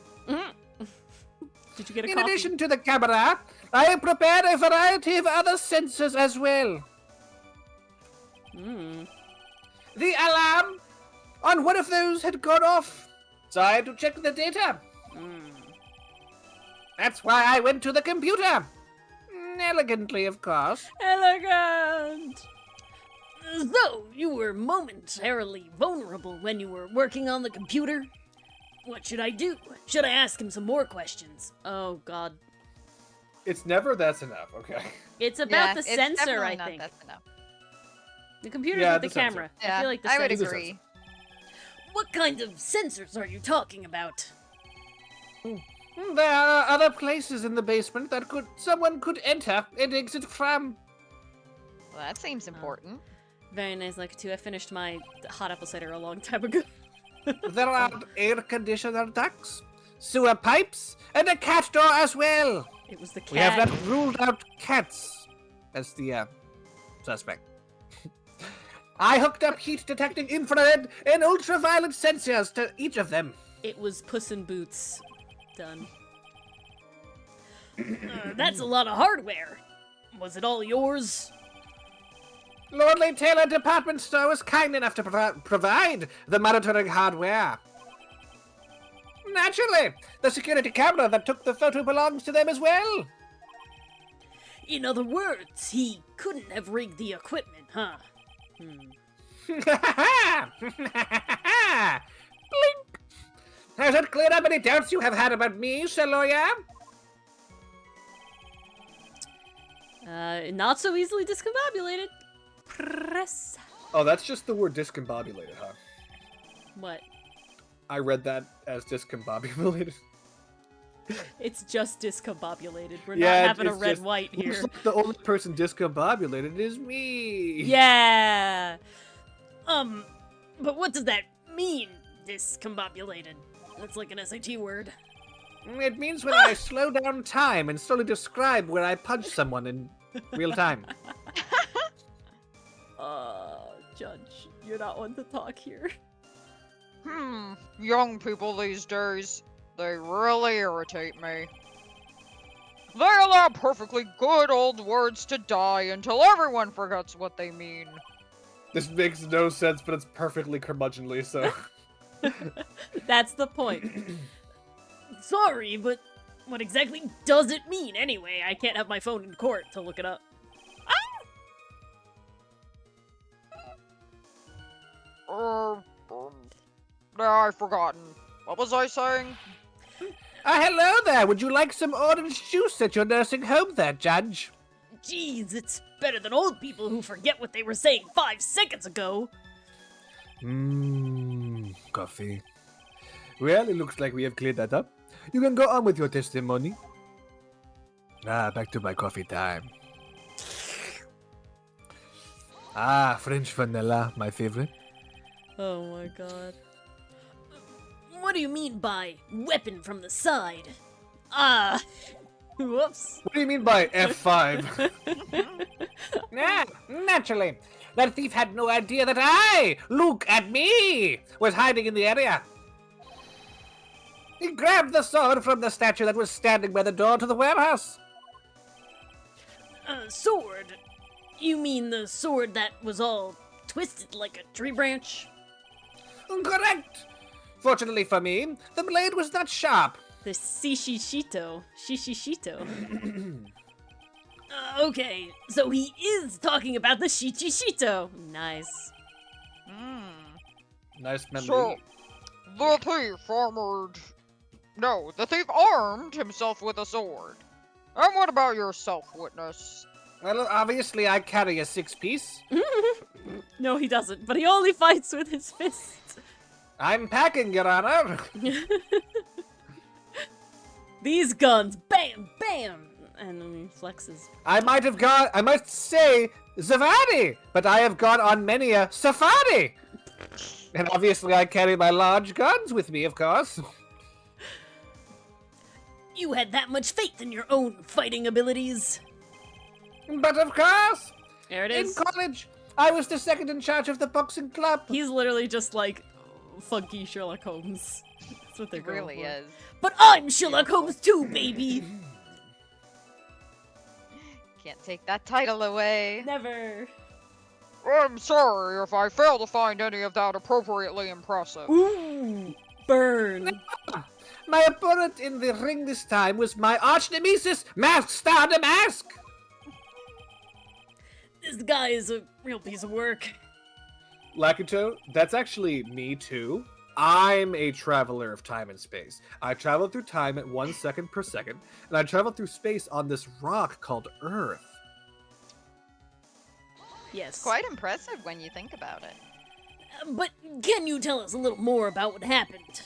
Did you get a In coffee? addition to the camera, I have prepared a variety of other sensors as well. Mm. The alarm on one of those had gone off, so I had to check the data. Mm. That's why I went to the computer. Elegantly, of course. Elegant! As though you were momentarily vulnerable when you were working on the computer. What should I do? Should I ask him some more questions? Oh, God. It's never that's enough, okay? It's about Yeah, the it's sensor, definitely I not think. that's enough. The computer's Yeah, with the the sensor. camera. Yeah, I feel like the I would sensor. agree. What kind of sensors are you talking about? There are other places in the basement that someone could enter and exit from. Well, that seems important. Very nice, like too. I finished my hot apple cider a long time ago. There are air conditioner ducts, sewer pipes, and a cat door as well. It was the cat. We have not ruled out cats as the suspect. I hooked up heat-detecting infrared and ultraviolet sensors to each of them. It was Puss in Boots. Done. That's a lot of hardware. Was it all yours? Lordly Taylor Department Store was kind enough to provide the monitoring hardware. Naturally, the security camera that took the photo belongs to them as well. In other words, he couldn't have rigged the equipment, huh? Blink! Has that cleared up any doubts you have had about me, Sir Lawyer? Not so easily discombobulated. Press. Oh, that's just the word discombobulated, huh? What? I read that as discombobulated. It's just discombobulated. We're Yeah, not having a it's red just- white here. Looks like the only person discombobulated is me. Yeah. But what does that mean, discombobulated? That's like an SAT word. It means when I slow down time and slowly describe where I punch someone in real time. Judge, you're not one to talk here. Young people these days, they really irritate me. They allow perfectly good old words to die until everyone forgets what they mean. This makes no sense, but it's perfectly curmudgeonly, so... That's the point. Sorry, but what exactly does it mean anyway? I can't have my phone in court to look it up. I've forgotten. What was I saying? Hello there! Would you like some orange juice at your nursing home there, Judge? Jeez, it's better than old people who forget what they were saying 5 seconds ago. Coffee. Well, it looks like we have cleared that up. You can go on with your testimony. Back to my coffee time. French vanilla, my favorite. Oh my god. What do you mean by weapon from the side? Whoops. What do you mean by F5? Naturally. That thief had no idea that I, Luke Atmey, was hiding in the area. He grabbed the sword from the statue that was standing by the door to the warehouse. Sword? You mean the sword that was all twisted like a tree branch? Correct. Fortunately for me, the blade was not sharp. The Shishishito. Okay, so he is talking about the Shishishito. Nice. Nice memory. So, the thief armored... No, the thief armed himself with a sword. And what about yourself, witness? Well, obviously I carry a 6-piece. No, he doesn't, but he only fights with his fists. I'm packing, Your Honor. These guns, bam, bam. And he flexes. I might say Zavadi, but I have gone on many a safari. And obviously I carry my large guns with me, of course. You had that much faith in your own fighting abilities. But of course, There it in is. college, I was the second in charge of the boxing club. He's literally just like funky Sherlock Holmes. That's what they're It going really for. is. But I'm Sherlock Holmes too, baby. Can't take that title away. Never. I'm sorry if I fail to find any of that appropriately impressive. Ooh, burn. My opponent in the ring this time was my arch nemesis, Mask Star Damask. This guy is a real piece of work. Lakuto, that's actually me too. I'm a traveler of time and space. I travel through time at 1 second per second, and I travel through space on this rock called Earth. Yes. Quite impressive when you think about it. But can you tell us a little more about what happened?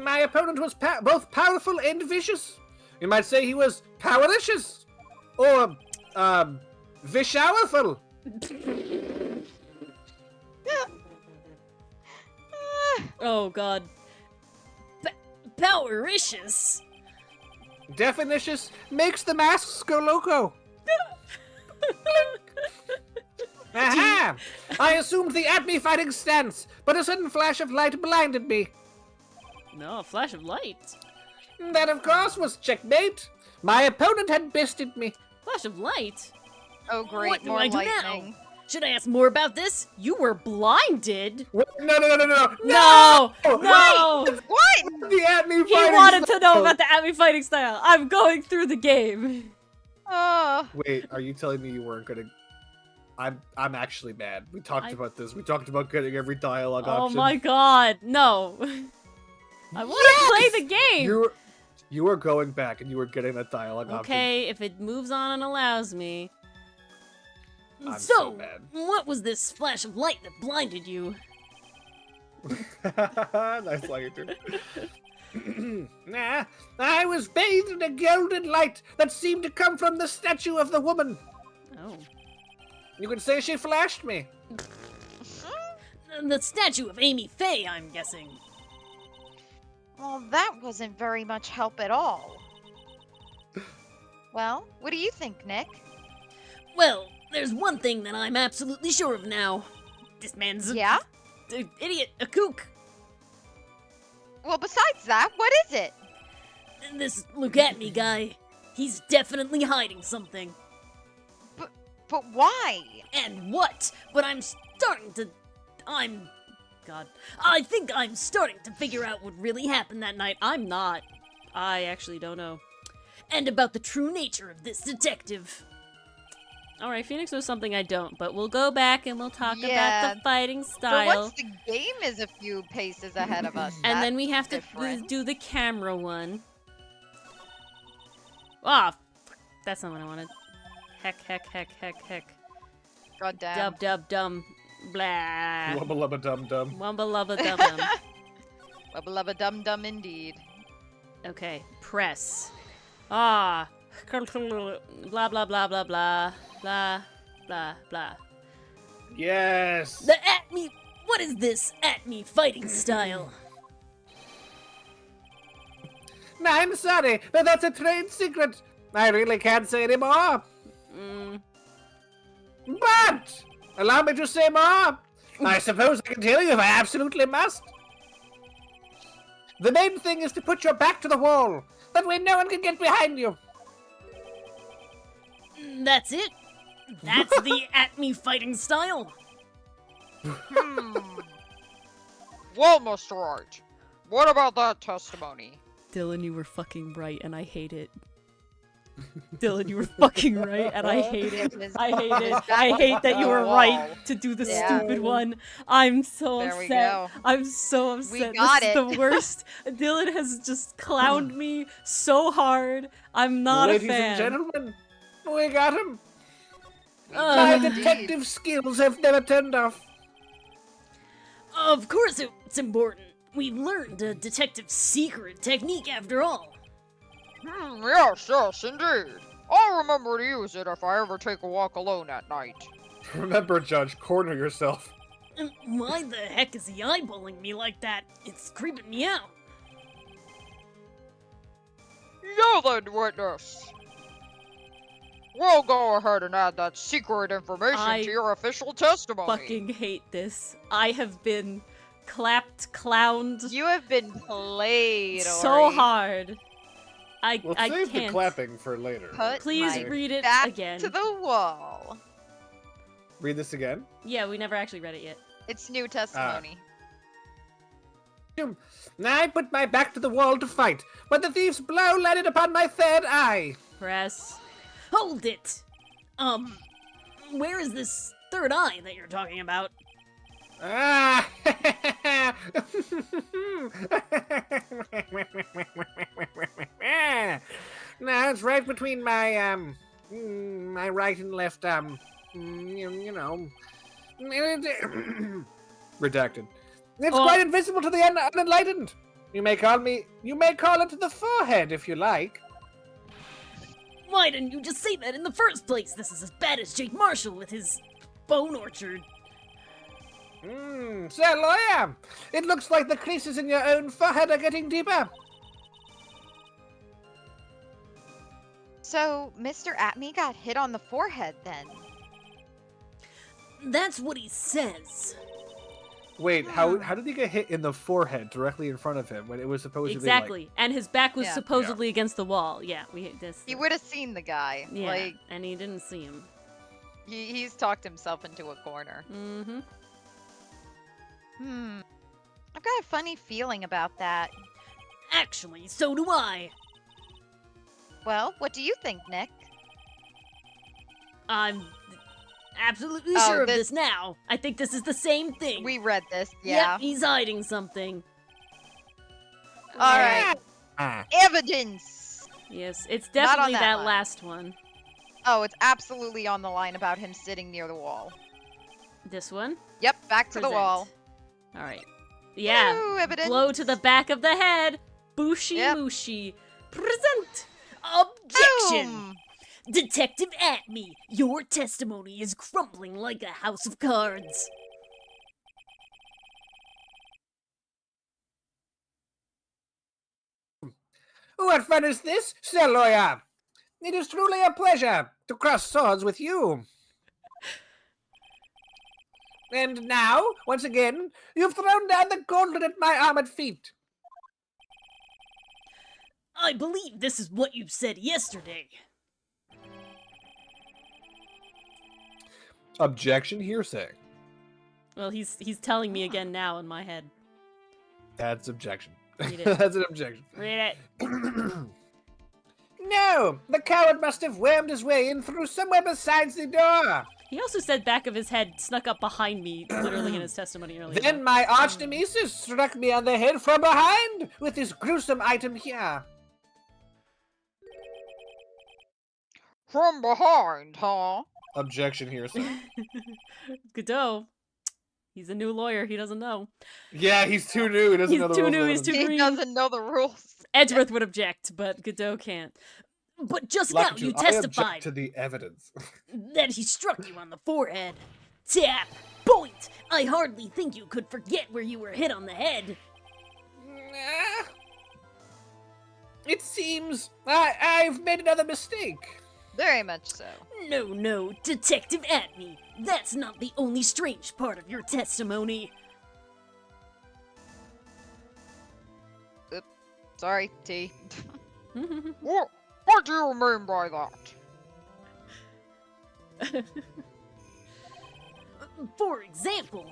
My opponent was both powerful and vicious. You might say he was powerlicious, or vishowerful. Oh god. Powericious? Definitious makes the masks go loco. Aha! I assumed the Atmey fighting stance, but a sudden flash of light blinded me. No, a flash of light. That, of course, was checkmate. My opponent had bested me. Flash of light? Oh great, What do more I do lightning. now? Should I ask more about this? You were blinded? Wait, no! No! No! What? The Atmey He fighting wanted to know style. about the Atmey fighting style. I'm going through the game. Oh. Wait, are you telling me you weren't gonna? I'm actually mad. We talked I- about this. We talked about getting every dialogue Oh option. my god, no. I want to play the game. You were going back and you were getting that dialogue Okay, if it moves on and allows me. I'm so mad. What was this flash of light that blinded you? option. Nice Lakuto. Nah, I was bathed in a golden light that seemed to come from the statue of the woman. Oh. You could say she flashed me. The statue of Amy Faye, I'm guessing. Well, that wasn't very much help at all. Well, what do you think, Nick? Well, there's one thing that I'm absolutely sure of now. This man's Yeah? an idiot, a kook. Well, besides that, what is it? This look at me guy, he's definitely hiding something. But why? And what? But God. I think I'm starting to figure out what really happened that night. I'm not. I actually don't know. And about the true nature of this detective. Alright, Phoenix knows something I don't, but we'll go back and we'll talk Yeah. about the fighting For style. once, the game is a few paces ahead of us. And then That's we have to different. do the camera one. Ah, that's not what I wanted. Heck. God damn. Dum. Blah. Lubba lubba dum dum. Wumba lubba dum dum. Lubba lubba dum dum indeed. Okay, press. Ah. Blah blah blah blah blah. Blah. Yes. The Atmey. What is this Atmey fighting style? No, I'm sorry, but that's a trade secret. I really can't say any more. But allow me to say more. I suppose I can tell you if I absolutely must. The main thing is to put your back to the wall. That way no one can get behind you. That's it. That's the Atmey fighting style. Well, Mr. Wright, what about that testimony? Dylan, you were fucking right, and I hate it. Dylan, you were fucking right, and I hate it. I hate it. I hate that you were right to do the Yeah. stupid one. I'm so There we upset. go. I'm so upset. got This is it. the worst. Dylan has just clowned me so hard. I'm not Ladies a fan. and gentlemen, we got him. My Ugh. detective skills have never turned off. Of course it's important. We've learned a detective's secret technique after all. Yes, yes, indeed. I'll remember to use it if I ever take a walk alone at night. Remember, Judge, corner yourself. Why the heck is he eyeballing me like that? It's creeping me out. You then, witness. We'll go ahead and add that secret information I to your official testimony. Fucking hate this. I have been clapped, clowned You have been played, so Ori. hard. We'll I save can't. the clapping for later. Put Please my read it back again. to the wall. Read this again. Yeah, we never actually read it yet. It's new testimony. I put my back to the wall to fight, but the thief's blow landed upon my third eye. Press. Hold it! Where is this third eye that you're talking about? Ah! No, it's right between my my right and left you know. Redacted. It's Oh. quite invisible to the unenlightened. You may call it the forehead if you like. Why didn't you just say that in the first place? This is as bad as Jake Marshall with his bone orchard. Sir lawyer, it looks like the creases in your own forehead are getting deeper. So, Mr. Atmey got hit on the forehead then. That's what he says. Wait, how did he get hit in the forehead directly in front of him when it was supposed to be Exactly. And his back was Yeah. supposedly against the wall. Yeah, He would have seen the guy. Yeah, Like, and he didn't see him. he's talked himself into a corner. Mm-hmm. I've got a funny feeling about that. Actually, so do I. Well, what do you think, Nick? I'm absolutely Oh, sure of this- this now. I think this is the same thing. We read this, yeah. Yep, he's hiding something. Alright. Ah. Evidence! Yes, it's Not on definitely that that line. last one. Oh, it's absolutely on the line about him sitting near the wall. This one? Yep, back to Present. the wall. Alright. Yeah. Woo, evidence. Blow to the back of the head. Bushy Yep. mushy. Present. Objection. Boom! Detective Atmey, your testimony is crumbling like a house of cards. What fun is this, sir lawyer? It is truly a pleasure to cross swords with you. And now, once again, you've thrown down the gauntlet at my armored feet. I believe this is what you said yesterday. Objection, hearsay. Well, he's telling me again now in my head. That's objection. Read it. That's an objection. Read it. No, the coward must have wormed his way in through somewhere besides the door. He also said back of his head snuck up behind me, literally in his testimony earlier. Then my arch nemesis struck me on the head from behind with this gruesome item here. From behind, huh? Objection, hearsay. Godot. He's a new lawyer. He doesn't know. Yeah, he's too new. He doesn't He's know the too rules new, of he's the- too He green. doesn't know the rules. Edgeworth would object, but Godot can't. But just now Lakitu, you I object testified to the evidence. that he struck you on the forehead. Tap! Point! I hardly think you could forget where you were hit on the head. It seems I've made another mistake. Very much so. No, Detective Atmey. That's not the only strange part of your testimony. Sorry, T. What do you mean by that? For example,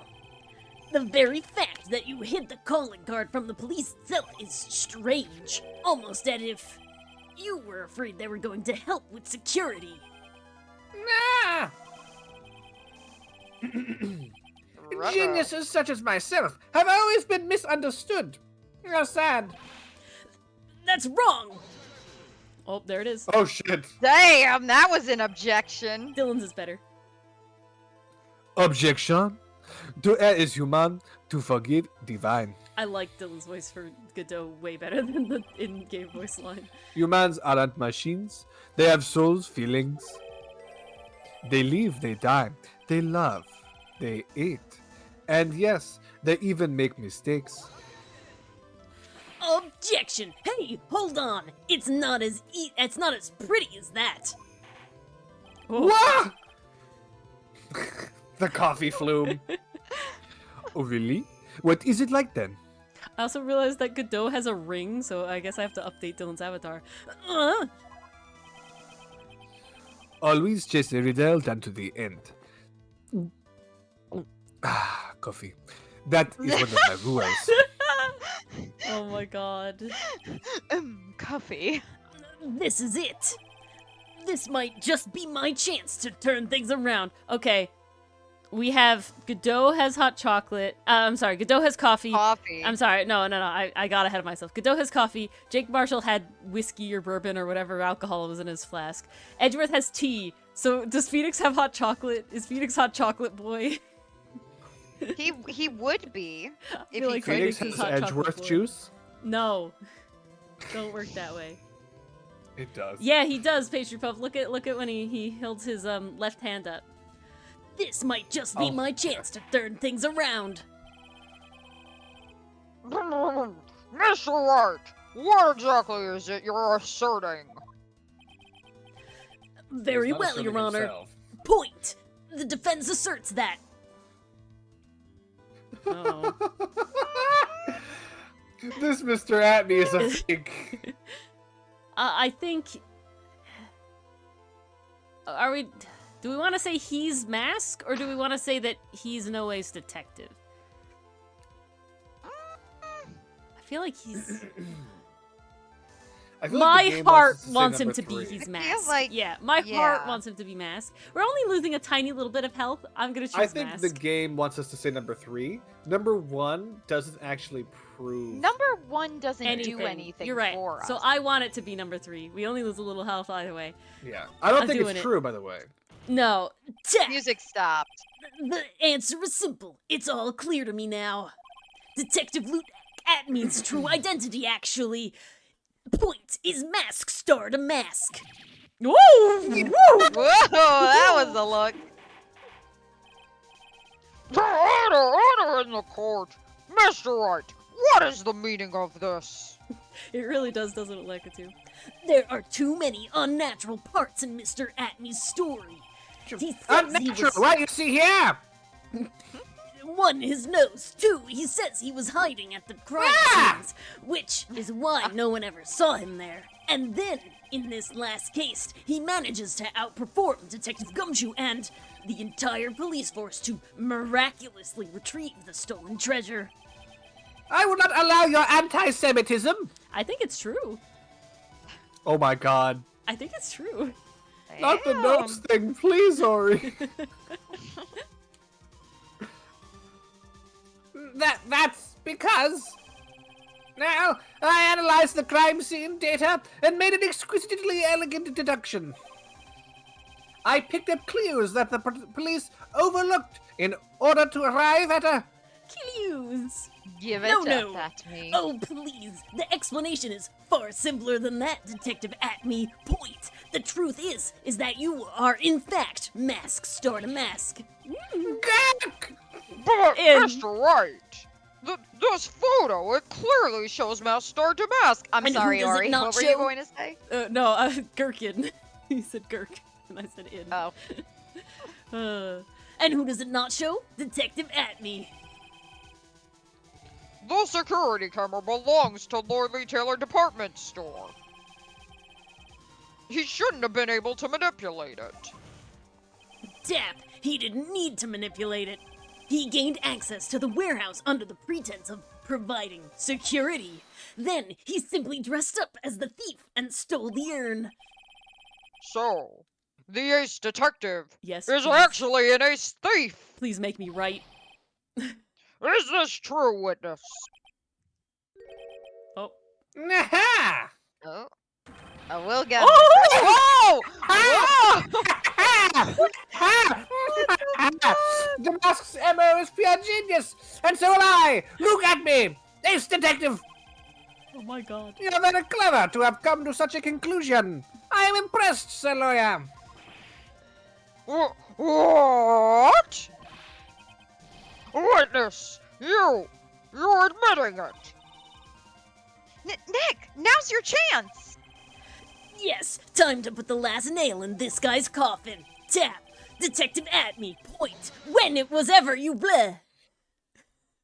the very fact that you hid the calling card from the police itself is strange. Almost as if you were afraid they were going to help with security. Nah. Geniuses such as myself have always been misunderstood. How sad. That's wrong! Oh, there it is. Oh shit. Damn, that was an objection. Dylan's is better. Objection. To err is human, to forgive divine. I like Dylan's voice for Godot way better than the in-game voice line. Humans aren't machines. They have souls, feelings. They live, they die. They love. They hate. And yes, they even make mistakes. Objection! Hey, hold on! It's not as pretty as that. Oh. What? The coffee flume. Oh, really? What is it like then? I also realized that Godot has a ring, so I guess I have to update Dylan's avatar. Always chase a riddle down to the end. Ah, coffee. That is one of my rules. Oh my god. Coffee. This is it. This might just be my chance to turn things around. Okay. We have Godot has hot chocolate. I'm sorry, Godot has coffee. Coffee. I'm sorry, no, I got ahead of myself. Godot has coffee. Jake Marshall had whiskey or bourbon or whatever alcohol was in his flask. Edgeworth has tea. So does Phoenix have hot chocolate? Is Phoenix hot chocolate boy? He would be if feel he like could. Phoenix Phoenix is has hot chocolate Edgeworth boy. juice? No. Don't work that way. It does. Yeah, he does, Pastry Puff. Look at when he holds his left hand up. This might just be my chance to turn things around. Mr. Wright, what exactly is it you're asserting? Very He's not well, asserting Your Honor. himself. Point. The defense asserts that. Oh. This Mr. Atmey is a fake. I think. Do we want to say he's Mask, or do we want to say that he's No Way's detective? I feel like he's. I feel My like the game heart us to say wants him number to be three. he's I feel Mask. like- yeah, my heart yeah. wants him to be Mask. We're only losing a tiny little bit of health. I'm gonna choose I think Mask. the game wants us to say number 3. Number 1 doesn't actually prove. Number 1 doesn't do anything You're right. for us. So I want it to be number 3. We only lose a little health either way. Yeah, I don't I'm think doing it's it. true, by the way. No. Music stopped. The answer is simple. It's all clear to me now. Detective Luke Atmey's true identity, actually. Point is Mask star to Mask. Woo! Woo! Whoa, that was a look. Order in the court! Mr. Wright, what is the meaning of this? It really doesn't it, like it to? There are too many unnatural parts in Mr. Atmey's story. He says he was... What you see here? 1, his nose. 2, he says he was hiding at the crime scenes, which is why no one ever saw him there. And then, in this last case, he manages to outperform Detective Gumshoe and the entire police force to miraculously retrieve the stolen treasure. I will not allow your anti-Semitism. I think it's true. Oh my god. I think it's true. Not the Damn. notes thing, please, Ori. That's because... Now, I analyzed the crime scene data and made an exquisitely elegant deduction. I picked up clues that the police overlooked in order to arrive at a... Clues. Give it No. up at me. Oh, please. The explanation is far simpler than that, Detective Atmey. Point. The truth is that you are, in fact, Mask star to Mask. Gak! But, In- Mr. Wright, this photo, it clearly shows Master to Mask. I'm And who sorry, does it Ori. not What were show? you going to say? No, Gherkin. He said Gherk, and I said in. Oh. And who does it not show? Detective Atmey. The security camera belongs to Lord Lee Taylor Department Store. He shouldn't have been able to manipulate it. Dap, he didn't need to manipulate it. He gained access to the warehouse under the pretense of providing security. Then he simply dressed up as the thief and stole the urn. So, the ace detective Yes, is please. actually an ace thief. Please make me right. Is this true, witness? Oh. Aha! Oh. Oh, we'll get Oh! Whoa! Whoa! The mask's MO is pure genius, and so will I. Look at me. Ace Detective! Oh my god. You're very clever to have come to such a conclusion. I am impressed, Sir Lawyer. What? Witness, you're admitting it. Nick, now's your chance. Yes, time to put the last nail in this guy's coffin. Tap. Detective Atmey, point. When it was ever you bleh.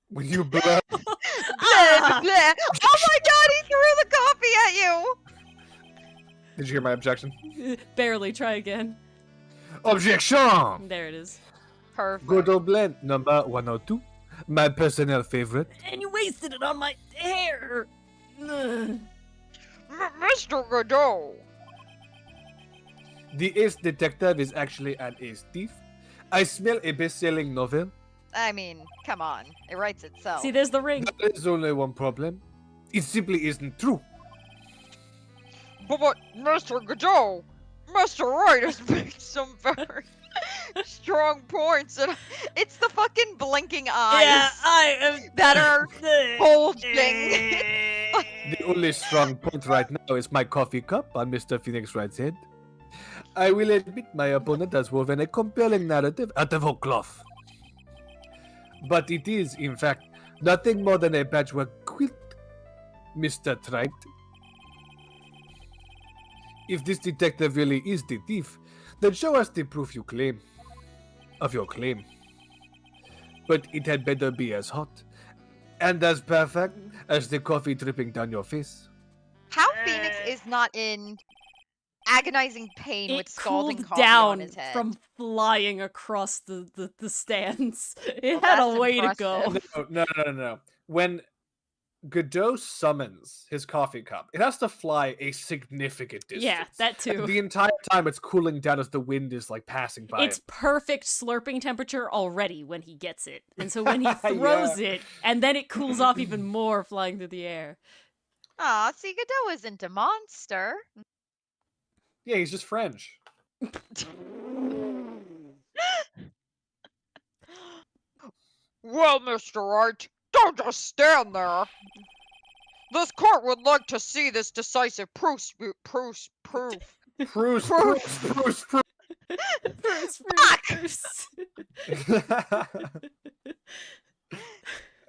When you blur. Blah, blah. Oh my god, he threw the coffee at you. Did you hear my objection? Barely, try again. Objection! There it is. Perfect. Godot blend number 102. My personal favorite. And you wasted it on my hair. Ugh. Mr. Godot. The ace detective is actually an ace thief. I smell a best-selling novel. I mean, come on. It writes itself. See, there's the ring. There is only one problem. It simply isn't true. But Mr. Godot, Mr. Wright has made some very strong points, and It's the fucking blinking eyes Yeah, I am that are bulging. The only strong point right now is my coffee cup on Mr. Phoenix Wright's head. I will admit my opponent has woven a compelling narrative out of whole cloth. But it is, in fact, nothing more than a patchwork quilt, Mr. Wright. If this detective really is the thief, then show us the proof you claim. Of your claim. But it had better be as hot and as perfect as the coffee dripping down your face. How Phoenix is not in agonizing pain with It scalding cooled coffee down on his head. from flying across the stands. It Well, had a that's way to impressive. go. No. When Godot summons his coffee cup, it has to fly a significant distance. Yeah, that too. The entire time it's cooling down as the wind is like passing by. It's perfect slurping temperature already when he gets it. And so when he throws it, and then it cools off even more flying through the air. Aw, see, Godot isn't a monster. Yeah, he's just French. well, Mr. Wright, don't just stand there. This court would like to see this decisive proof. Bruce. Bruce.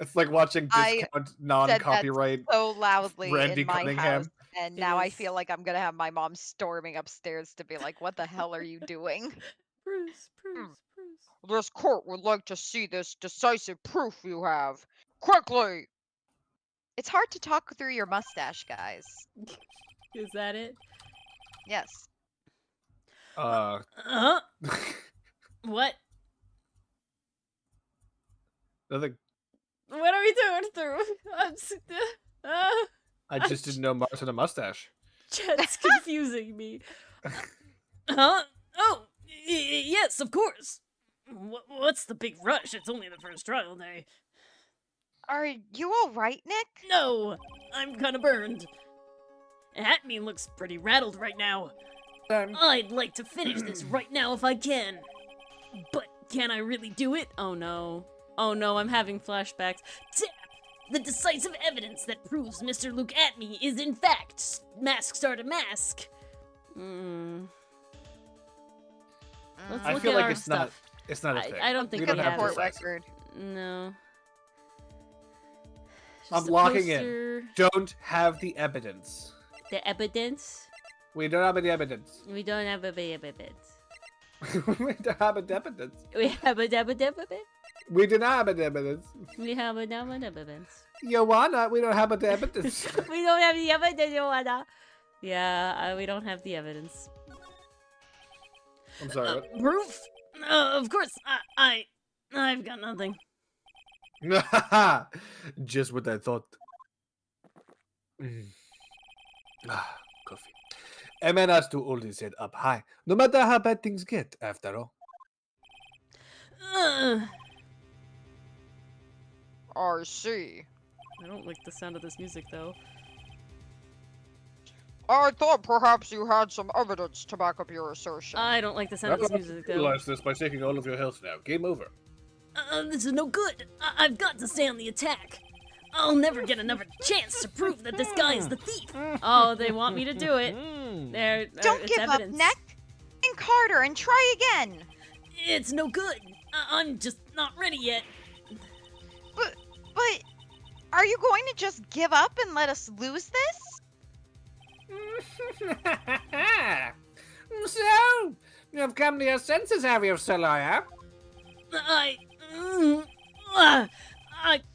It's like watching I discount non-copyright. So loudly Randy in my Cunningham. house, and It now I is. feel like I'm gonna have my mom storming upstairs to be like, "What the hell are you doing?" Bruce. This court would like to see this decisive proof you have. Quickly! It's hard to talk through your mustache, guys. Is that it? Yes. Huh? What? Nothing. What are we doing through? I just didn't know Mars had a mustache. Chet's confusing me. Huh? Oh, yes, of course. What's the big rush? It's only the first trial day. Are you all right, Nick? No, I'm kind of burned. Atmey looks pretty rattled right now. I'd like to finish this right now if I can. But can I really do it? Oh no. Oh no, I'm having flashbacks. Tap! The decisive evidence that proves Mr. Luke Atmey is in fact Mask Starter Mask. Let's I look feel at like our it's stuff. not a thing. I don't think We we don't have have court to this. cite record. No. I'm Just a locking in. poster. Don't have the evidence. The evidence? We don't have any evidence. We don't have a evidence. We don't have any evidence. We have a evidence? We do not have any evidence. We have a evidence. Joanna, we don't have any evidence. We don't have the evidence, Joanna. Yeah, we don't have the evidence. I'm sorry. what? Proof? Of course, I've got nothing. Just what I thought. Coffee. A man has to hold his head up high, no matter how bad things get, after all. I see. I don't like the sound of this music, though. I thought perhaps you had some evidence to back up your assertion. I don't like the sound of this music, though. Realize this by taking all of your health now. Game over. This is no good. I've got to stay on the attack. I'll never get another chance to prove that this guy is the thief. Oh, they want me to do it. There, Don't it's give evidence. up, Neck. And Carter, and try again. It's no good. I'm just not ready yet. But are you going to just give up and let us lose this? So, you've come to your senses, have you, Celaya? I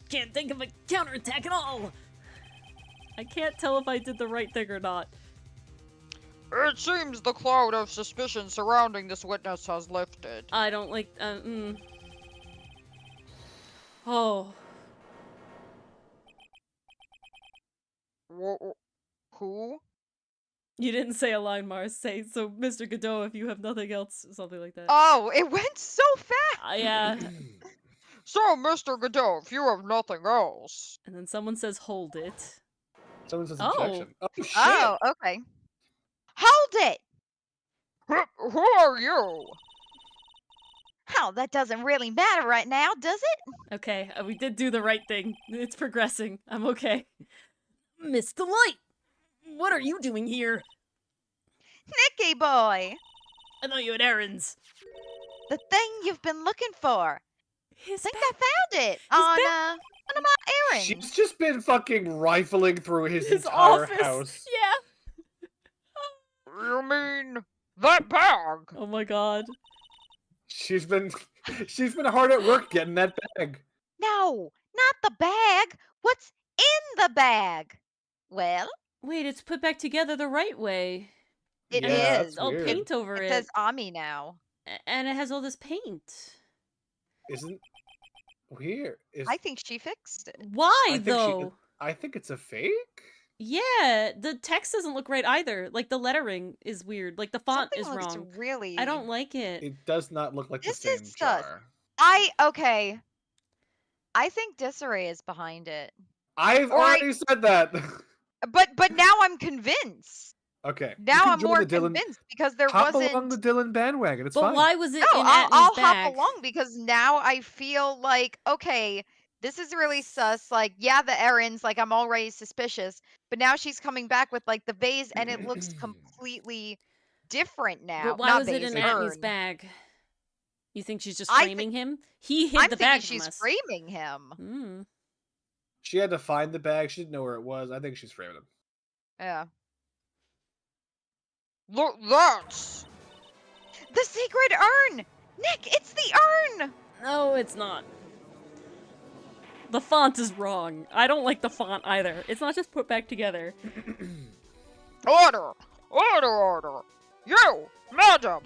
can't think of a counterattack at all. I can't tell if I did the right thing or not. It seems the cloud of suspicion surrounding this witness has lifted. I don't like. Oh. Who? You didn't say a line, Mars. Say, so Mr. Godot, if you have nothing else, something like that. Oh, it went so fast. Yeah. So, Mr. Godot, if you have nothing else. And then someone says, hold it. Someone says Oh. objection. Oh, shit! Oh, okay. Hold it. Who are you? Oh, that doesn't really matter right now, does it? Okay, we did do the right thing. It's progressing. I'm okay. Miss Delight! What are you doing here? Nicky boy, I thought you had errands. the thing you've been looking for. His I think bag. I found it on one of my errands. She's just been fucking rifling through his entire office. house. Yeah. You mean that bag? Oh my god. She's been hard at work getting that bag. No, not the bag. What's in the bag? Well, Wait, it's put back together the right way. it Yeah, is. that's All weird. paint over It it. says Ami now. And it has all this paint. Isn't weird? I think she fixed it. Why, though? I think it's a fake. Yeah, the text doesn't look right either. Like, the lettering is weird. Like, the font Something is looks wrong. really. I don't like it. It does not look like This the same is sus. jar. Okay. I think Desiree is behind it. I've Or I- already said that. But now I'm convinced. Okay. you Now can I'm join more the Dylan, convinced because there hop wasn't. along the Dylan bandwagon. It's But fine. why was it No, in I'll Atmey's bag? hop along because now I feel like, okay, this is really sus. Like, yeah, the errands, like, I'm already suspicious. But now she's coming back with, like, the vase, and it looks completely different now. But why Not was it vase, in Atmey's urn. bag? You think she's just I framing him? He hid I'm the thinking bag from she's us. framing him. Hmm. She had to find the bag. She didn't know where it was. I think she's framing him. Yeah. Look, that's... The sacred urn! Nick, it's the urn! No, it's not. The font is wrong. I don't like the font either. It's not just put back together. Order! Order! You, madam!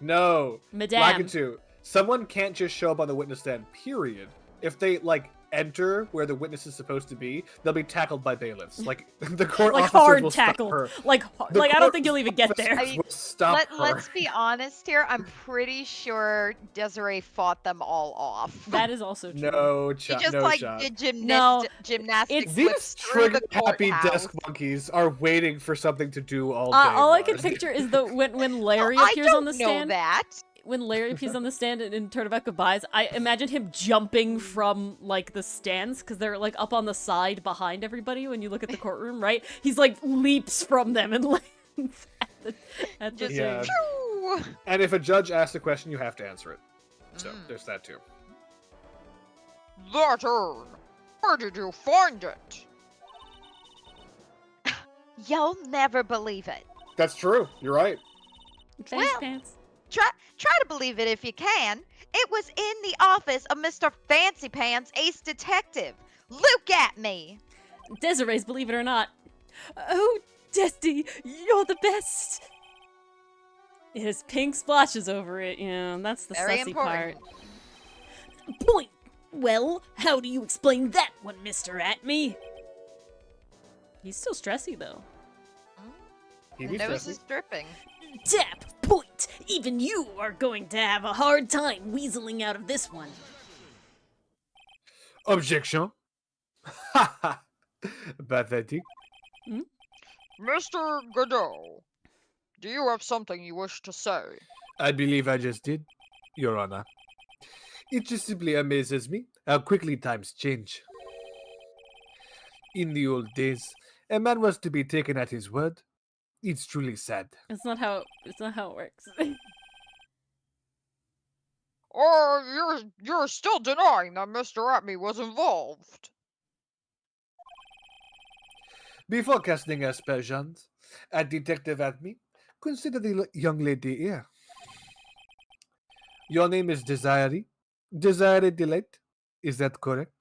No. Madame. Black and two. Someone can't just show up on the witness stand, period. If they, like, enter where the witness is supposed to be, they'll be tackled by bailiffs. Like, the court Like officers hard will tackle. stop her. Like The I don't court think you'll even get there. I mean, will stop her. Let's be honest here. I'm pretty sure Desiree fought them all off. That is also true. No She shot. just no like shot. did No, gymnastics it's- flips These through the trigger-happy courthouse. desk monkeys are waiting for something to do all day. All I can Mars. picture is the when Larry I appears don't on the know stand. that. When Larry appears on the stand in Turnabout Goodbyes, I imagine him jumping from, like, the stands, because they're, like, up on the side behind everybody when you look at the courtroom, right? He's, like, leaps from them and lands at the Yeah. thing. Phew. And if a judge asks a question, you have to answer it. So Mm. there's that too. That urn! Where did you find it? You'll never believe it. That's true. You're right. Thanks, Well- Pants. Try to believe it if you can. It was in the office of Mr. Fancy Pants, Ace Detective. Look at me. Desiree's, believe it or not. Oh, Desi, you're the best. It has pink splashes over it. Yeah, that's the Very sussy important. part. Point. Well, how do you explain that one, Mr. Atmey? He's still stressy, though. He The be nose stressy. is dripping. Tap. Point. Even you are going to have a hard time weaseling out of this one. Objection. Ha ha. Pathetic. Mr. Godot, do you have something you wish to say? I believe I just did, Your Honor. It just simply amazes me how quickly times change. In the old days, a man was to be taken at his word. It's truly sad. It's not how it works. Or you're still denying that Mr. Atmey was involved. Before casting aspersions at Detective Atmey, consider the young lady here. Your name is Desiree. Desiree Delight. Is that correct?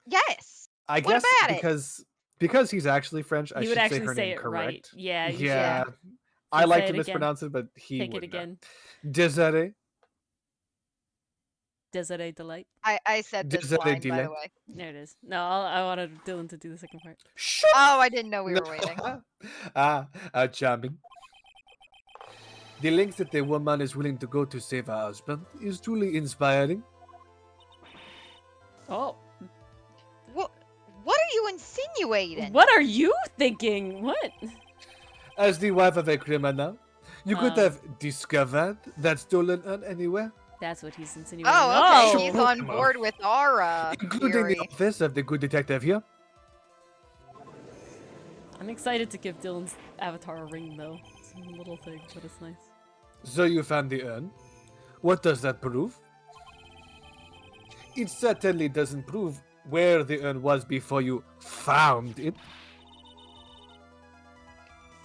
Yes. I What guess about it? because he's actually French, I You should would say actually her say name it right. correct. Yeah, you Yeah. should. I Say like it to again. mispronounce it, but he Take it wouldn't. again. Desiree. Desiree Delight. I said this Desiree line, by Delight. the way. There it is. No, I wanted Dylan to do the second part. Shut Oh, I didn't know we No. were waiting. Charming. The lengths that a woman is willing to go to save her husband is truly inspiring. Oh, What are you insinuating? what are you thinking? What? As the wife of a criminal, you could Uh. have discovered that stolen urn anywhere, That's what he's insinuating. Oh, okay. Oh! He's on Come on. board with our including theory. the office of the good detective here. I'm excited to give Dylan's avatar a ring, though. It's a little thing, but it's nice. So you found the urn. What does that prove? It certainly doesn't prove where the urn was before you found it.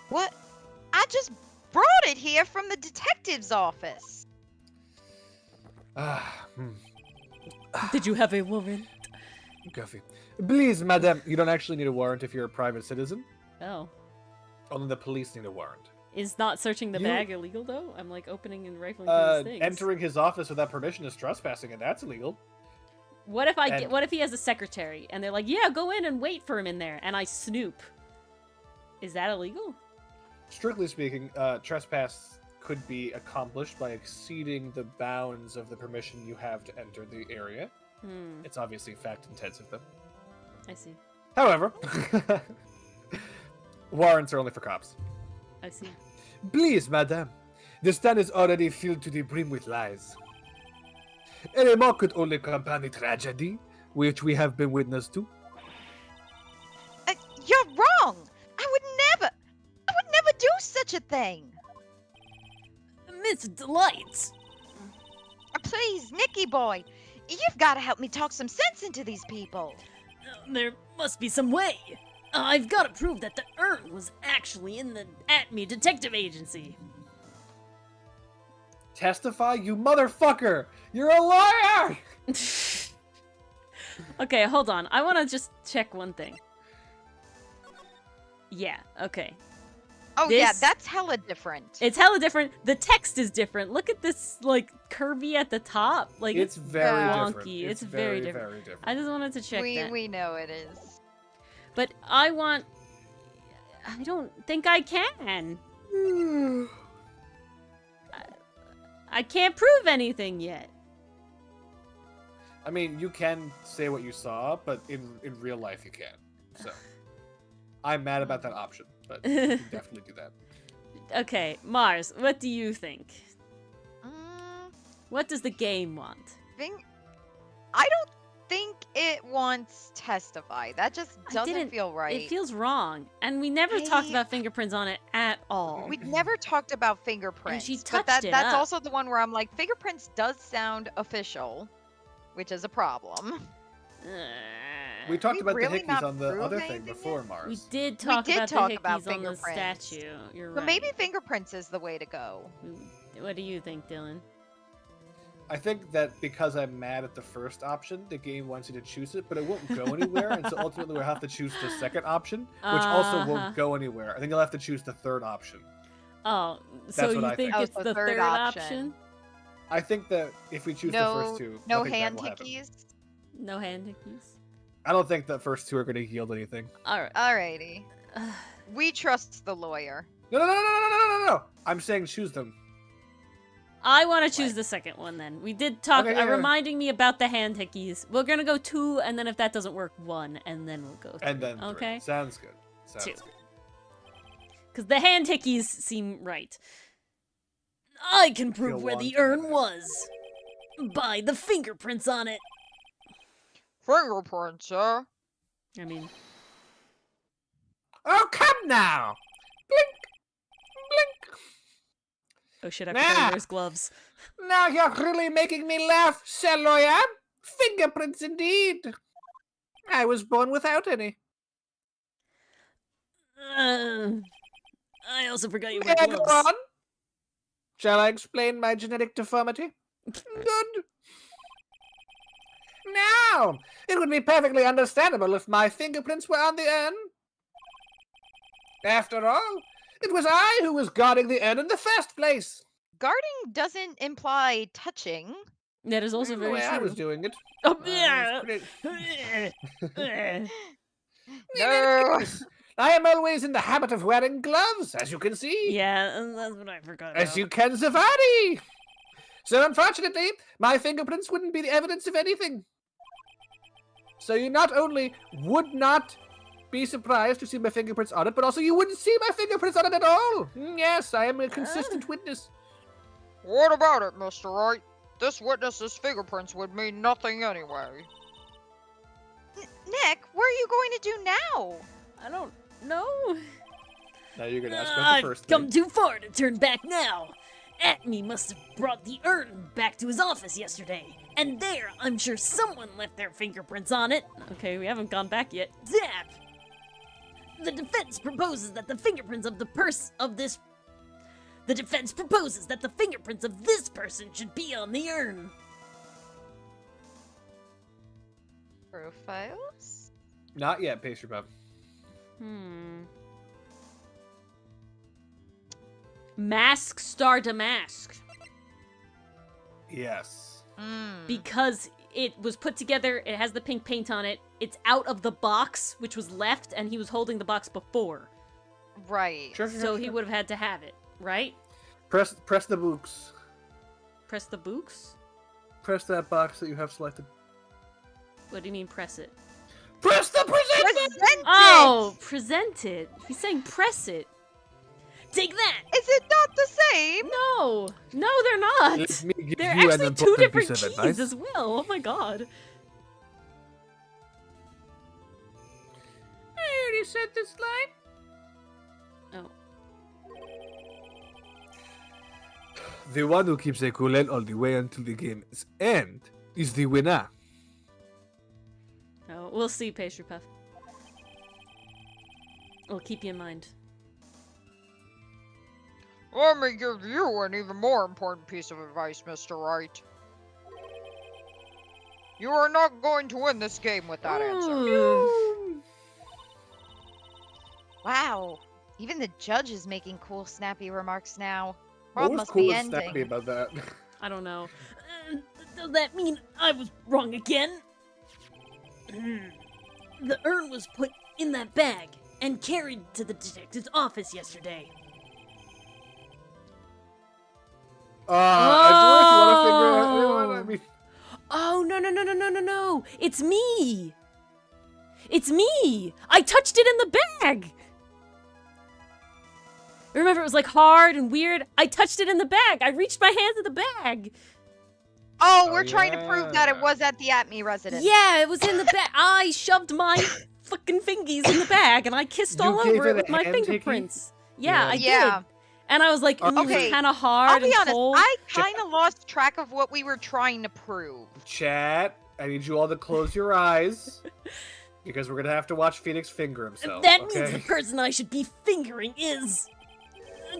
What? I just brought it here from the detective's office. Ah, Did you have a warrant? coffee. Please, madam, you don't actually need a warrant if you're a private citizen. Oh. Only the police need a warrant. Is not searching the You- bag illegal, though? I'm, like, opening and rifling through his things. Entering his office without permission is trespassing, and that's illegal. What if and- what if he has a secretary, and they're like, yeah, go in and wait for him in there, and I snoop? Is that illegal? Strictly speaking, trespass could be accomplished by exceeding the bounds of the permission you have to enter the area. Hmm, It's obviously fact-intensive, though. I see. However, warrants are only for cops. I see. Please, madam. The stand is already filled to the brim with lies. Any more could only compound the tragedy which we have been witness to. You're wrong. I would never do such a thing. Miss Delight! Please, Nicky boy, you've got to help me talk some sense into these people. There must be some way. I've got to prove that the urn was actually in the Atmey Detective Agency. Testify, you motherfucker! You're a liar! Okay, hold on. I want to just check one thing. Yeah, okay. Oh yeah, This- that's hella different. It's hella different. The text is different. Look at this, like, curvy at the top. Like, It's very wonky. different. It's very different. Very different. I just wanted to check that. we know it is. But I don't think I can. I can't prove anything yet. I mean, you can say what you saw, but in real life you can't. So, I'm mad about that option, but you can definitely do that. Okay, Mars, what do you think? Mm, What does the game want? I don't think it wants testify. That just I doesn't didn't- feel right. It feels wrong. And we never talked I- about fingerprints on it at all. We never talked about fingerprints. she but touched it that's up. also the one where I'm like, fingerprints does sound official, which is a problem. We talked we about really the hickeys not on the prove other thing anything before, yet? Mars. We did talk did about talk the about hickeys on the fingerprints. statue. You're right. But maybe fingerprints is the way to go. What do you think, Dylan? I think that because I'm mad at the first option, the game wants you to choose it, but it won't go anywhere, and so ultimately we'll have to choose the second option, which also Uh-huh. won't go anywhere. I think you'll have to choose the third option. Oh, so That's what you I think think. Oh, it's so the third option? I think that if we choose the first two, No nothing bad hand will happen. hickeys. No hand hickeys? I don't think the first two are going to yield anything. Alright. Alrighty. We trust the lawyer. No! I'm saying choose them. I want to choose What? the second one then. We did talk, Okay, yeah. reminding me about the hand hickeys. We're gonna go 2, and then if that doesn't work, 1, and then we'll go 3. And then three. Okay? Sounds good. Sounds Two. good. Because the hand hickeys seem right. I can prove where the urn was. By the fingerprints on it. fingerprints, sir. I mean, Oh, come now! Blink! Blink! oh shit, I forgot he Nah. wears gloves. Now you're really making me laugh, Celoya. Fingerprints indeed. I was born without any. I also forgot you May wear I go gloves. on? Shall I explain my genetic deformity? Good. Now, it would be perfectly understandable if my fingerprints were on the urn. After all, it was I who was guarding the urn in the first place. Guarding doesn't imply touching. That is also The very way true. I was doing it. Oh, I yeah. was pretty- No. I am always in the habit of wearing gloves, as you can see. Yeah, and that's what I forgot As about. you can, Zavadi. So unfortunately, my fingerprints wouldn't be the evidence of anything. So you not only would not be surprised to see my fingerprints on it, but also you wouldn't see my fingerprints on it at all. Yes, I am a consistent witness. What about it, Mr. Wright? This witness's fingerprints would mean nothing anyway. Nick, what are you going to do now? I don't know. Now you're gonna ask about the first Come thing. too far to turn back now. Atmey must have brought the urn back to his office yesterday. And there, I'm sure someone left their fingerprints on it. Okay, we haven't gone back yet. Zap! The defense proposes that the fingerprints of this person should be on the urn. Profiles? Not yet, Pastry Puff. Mask star damask. Yes. Because it was put together, it has the pink paint on it, it's out of the box, which was left, and he was holding the box before. Right. Sure, So he would have had to have it, right? Press the books. Press the books? Press that box that you have selected. What do you mean press it? Press the present. Present Oh, present it. He's saying press it. Take that! it! Is it not the same? No! No, they're not! Let me give They're you an actually two important different piece of keys advice. as well. Oh my god. I already said this line. Oh. The one who keeps a cool head all the way until the game's end is the winner. Oh, we'll see, Pastry Puff. We'll keep you in mind. Let me give you an even more important piece of advice, Mr. Wright. You are not going to win this game with that answer. Ooh. Wow. Even the judge is making cool, snappy remarks now. What World was must cool be and snappy ending. about that? I don't know. Does that mean I was wrong again? The urn was put in that bag and carried to the detective's office yesterday. Edgeworth, you want to figure out? I mean, Oh, no. It's me. It's me. I touched it in the bag. Remember, it was like hard and weird. I touched it in the bag. I reached my hand to the bag. Oh, Oh, we're trying to prove that it yeah. was at the Atmey residence. Yeah, it was in the bag. I shoved my fucking fingies in the bag and I kissed You all gave over it it with a my hand ticky? fingerprints. Yeah, I Yeah. did. And I was like, it was Okay, kind of hard I'll be and honest, cold. I kind of lost track of what we were trying to prove. chat, I need you all to close your eyes. Because we're going to have to watch Phoenix finger himself. That okay? means the person I should be fingering is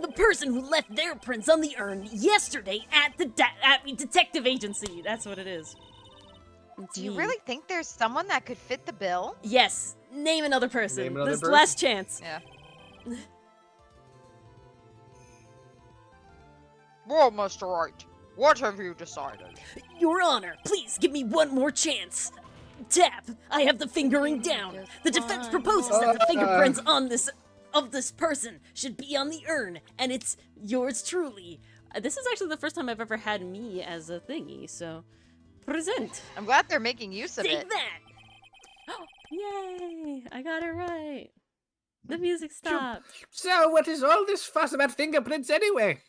the person who left their prints on the urn yesterday at the Atmey Detective Agency. That's what it is. It's Do you me. really think there's someone that could fit the bill? Yes. Name another person. Name another This person? last chance. Yeah. Well, Mr. Wright, what have you decided? Your Honor, please give me one more chance. Tap. I have the fingering down. The defense proposes that the fingerprints on this person should be on the urn, and it's yours truly. This is actually the first time I've ever had me as a thingy, so present. I'm glad they're making use of Take it. that! Yay! I got it right. The music stopped. So, what is all this fuss about fingerprints anyway?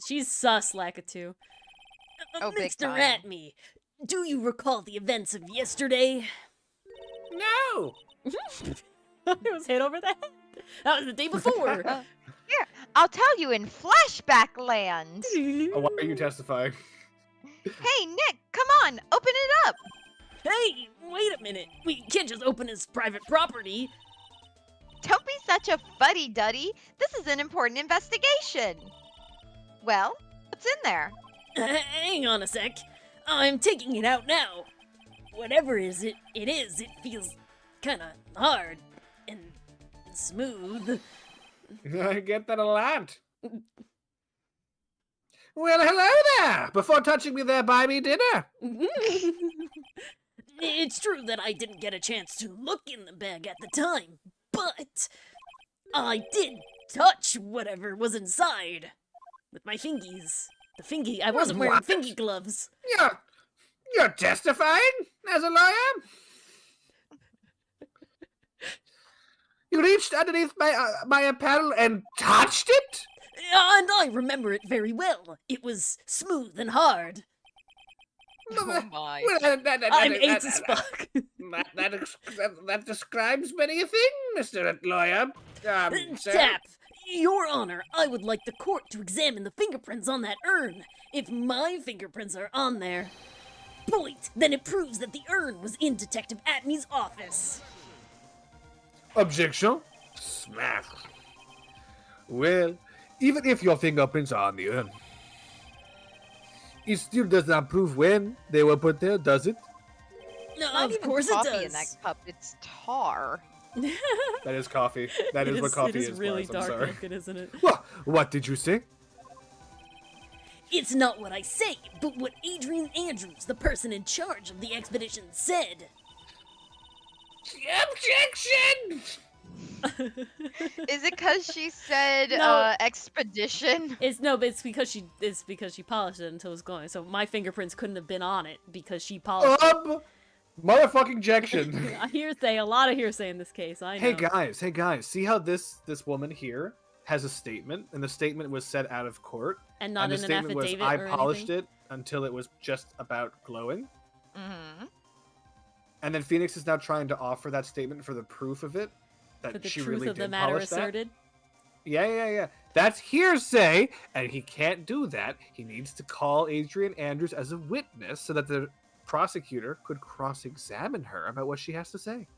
She's sus, Lakitu. Oh, big Mr. time. Atmey, do you recall the events of yesterday? No. It was hit over the head. That was the day before. Here, I'll tell you in flashback land. Oh, why are you testifying? Hey, Nick, come on, open it up. Hey, wait a minute. We can't just open his private property. Don't be such a fuddy-duddy. This is an important investigation. Well, what's in there? Hang on a sec. I'm taking it out now. Whatever it is, it feels kinda hard and smooth. I get that a lot. Well, hello there! Before touching me there, buy me dinner. It's true that I didn't get a chance to look in the bag at the time, but I did touch whatever was inside with my fingies. I wasn't wearing What? fingy gloves. You're testifying as a lawyer? You reached underneath my apparel and touched it? And I remember it very well. It was smooth and hard. Oh my. Well, I'm AIDS as fuck. that describes many things, Mr. Lawyer. Sir. Tap! Your Honor, I would like the court to examine the fingerprints on that urn. If my fingerprints are on there, point, then it proves that the urn was in Detective Atmey's office. Objection? Smash. Well, even if your fingerprints are on the urn, it still does not prove when they were put there, does it? No, Not of even course it coffee does. in that cup. It's tar. That is coffee. That is what coffee It is really Mars, I'm dark sorry. looking, isn't it? Well, what did you say? It's not what I say, but what Adrian Andrews, the person in charge of the expedition, said. Objection! Is it because she said No. expedition? But it's because she polished it until it was going. So my fingerprints couldn't have been on it because she polished it. Motherfucking objection. Hearsay, a lot of hearsay in this case. I know. Hey guys, see how this woman here has a statement, and the statement was said out of court, And not and the in an statement was, affidavit I or polished anything? it until it was just about glowing. Mm-hmm. And then Phoenix is now trying to offer that statement for the proof of it, that For the she truth really of the did matter polish that. asserted. Yeah. That's hearsay, and he can't do that. He needs to call Adrian Andrews as a witness so that the prosecutor could cross-examine her about what she has to say.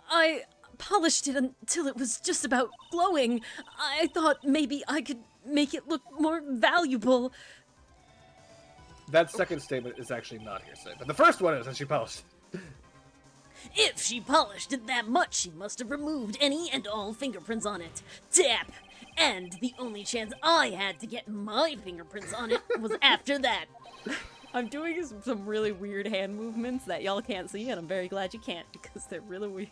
I polished it until it was just about glowing. I thought maybe I could make it look more valuable. That second statement is actually not hearsay, but the first one is that she polished it. If she polished it that much, she must have removed any and all fingerprints on it. Tap! And the only chance I had to get my fingerprints on it was after that. I'm doing some really weird hand movements that y'all can't see, and I'm very glad you can't, because they're really weird.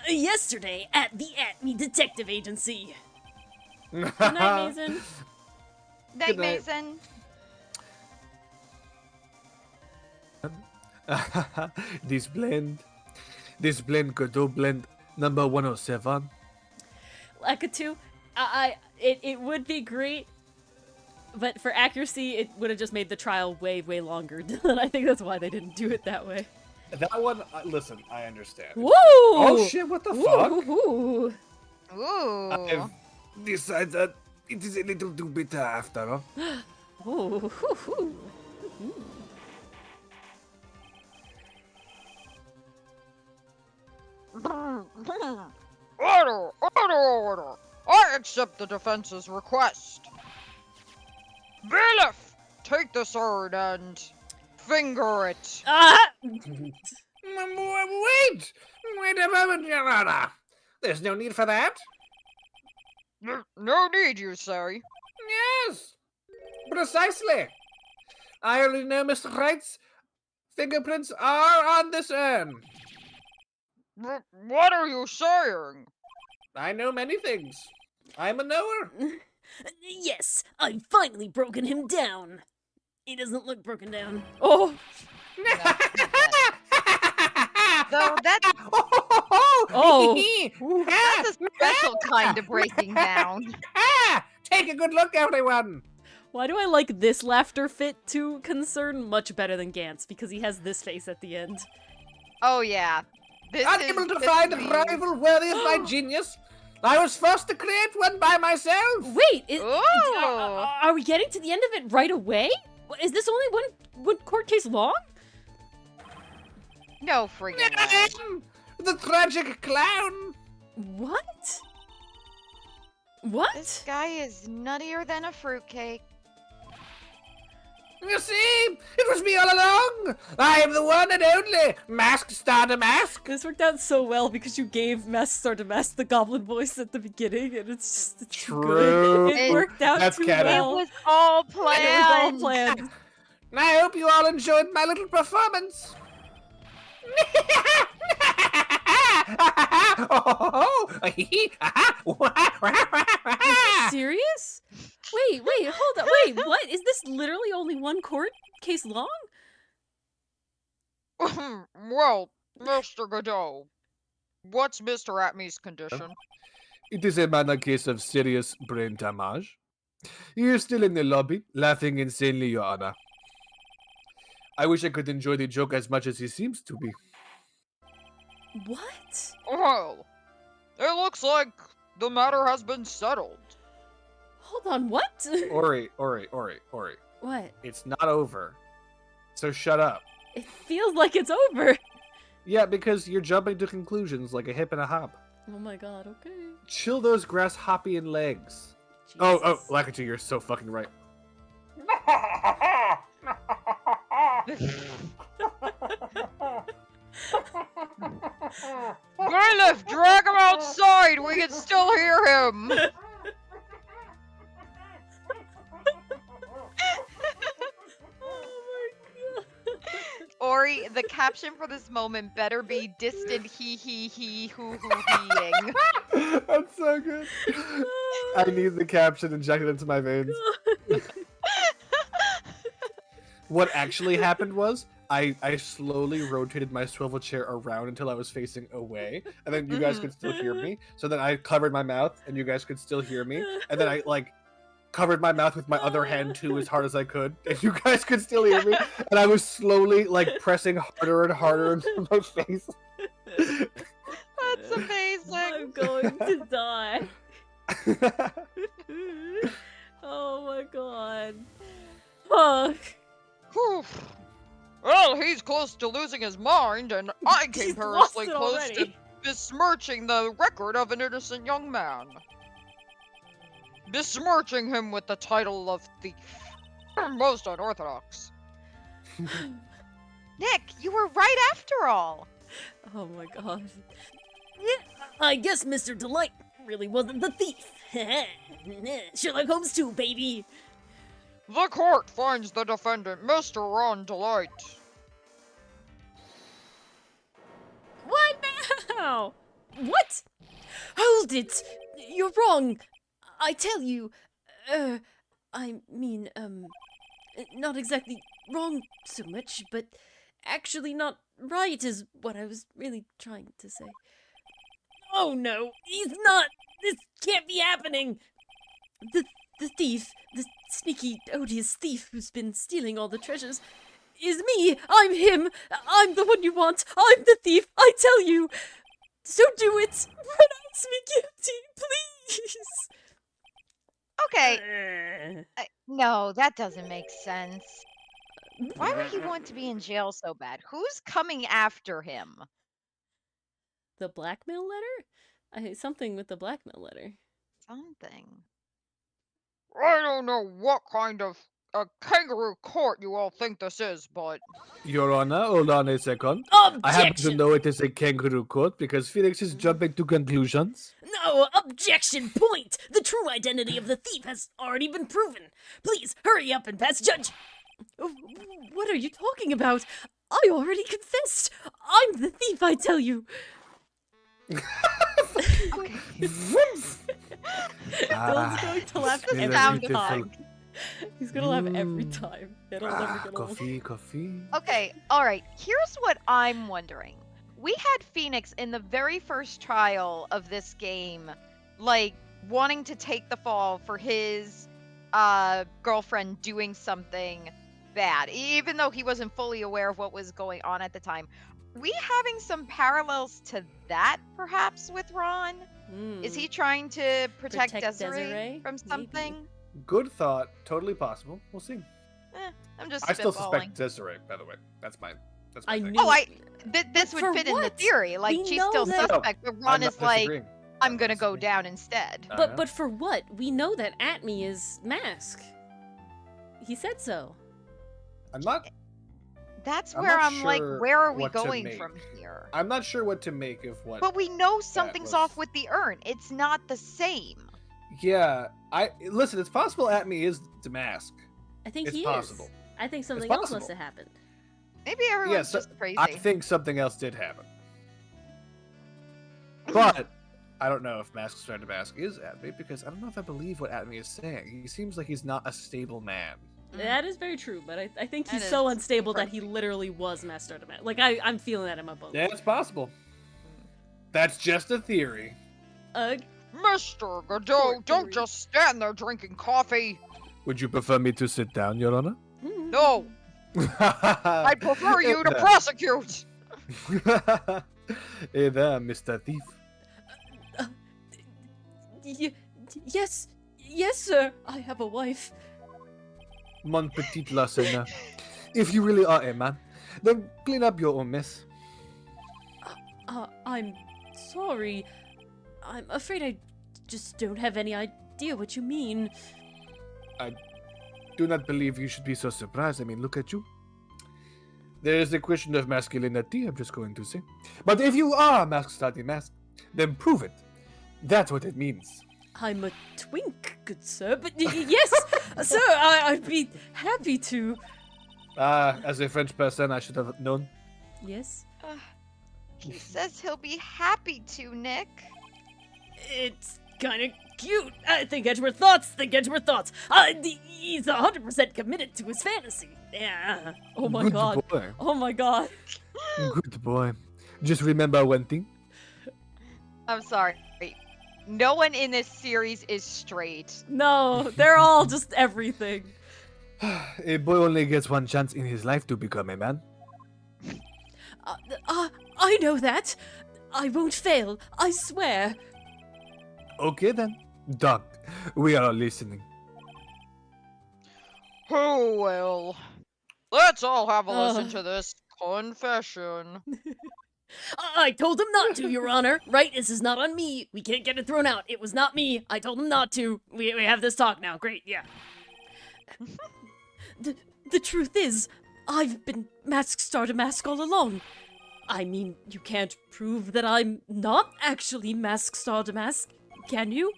Yesterday, at the Atmey Detective Agency. Good night, Mason. Night, Good night. Mason. This blend Godot blend number 107. Lakitu, it would be great, but for accuracy, it would have just made the trial way, way longer. And I think that's why they didn't do it that way. That one, listen, I understand. Woo! Oh shit, what the fuck? Ooh. Ooh. I've Decided that it is a little too bitter after all. Ooh. Order! I accept the defense's request. Bailiff, take this urn and finger it. Ah! Wait a moment, Your Honor. There's no need for that. No need, you say? Yes, precisely. I already know Mr. Wright's fingerprints are on this urn. What are you saying? I know many things. I'm a knower. Yes, I've finally broken him down. He doesn't look broken down. Oh! Though that's Oh! a special kind of breaking down. Take a good look, everyone. Why do I like this laughter fit to Concern much better than Gantz? Because he has this face at the end. Oh yeah. Unable to find a rival worthy of my genius. I was forced to create one by myself. Wait, Ooh. are we getting to the end of it right away? Is this only one court case long? No friggin' way. I am the tragic clown. What? What? This guy is nuttier than a fruitcake. You see, it was me all along. I am the one and only Masked Star to Mask. This worked out so well because you gave Mask Star to Mask the goblin voice at the beginning, and it's True. good. It worked out That's too canon. well. It was all It was all planned. planned. I hope you all enjoyed my little performance. Serious? Wait, hold on. Wait, what? Is this literally only one court case long? Well, Mr. Godot, what's Mr. Atmey's condition? It is a minor case of serious brain damage. He is still in the lobby, laughing insanely, Your Honor. I wish I could enjoy the joke as much as he seems to be. What? Well, it looks like the matter has been settled. Hold on, what? Ori. What? It's not over. So shut up. It feels like it's over. Yeah, because you're jumping to conclusions like a hip and a hop. Oh my god, okay. Chill those grasshoppian legs. Oh, Jesus. Lakitu, you're so fucking right. Bailiff, drag him outside! We can still hear him! Ori, the caption for this moment better be distant he hoo heeing. That's so good. I need the caption injected into my veins. What actually happened was I slowly rotated my swivel chair around until I was facing away, and then you guys could still hear me. So then I covered my mouth, and you guys could still hear me. And then I covered my mouth with my other hand too, as hard as I could, and you guys could still hear me. And I was slowly pressing harder and harder into my face. That's amazing. I'm going to die. Oh my god. Fuck. Whew. Well, he's close to losing his mind, and I came He's lost perilously it close already. to besmirching the record of an innocent young man. Besmirching him with the title of thief. Most unorthodox. Nick, you were right after all. Oh my god. Yeah, I guess Mr. Delight really wasn't the thief. Sherlock Holmes too, baby. The court finds the defendant, Mr. Ron Delight. What now? What? Hold it! You're wrong. I tell you, I mean, not exactly wrong so much, but actually not right is what I was really trying to say. Oh no, he's not! This can't be happening! The thief, the sneaky, odious thief who's been stealing all the treasures, is me! I'm him! I'm the one you want! I'm the thief! I tell you! So do it! Pronounce me guilty, please! Okay. No, that doesn't make sense. Why would he want to be in jail so bad? Who's coming after him? The blackmail letter? Something with the blackmail letter. Something. I don't know what kind of a kangaroo court you all think this is, but Your Honor, hold on a second. I happen to Objection! know it is a kangaroo court because Felix is jumping to conclusions. No, objection point! The true identity of the thief has already been proven. Please, hurry up and pass judge. What are you talking about? I already confessed. I'm the thief, I tell you. Dylan's going to laugh it's every sound beautiful. time. He's gonna laugh every time. It'll never get old. Coffee. Okay, alright. Here's what I'm wondering. We had Phoenix in the very first trial of this game, wanting to take the fall for his girlfriend doing something bad, even though he wasn't fully aware of what was going on at the time. We having some parallels to that, perhaps, with Ron? Is he trying to protect Desiree from Maybe. something? Good thought. Totally possible. We'll see. I'm just I still spitballing. suspect Desiree, by the way. That's my I thing. knew- Oh, this For would fit in the what? theory. Like, We she's know still that- suspect, but I'm Ron not is like, disagreeing. I'm not gonna go disagreeing. down instead. I know. But for what? We know that Atmey is Mask. He said so. I'm not That's I'm where not I'm like, sure where are we what to going make. from here? I'm not sure what to make of what. But we know something's off was- with the urn. It's not the same. Yeah, listen. It's possible Atmey is Damask. I think It's he possible. is. I think something else must possible. have happened. Maybe everyone's so- just crazy. I think something else did happen, but I don't know if Mask Star Damask is Atmey because I don't know if I believe what Atmey is saying. He seems like he's not a stable man. That is very true, but I think That he's so is unstable that correct. he literally was Master Demand. Like I'm feeling that in my bones. Yeah, it's possible. That's just a theory. Mr. Godot, don't just stand there drinking coffee. Would you prefer me to sit down, Your Honor? No, I'd prefer you to prosecute. Hey there, Mr. Thief. Yes, sir. I have a wife. Mon petit lassena. If you really are a man, then clean up your own mess. I'm sorry. I'm afraid I just don't have any idea what you mean. Do not believe you should be so surprised. I mean, look at you. There is a question of masculinity, I'm just going to say. But if you are Mask Study Mask, then prove it. That's what it means. I'm a twink, good sir, but yes, sir, I'd be happy to. As a French person, I should have known. Yes? He says he'll be happy to, Nick. It's kind of cute. Think Edgeworth thoughts. He's 100% committed to his fantasy. Yeah. Oh my Good god. boy. Oh my god. Good boy. Just remember one thing. I'm sorry. No one in this series is straight. No, they're all just everything. A boy only gets one chance in his life to become a man. I know that. I won't fail. I swear. Okay then. Dog, we are listening. Oh well. Let's all have a listen Ugh. to this confession. I told him not to, Your Honor. Right? This is not on me. We can't get it thrown out. It was not me. I told him not to. We have this talk now. Great, yeah. The truth is, I've been Mask Star to Mask all along. I mean, you can't prove that I'm not actually Mask Star to Mask, can you?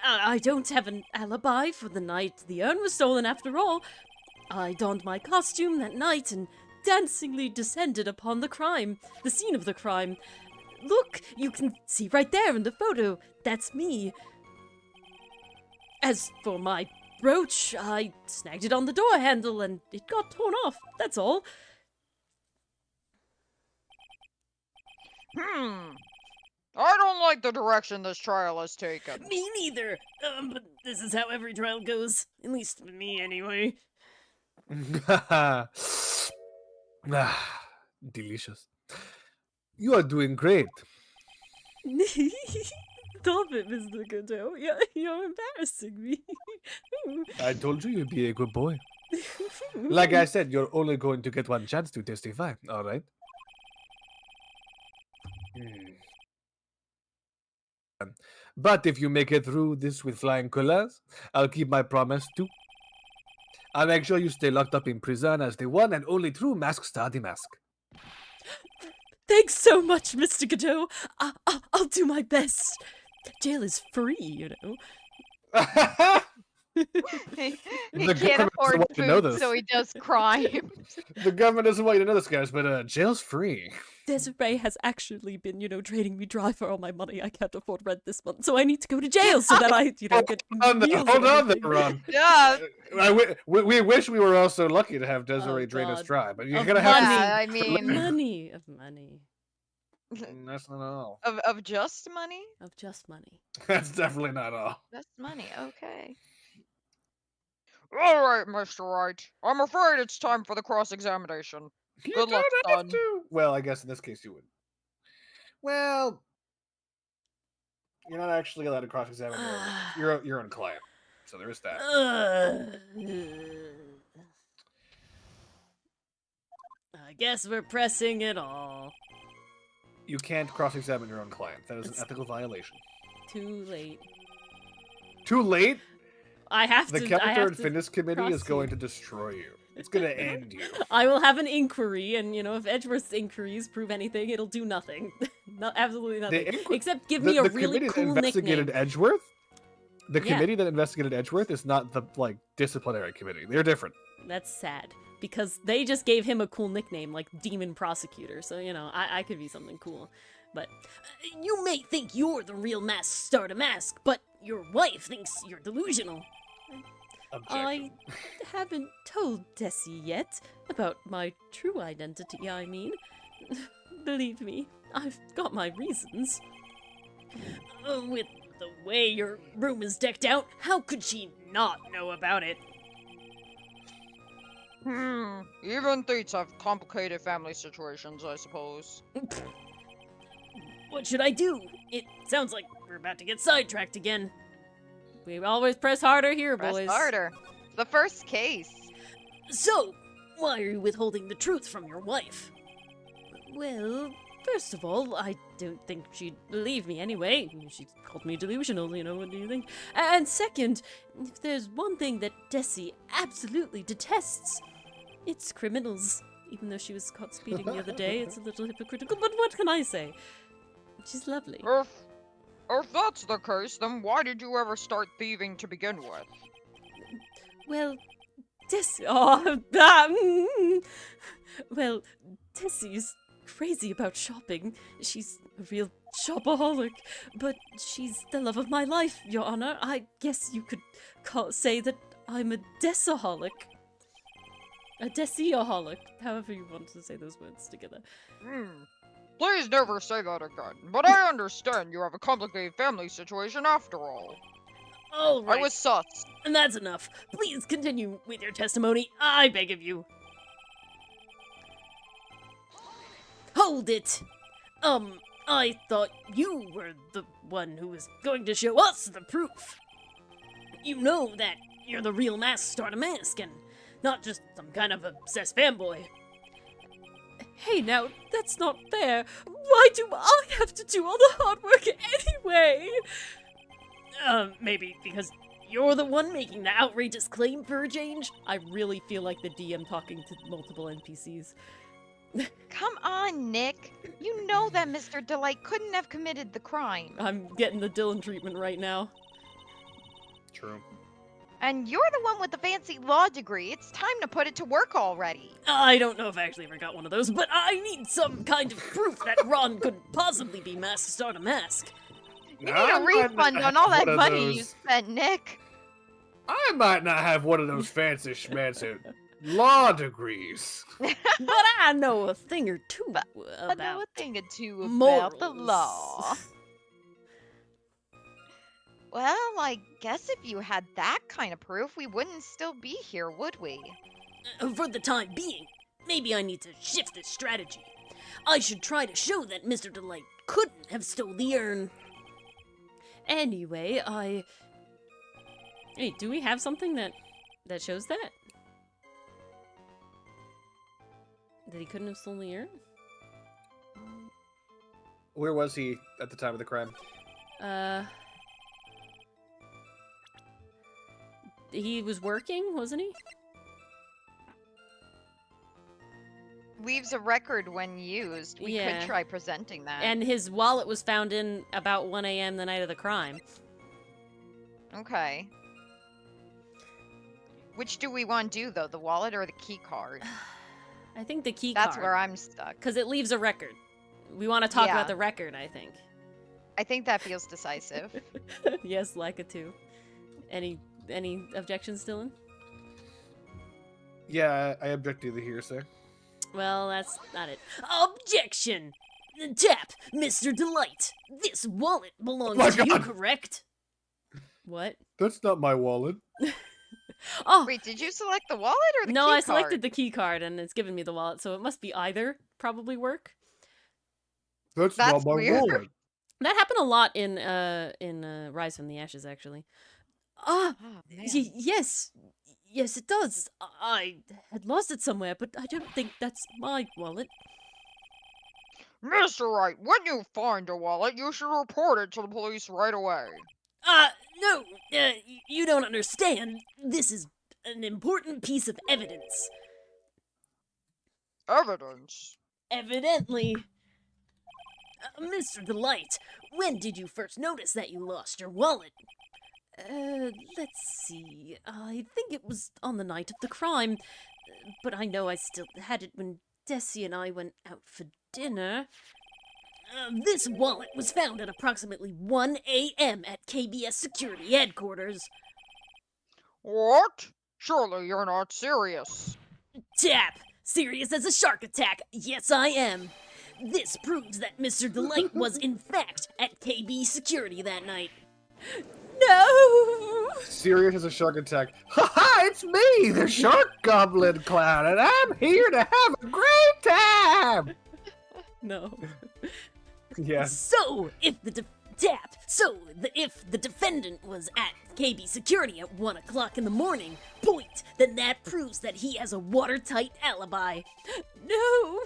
I don't have an alibi for the night the urn was stolen after all. I donned my costume that night and dancingly descended upon the scene of the crime. Look, you can see right there in the photo. That's me. As for my brooch, I snagged it on the door handle and it got torn off. That's all. I don't like the direction this trial has taken. Me neither. But this is how every trial goes. At least with me, anyway. Delicious. You are doing great. Stop it, Mr. Godot. You're embarrassing me. I told you you'd be a good boy. Like I said, you're only going to get one chance to testify, alright? But if you make it through this with flying colors, I'll keep my promise too. I'll make sure you stay locked up in prison as the one and only true Mask Star Mask. Thanks so much, Mr. Godot. I'll do my best. Jail is free, you know. He The can't government afford doesn't want to know food, this. so he does crime. The government doesn't want you to know this, guys, but jail's free. Desiree has actually been, draining me dry for all my money. I can't afford rent this month, so I need to go to jail so that I, get Hold on there, meals hold and on there, everything. Ron. Yeah. We wish we were also lucky to have Desiree Oh, drain us God. dry, but you're Of gonna have Yeah, I Of mean, money. Of money. to. That's not all. of just money? Of just money. That's definitely not all. Just money, okay. All right, Mr. Wright. I'm afraid it's time for the cross-examination. You Good luck, don't have son. to. Well, I guess in this case you would. Well, you're not actually allowed to cross-examine your own client, so there is that. I guess we're pressing it all. You can't cross-examine your own client. That is It's- an ethical violation. Too late. Too late. I have The to. I Character have and to Fitness Committee is cross going you. to destroy you. It's going to end you. I will have an inquiry, and if Edgeworth's inquiries prove anything, it'll do nothing. No, absolutely nothing. Except give me a the really committee cool that investigated nickname. Edgeworth. The Yeah. committee that investigated Edgeworth is not the disciplinary committee. They're different. That's sad. Because they just gave him a cool nickname, like Demon Prosecutor, so, I could be something cool. But you may think you're the real Stardamask, but your wife thinks you're delusional. Objection. I haven't told Desi yet about my true identity, I mean. Believe me, I've got my reasons. With the way your room is decked out, how could she not know about it? Even thieves have complicated family situations, I suppose. What should I do? It sounds like we're about to get sidetracked again. We always press harder here, Press boys. harder. The first case. So, why are you withholding the truth from your wife? Well, first of all, I don't think she'd believe me anyway. She called me delusional, what do you think? And second, if there's one thing that Desi absolutely detests, it's criminals. Even though she was caught speeding the other day, it's a little hypocritical, but what can I say? She's lovely. If that's the case, then why did you ever start thieving to begin with? Well, Desi... Well, Desi's crazy about shopping. She's a real shopaholic, but she's the love of my life, Your Honor. I guess you could say that I'm a desaholic. A desiaholic, however you want to say those words together. Please never say that again, but I understand you have a complicated family situation after all. All right, I was sus. and that's enough. Please continue with your testimony, I beg of you. Hold it! I thought you were the one who was going to show us the proof. You know that you're the real Stardamask, and not just some kind of obsessed fanboy. Hey now, that's not fair. Why do I have to do all the hard work anyway? Maybe because you're the one making the outrageous claim for a change? I really feel like the DM talking to multiple NPCs. Come on, Nick. You know that Mr. Delight couldn't have committed the crime. I'm getting the Dylan treatment right now. True. And you're the one with the fancy law degree. It's time to put it to work already. I don't know if I actually ever got one of those, but I need some kind of proof that Ron couldn't possibly be Stardamask. You need a refund on all that money you spent, Nick. I might not have one of those fancy schmancy law degrees. But I know a thing or two I know about a thing or two about morals. the law. Well, I guess if you had that kind of proof, we wouldn't still be here, would we? For the time being, maybe I need to shift this strategy. I should try to show that Mr. Delight couldn't have stole the urn. Anyway, Hey, do we have something that shows that? That he couldn't have stolen the urn? Where was he at the time of the crime? He was working, wasn't he? Leaves a record when used. We Yeah. could try presenting that. And his wallet was found in about 1 a.m. the night of the crime. Okay. Which do we want to do, though? The wallet or the key card? I think the key That's card. where I'm stuck. Because it leaves a record. We want to talk Yeah. about the record, I think. I think that feels decisive. Yes, Leica too. Any objections, Dylan? Yeah, I object to the hearsay. Well, that's not it. Objection! Tap, Mr. Delight. This wallet belongs my to you, God. correct? What? That's not my wallet. Oh, Wait, did you select the wallet or the no, key I selected card? the key card and it's given me the wallet, so it must be either. Probably work. That's That's not my weird. wallet. That happened a lot in Rise from the Ashes, actually. Ah, Oh, man. yes, yes, it does. I had lost it somewhere, but I don't think that's my wallet. Mr. Wright, when you find a wallet, you should report it to the police right away. No, you don't understand. This is an important piece of evidence. Evidence? Evidently. Mr. Delight, when did you first notice that you lost your wallet? Let's see. I think it was on the night of the crime, but I know I still had it when Desi and I went out for dinner. This wallet was found at approximately 1 a.m. at KBS Security Headquarters. What? Surely you're not serious. Tap! Serious as a shark attack. Yes, I am. This proves that Mr. Delight was in fact at KB Security that night. No! Serious as a shark attack. Ha ha! It's me, the Shark Goblin Clown, and I'm here to have a great time. No. Yes. So, if the defendant was at KB Security at 1 o'clock in the morning, then that proves that he has a watertight alibi. No!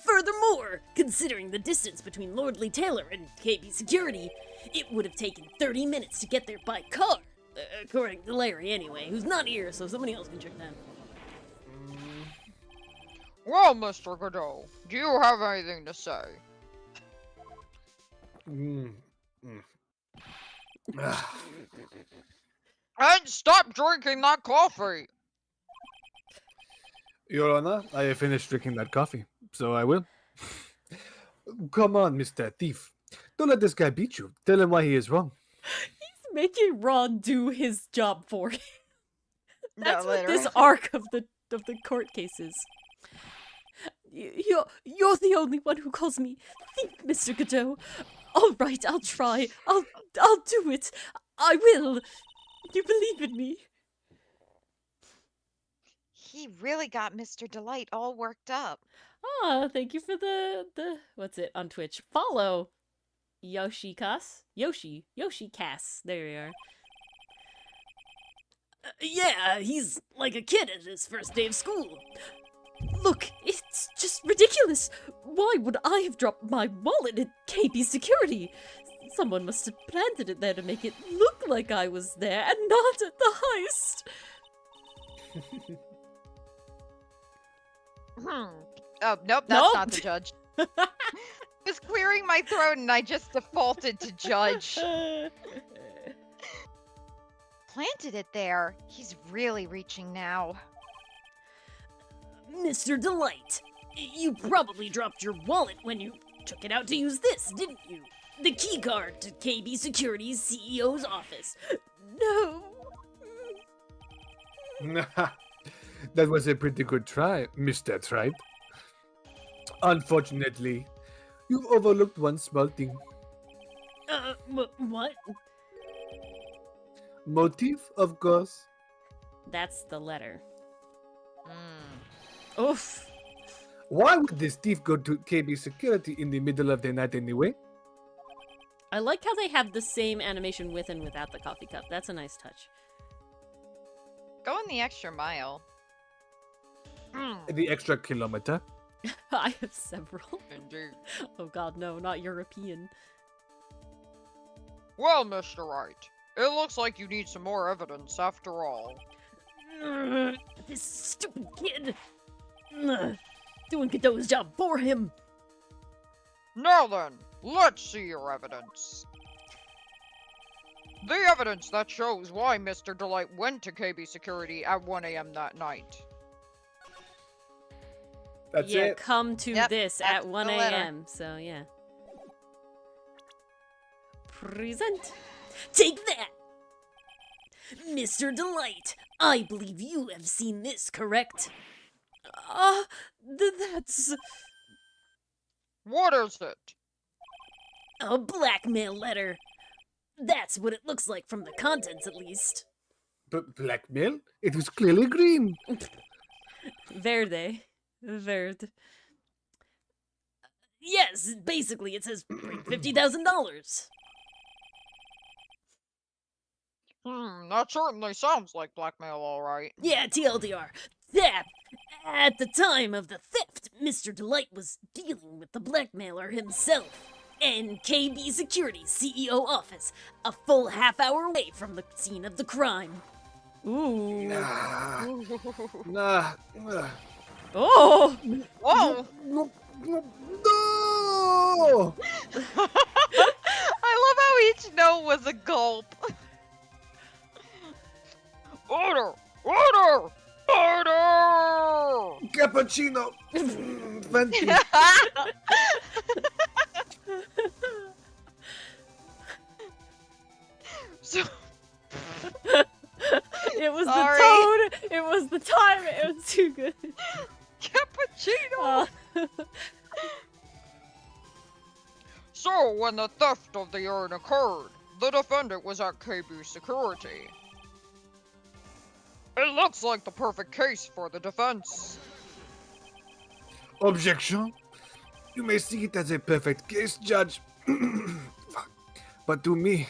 Furthermore, considering the distance between Lordly Taylor and KB Security, it would have taken 30 minutes to get there by car. According to Larry, anyway, who's not here, so somebody else can check that. Well, Mr. Godot, do you have anything to say? And stop drinking that coffee! Your Honor, I have finished drinking that coffee, so I will. Come on, Mr. Thief. Don't let this guy beat you. Tell him why he is wrong. He's making Ron do his job for him. That's No, what this literally. arc of the court case is. You're the only one who calls me thief, Mr. Godot. All right, I'll try. I'll do it. I will. You believe in me? He really got Mr. Delight all worked up. Ah, thank you for the what's it on Twitch? Follow Yoshi Cass. There we are. Yeah, he's like a kid at his first day of school. Look, it's just ridiculous. Why would I have dropped my wallet at KB Security? Someone must have planted it there to make it look like I was there and not at the heist. Oh, nope, that's not the judge. Was clearing my throat and I just defaulted to judge. Planted it there. He's really reaching now. Mr. Delight, you probably dropped your wallet when you took it out to use this, didn't you? The key card to KB Security's CEO's office. No. That was a pretty good try, Mr. Tripe. Unfortunately, you've overlooked one small thing. What? Motive, of course. That's the letter. Oof. Why would this thief go to KB Security in the middle of the night anyway? I like how they have the same animation with and without the coffee cup. That's a nice touch. Going the extra mile. The extra kilometer. I have several. Indeed. Oh god, no, not European. Well, Mr. Wright, it looks like you need some more evidence after all. This stupid kid. Doing Godot's job for him. Now then, let's see your evidence. The evidence that shows why Mr. Delight went to KB Security at 1 a.m. that night. That's Yeah, it. come to Yep, this that's at 1 the letter. a.m. So, yeah. Present. Take that! Mr. Delight, I believe you have seen this, correct? That's What is it? a blackmail letter. That's what it looks like from the contents, at least. But blackmail? It was clearly green. Verde. Yes, basically it says $50,000. That certainly sounds like blackmail, alright. Yeah, TLDR. That, at the time of the theft, Mr. Delight was dealing with the blackmailer himself. And KB Security's CEO office, a full half-hour away from the scene of the crime. Ooh. Nah. Oh! Whoa! No! I love how each no was a gulp. Order! Order! Order! Cappuccino! Venti. So, It was Sorry. the tone, it was the time, it was too good. cappuccino. So, when the theft of the urn occurred, the defendant was at KB Security. It looks like the perfect case for the defense. Objection. You may see it as a perfect case, Judge. Fuck. But to me...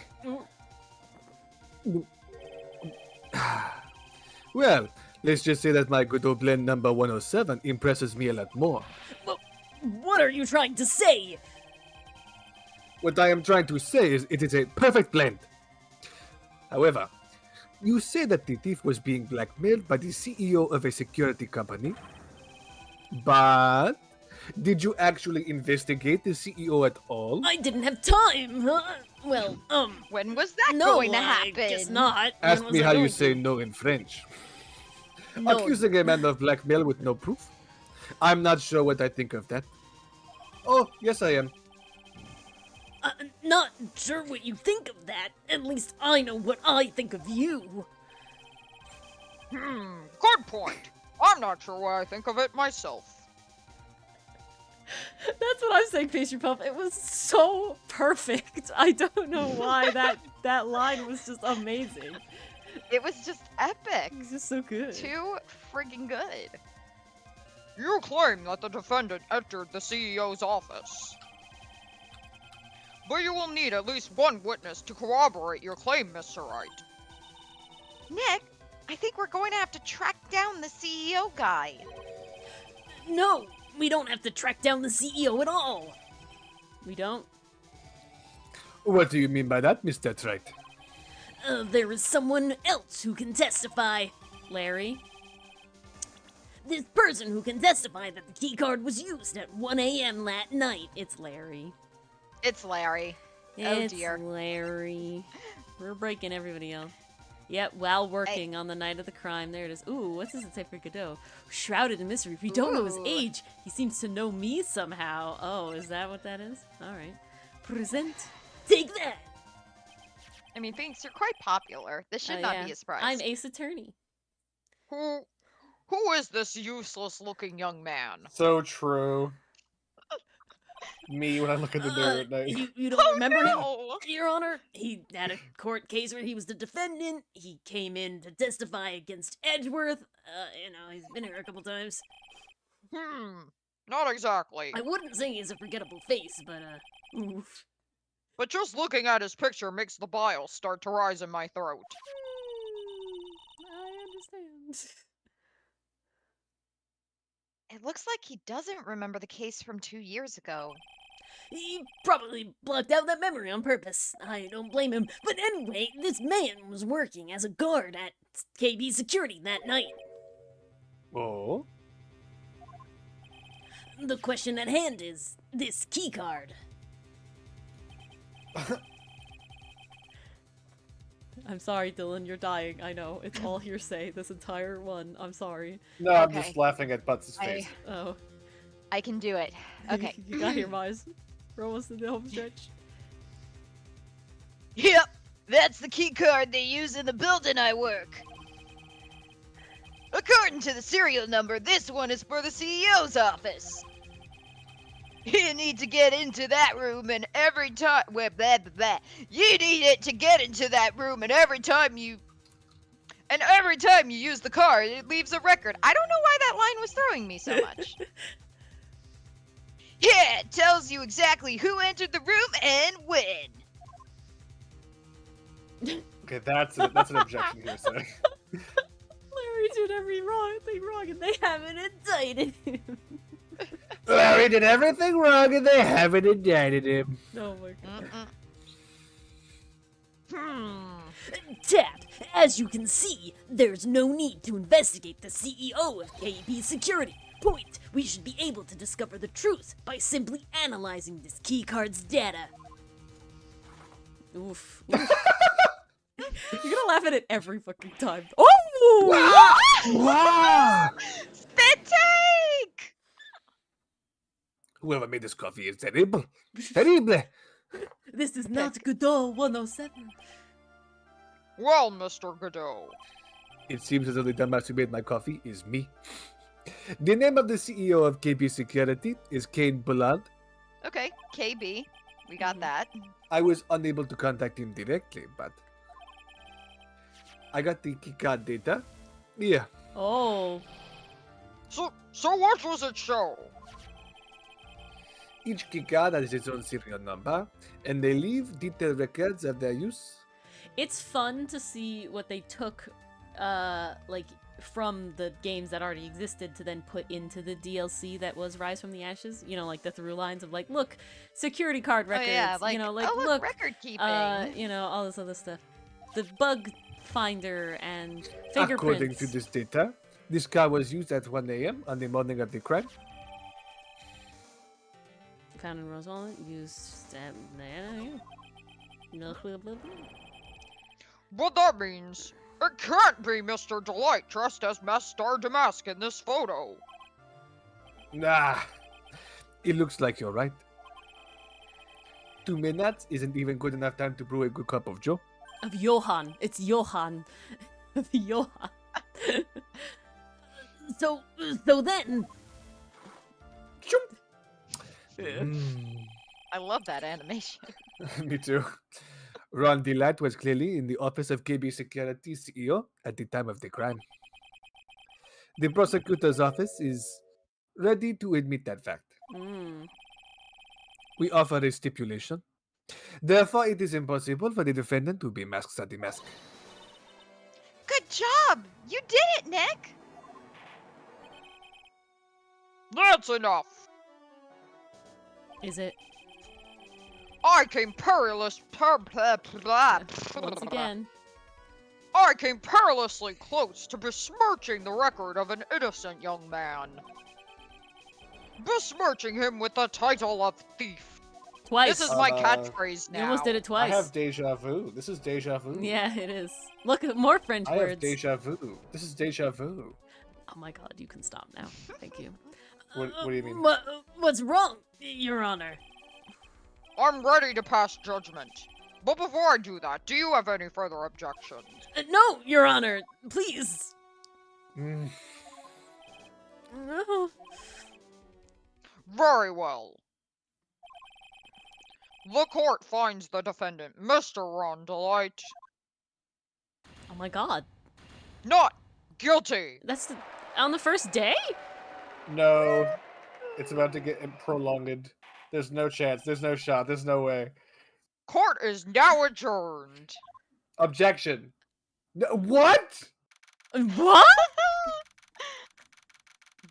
Well, let's just say that my Godot blend number 107 impresses me a lot more. What are you trying to say? What I am trying to say is it is a perfect blend. However, you say that the thief was being blackmailed by the CEO of a security company. But did you actually investigate the CEO at all? I didn't have time. Well, When was that no, going to I happen? guess not. Ask When me was I how you going say to? no in French. No. Accusing a man of blackmail with no proof? I'm not sure what I think of that. Oh, yes I am. Not sure what you think of that. At least I know what I think of you. Good point. I'm not sure what I think of it myself. That's what I'm saying, Pastry Puff. It was so perfect. I don't know why that line was just amazing. It was just epic. It was just so good. Too friggin' good. You claim that the defendant entered the CEO's office. But you will need at least one witness to corroborate your claim, Mr. Wright. Nick, I think we're going to have to track down the CEO guy. No, we don't have to track down the CEO at all. We don't? What do you mean by that, Mr. Trite? There is someone else who can testify, Larry. This person who can testify that the keycard was used at 1 a.m. that night. It's Larry. It's Larry. It's dear. Larry. We're breaking everybody else. Yep, while working on the night of the crime. There it is. Ooh, what does it say for Godot? Shrouded in mystery. We don't know his Ooh. age. He seems to know me somehow. Oh, is that what that is? Alright. Present. Take that! I mean, thanks, you're quite popular. This should not Yeah. be a surprise. I'm Ace Attorney. Who is this useless-looking young man? So true. Me when I look in the mirror at night. You don't remember him? no. Your Honor, he had a court case where he was the defendant. He came in to testify against Edgeworth. He's been here a couple times. Not exactly. I wouldn't say he's a forgettable face, but, oof. But just looking at his picture makes the bile start to rise in my throat. I understand. It looks like he doesn't remember the case from 2 years ago. He probably blocked out that memory on purpose. I don't blame him. But anyway, this man was working as a guard at KB Security that night. Oh? The question at hand is this keycard. I'm sorry, Dylan, you're dying. I know. It's all hearsay, this entire one. I'm sorry. No, I'm Okay. just laughing at Butts' I- face. Oh. I can do it. Okay. You got your mice. We're almost in the home stretch. Yep, that's the key card they use in the building I work. According to the serial number, this one is for the CEO's office. You need to get into that room, and every time, well, blah, blah, blah. You need it to get into that room, and every time you use the card, it leaves a record. I don't know why that line was throwing me so much. Yeah, it tells you exactly who entered the room and when. Okay, that's an objection here, sir. Larry did every thing wrong and they haven't indicted him. Larry did everything wrong and they haven't indicted him. Oh my god. Tap, as you can see, there's no need to investigate the CEO of KP Security. Point, we should be able to discover the truth by simply analyzing this keycard's data. Oof. You're gonna laugh at it every fucking time. Oh! Wow! Spit take! Whoever made this coffee is terrible. Terrible. This is not Godot 107. Well, Mr. Godot. It seems as though the dumbass who made my coffee is me. The name of the CEO of KP Security is Kane Bulland. Okay, KB. We got that. I was unable to contact him directly, but I got the keycard data. Yeah. Oh. So what does it show? Each keycard has its own serial number, and they leave detailed records of their use. It's fun to see what they took, like, from the games that already existed to then put into the DLC that was Rise from the Ashes. You know, like the through lines of like, look, security card records. Oh yeah, like, you know, like oh, look, record keeping. you know, all this other stuff. The bug finder and fingerprints. According to this data, this car was used at 1 a.m. on the morning of the crime. Found in Rose Wallet, used blah, blah, blah. But that means it can't be Mr. Delight dressed as Master Damask in this photo. Nah, it looks like you're right. 2 minutes isn't even good enough time to brew a good cup of Joe. Of Johan. It's Johan. Of Johan. So then, I love that animation. Me too. Ron Delight was clearly in the office of KB Security CEO at the time of the crime. The prosecutor's office is ready to admit that fact. We offer a stipulation. Therefore, it is impossible for the defendant to be masked at the mask. Good job! You did it, Nick! That's enough. Is it? I came perilously Once again. I came perilously close to besmirching the record of an innocent young man. Besmirching him with the title of thief. Twice. This is my catchphrase now. You almost did it I twice. have deja vu. This is deja vu. Yeah, it is. Look at more French I have words. deja vu. This is deja vu. Oh my god, you can stop now. Thank you. What do you mean? what's wrong, Your Honor? I'm ready to pass judgment. But before I do that, do you have any further objections? No, Your Honor, please. No. Very well. The court finds the defendant, Mr. Ron Delight, Oh my god. not guilty. That's on the first day? No. It's about to get prolonged. There's no chance. There's no shot. There's no way. Court is now adjourned. Objection. No, what? What?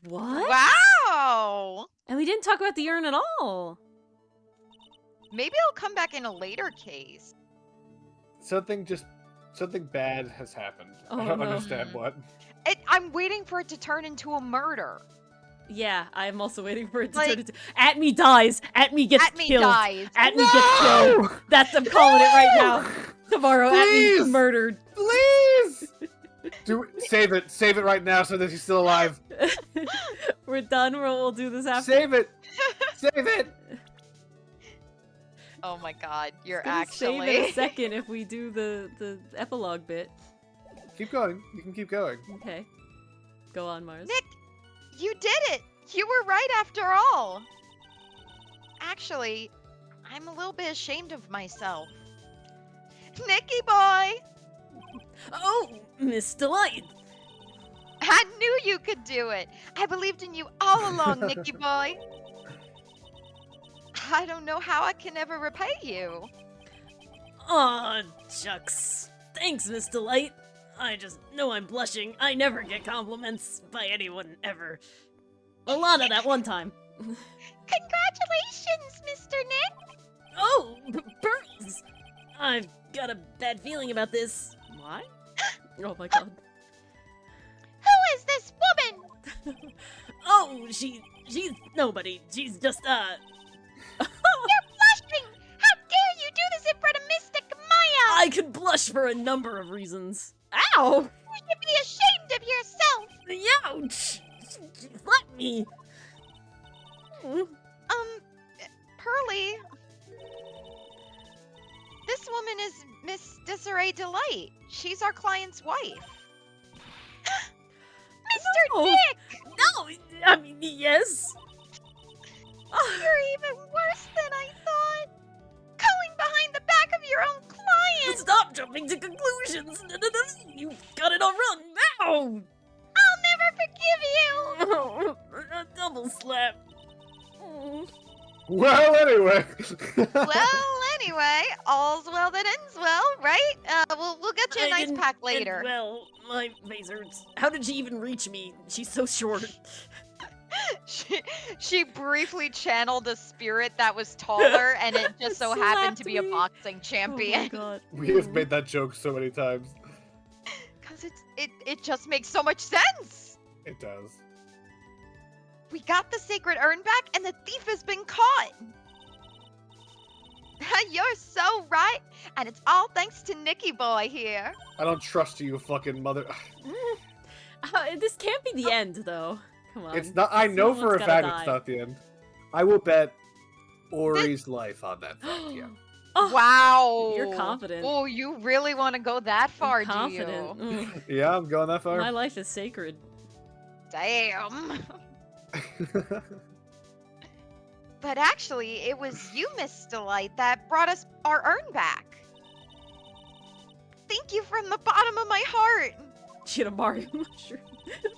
What? Wow! And we didn't talk about the urn at all. Maybe I'll come back in a later case. Something bad has happened. Oh, I don't no. understand what. I'm waiting for it to turn into a murder. Yeah, I'm also waiting for it to Like- turn into. Atmey dies. Atmey gets Atmey killed. dies. Atmey gets killed. That's I'm calling it right now. Tomorrow, Please! Atmey's murdered. Please! Save it. Save it right now so that he's still alive. We're done. We'll do this after. Save it. Save it. Oh my god, you're Gonna save in a actually... second if we do the epilogue bit. Keep going. You can keep going. Okay. Go on, Mars. Nick, you did it! You were right after all! Actually, I'm a little bit ashamed of myself. Nicky boy! Oh, Miss Delight. I knew you could do it. I believed in you all along, Nicky boy. I don't know how I can ever repay you. Aw, shucks. Thanks, Miss Delight. I just know I'm blushing. I never get compliments by anyone ever. Alana that one time. Congratulations, Mr. Nick! Oh, Pearls! I've got a bad feeling about this. What? Oh my god. Who is this woman? Oh, she's nobody. She's just, You're blushing! How dare you do this in front of Mystic Maya? I could blush for a number of reasons. Ow! You should be ashamed of yourself! Ouch! Let me! Pearly... This woman is Miss Disarray Delight. She's our client's wife. Mr. No. Nick! No! I mean, yes! You're even worse than I thought! Going behind the back of your own client! Stop jumping to conclusions! You got it all wrong now! I'll never forgive you! A double slap. Well, anyway. Well, anyway, all's well that ends well, right? We'll get you a I nice didn't pack end later. well, my face hurts. How did she even reach me? She's so short. She briefly channeled a spirit that was taller, and it just so happened to be a Slapped me. boxing Oh my champion. god. We have made that joke so many times. Cause it just makes so much sense. It does. We got the sacred urn back, and the thief has been caught. You're so right, and it's all thanks to Nicky boy here. I don't trust you, fucking mother. This can't be the end, though. Come on. It's not. I know for a Someone's fact gotta it's die. not the end. I will bet Ori's life on that fact. Yeah. Oh, Wow. You're confident. Oh, you really want to go that far, I'm confident. do you? Yeah, I'm going that far. My life is sacred. Damn. But actually, it was you, Miss Delight, that brought us our urn back. Thank you from the bottom of my heart. She had a Mario mushroom.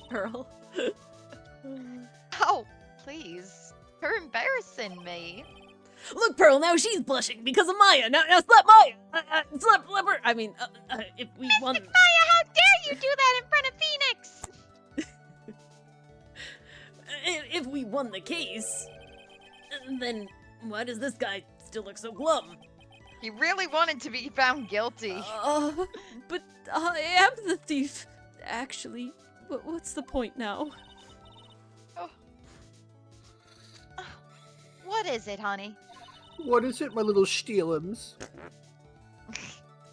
Pearl. Oh, please. You're embarrassing me. Look, Pearl, now she's blushing because of Maya. Now slap Maya. Slap her. I mean, if we won. Mystic Maya, how dare you do that in front of Phoenix? If we won the case, then why does this guy still look so glum? He really wanted to be found guilty. But I am the thief. Actually, what's the point now? What is it, honey? What is it, my little stealums?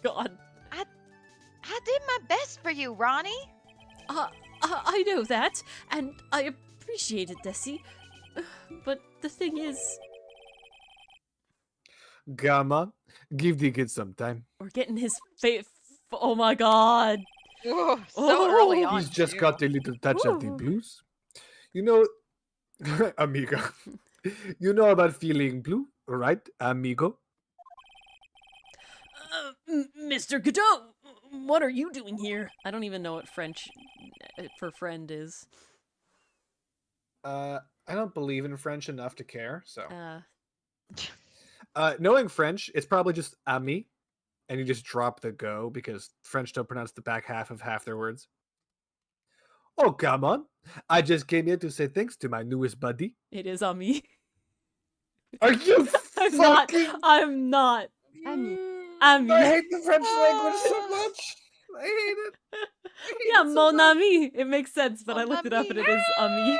God. I did my best for you, Ronnie. I know that, and I appreciate it, Desi. But the thing is, Come on, give the kid some time. we're getting his oh my god. Ooh, so Oh, early on. He's just too. got a little touch of the Ooh. blues. You know, amigo. You know about feeling blue, right, amigo? Mr. Godot, what are you doing here? I don't even know what French for friend is. I don't believe in French enough to care. So, Uh, knowing French, it's probably just ami, and you just drop the go because French don't pronounce the back half of half their words. Oh, come on! I just came here to say thanks to my newest buddy. it is on me. Are you I'm not. fucking? I'm not. Ami. I hate the French language so much. I hate it. I hate Yeah, it so mon much. ami. It makes sense, but I Mon looked it up and ami. it is ami.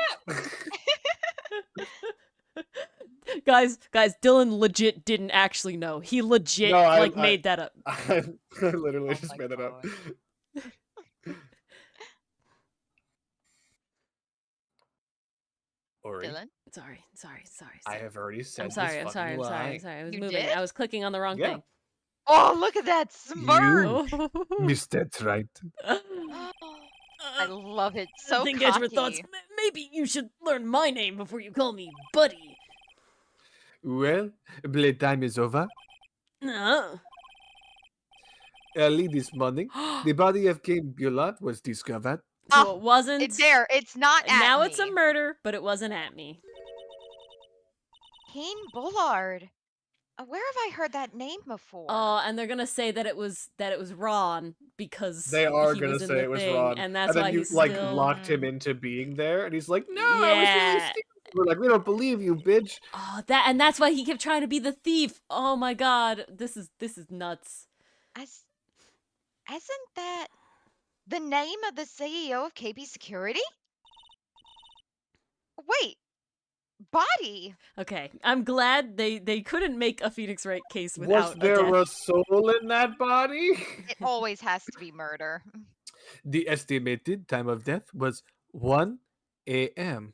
Guys, Dylan legit didn't actually know. He legit No, I- made that up. I literally Oh just my made that up. Ori, Dylan? Sorry. I have already said I'm sorry. this I'm sorry. fucking I'm sorry. lie. I'm sorry. I was You moving. did? I was clicking on the wrong Yeah. thing. Oh, look at that smirk! Oh. Missed that right. I love it. So Engage with cocky. thoughts. Maybe you should learn my name before you call me buddy. Well, playtime is over. Uh, Early this morning, the body of King Bulat was discovered. So it wasn't. It's not Now it's a Atmey. murder, but it wasn't Atmey. Kane Bullard. Where have I heard that name before? Oh, and they're gonna say that it was Ron because They are he gonna was in say the it was thing, Ron, and that's then why you he's like still. locked him into being there, and he's like, "No, I was really Yeah. stupid." We're like, "We don't believe you, bitch." Oh, and that's why he kept trying to be the thief. Oh my god, this is nuts. Isn't that the name of the CEO of KB Security? Wait, body. Okay, I'm glad they couldn't make a Phoenix Wright case Was without there a death. a soul in that body? It always has to be murder. The estimated time of death was 1 a.m.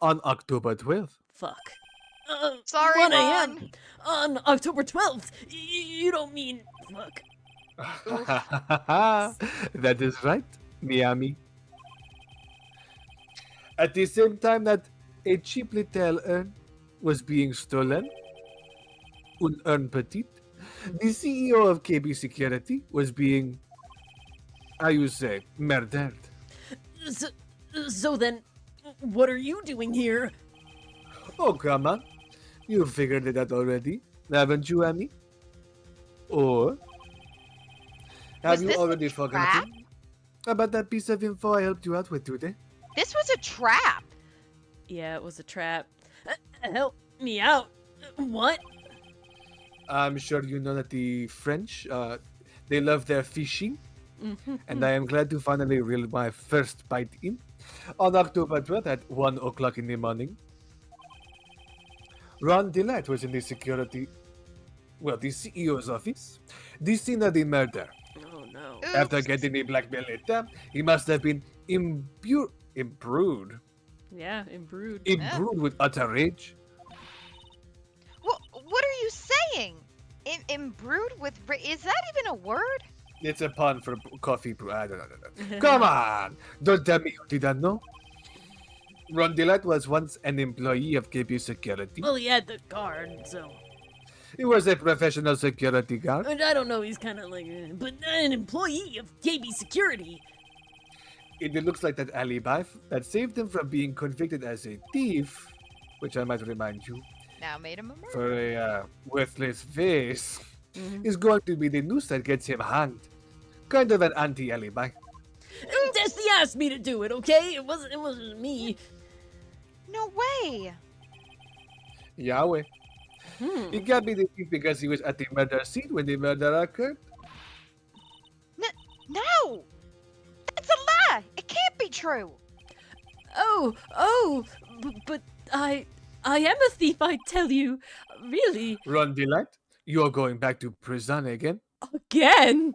on October 12th. Fuck. Sorry, 1 Ron. a.m. on October 12th. You don't mean. Fuck. That is right, Miami. At the same time that a cheap little urn was being stolen, un urn petite, the CEO of KB Security was being, how you say, murdered. So then, what are you doing here? Oh, come on. You figured it out already, haven't you, Amy? Or have Was you this a already trap? forgotten about that piece of info I helped you out with today? This was a trap. Yeah, it was a trap. Help me out. What? I'm sure you know that the French, they love their fishing, Mm-hmm. and I am glad to finally reel my first bite in on October 12th at 1 o'clock in the morning. Ron Delight was in the the CEO's office, the scene of the murder. Oh no. After Oops. getting the blackmail letter, he must have been imbrued Yeah, imbrued. with utter rage. What are you saying? Imbrued with is that even a word? It's a pun for coffee brew. I don't know. Come on! Don't tell me you didn't know. Ron Delight was once an employee of KB Security. Well, he had the card, so. He was a professional security guard. And I don't know, he's kind of like. But an employee of KB Security. It looks like that alibi that saved him from being convicted as a thief, which I might remind you, Now made him a murderer. for a worthless face, Mhm. is going to be the noose that gets him hanged. Kind of an anti-alibi. Destiny asked me to do it, okay? It wasn't me. No way. Yahweh. Hmm. He can't be the thief because he was at the murder scene when the murder occurred. No. That's a lie. It can't be true. But I am a thief, I tell you. Really? Ron Delight, you're going back to prison again. Again?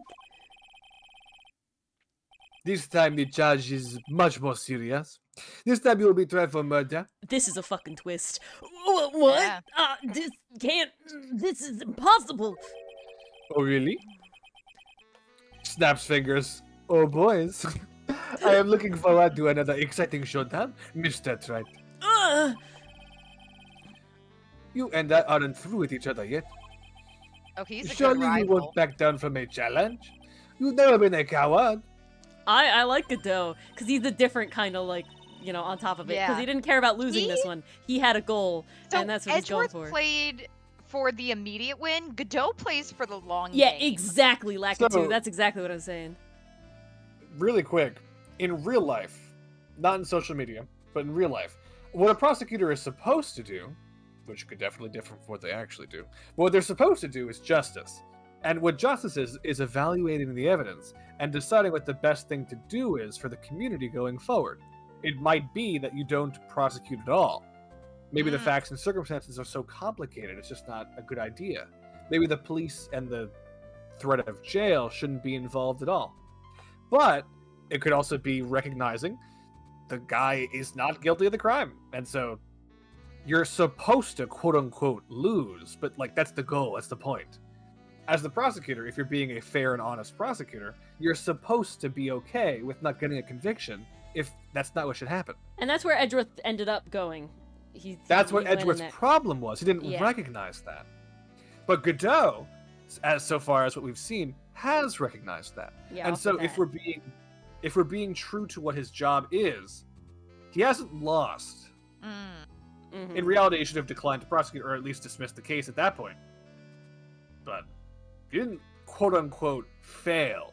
This time the charge is much more serious. This time you will be tried for murder. This is a fucking twist. What? Yeah. This can't. This is impossible. Oh, really? Snaps fingers. Oh, boys. I am looking forward to another exciting showdown, Mr. Trite. You and I aren't through with each other yet. Oh, he's a Surely good you rival. won't back down from a challenge. You've never been a coward. I like Godot, because he's a different kind of, like, you know, on top of it. Because Yeah. he didn't care about losing this He- one. He had a goal, So and that's what he's going Edgeworth for. played for the immediate win. Godot plays for the long Yeah, game. exactly, Lakitu. So- That's exactly what I'm saying. Really quick, in real life, not in social media, but in real life, what a prosecutor is supposed to do, which could definitely differ from what they actually do, but what they're supposed to do is justice. And what justice is evaluating the evidence and deciding what the best thing to do is for the community going forward. It might be that you don't prosecute at all. Maybe the Mm. facts and circumstances are so complicated, it's just not a good idea. Maybe the police and the threat of jail shouldn't be involved at all. But it could also be recognizing the guy is not guilty of the crime. And so you're supposed to quote unquote lose, but like that's the goal, that's the point. As the prosecutor, if you're being a fair and honest prosecutor, you're supposed to be okay with not getting a conviction if that's not what should happen. And that's where Edgeworth ended up going. That's what went in Edgeworth's there. problem was. He didn't Yeah. recognize that. But Godot, as so far as what we've seen, has recognized that. Yeah, And off so the if bat. we're being true to what his job is, he hasn't lost. Mhm. In reality, he should have declined to prosecute or at least dismissed the case at that point. But he didn't quote unquote fail.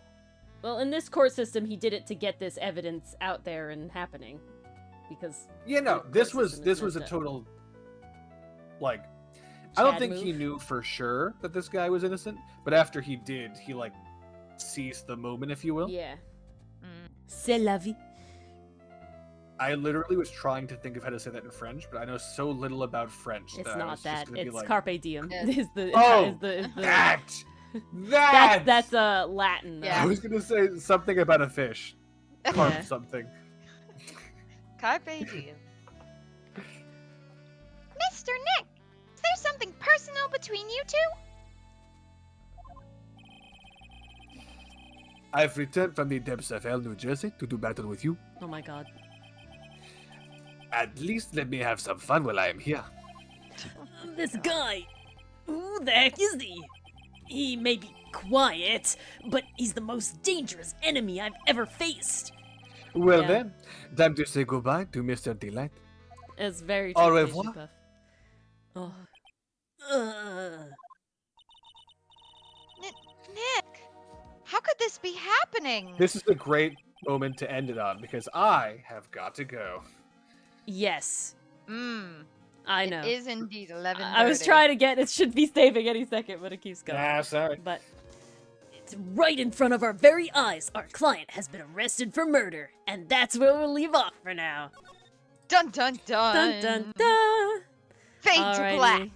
Well, in this court system, he did it to get this evidence out there and happening, because Yeah, no, the this court was system is a messed up. total like I don't Chad think he move. knew for sure that this guy was innocent, but after he did, he like seized the moment, if you will. Yeah. Mm. C'est la vie. I literally was trying to think of how to say that in French, but I know so little about French. It's that I not was just that. gonna be It's like, carpe diem. Yeah. Is the Oh, is the that. that's Latin. Yeah. I was gonna say something about a fish. Carp Yeah. something. Carpe diem. Mr. Nick, is there something personal between you two? I've returned from the depths of hell, New Jersey, to do battle with you. Oh my god. At least let me have some fun while I am here. This guy, who the heck is he? He may be quiet, but he's the most dangerous enemy I've ever faced. Well Yeah. then, time to say goodbye to Mr. Delight. It's very Au Tribulation revoir. Puff. Oh. Nick, how could this be happening? This is a great moment to end it on because I have got to go. Yes. Mm, I know. It is indeed 11. I was trying to get it should be saving any second, but it keeps going. Ah, sorry. But It's right in front of our very eyes. Our client has been arrested for murder, and that's where we'll leave off for now. Dun dun dun. dun dun dun. Fade to Alrighty. black.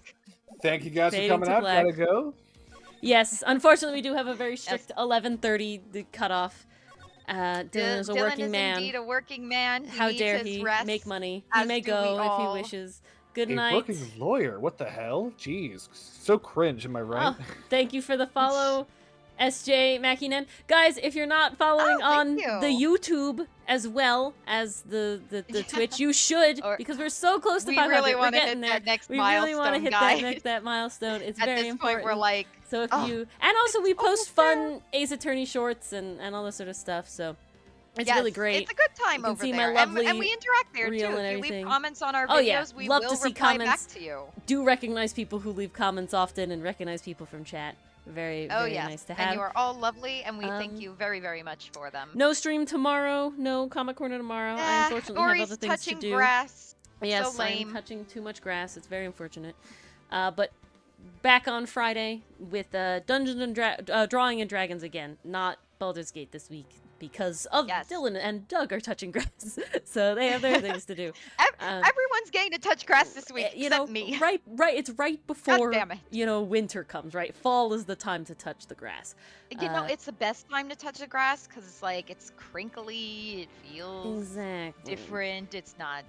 Thank you guys Fading for coming to out. black. Gotta go. Yes, unfortunately, we do have a very strict 11:30 the cutoff. Dylan is a Dylan working is man. indeed a working man. He How needs dare his he rest, make money? He as may do go we if all. he wishes. Good A night. working lawyer. What the hell? Jeez. So cringe, am I right? Oh, thank you for the follow, SJ Makinen. Guys, if you're not following Oh, on thank the you. YouTube as well as the Twitch, you should, Or- because we're so close to We 500. really We're want to getting hit there. that next We milestone, really want to hit guys. that milestone. It's At very this important. point, we're like, So if oh, you and also we post almost fun Ace Attorney shorts and all this sort of stuff. So it's yes, really great. It's a good time You can see see my there, lovely and we interact there reel too. and If you everything. leave comments on our videos, Oh, yeah. we Love will to see reply comments. back to you. Do recognize people who leave comments often and recognize people from chat. Very Oh very yes, nice to and have. you are all lovely, and we Um, thank you very, very much for them. No stream tomorrow. No Comic Corner tomorrow. I Ah, unfortunately Ori's have other things to touching do. grass. Yes, so lame. I'm touching too much grass. It's very unfortunate. But back on Friday with Dungeons and Drawing and Dragons again. Not Baldur's Gate this week because of Yes. Dylan and Doug are touching grass, so they have their things to do. Everyone's getting to touch grass this week, You except know, me. right. It's right before damn it. winter comes. Right, fall is the time to touch the grass. You know, it's the best time to touch the grass because it's like it's crinkly. It feels Exactly different. It's not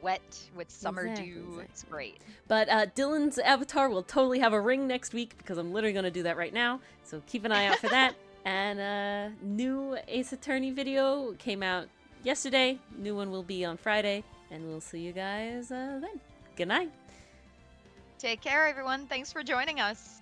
wet with summer Exactly, dew. exactly. It's great. But Dylan's avatar will totally have a ring next week because I'm literally going to do that right now. So keep an eye out for that. And new Ace Attorney video came out yesterday. New one will be on Friday. And we'll see you guys then. Good night. Take care, everyone. Thanks for joining us.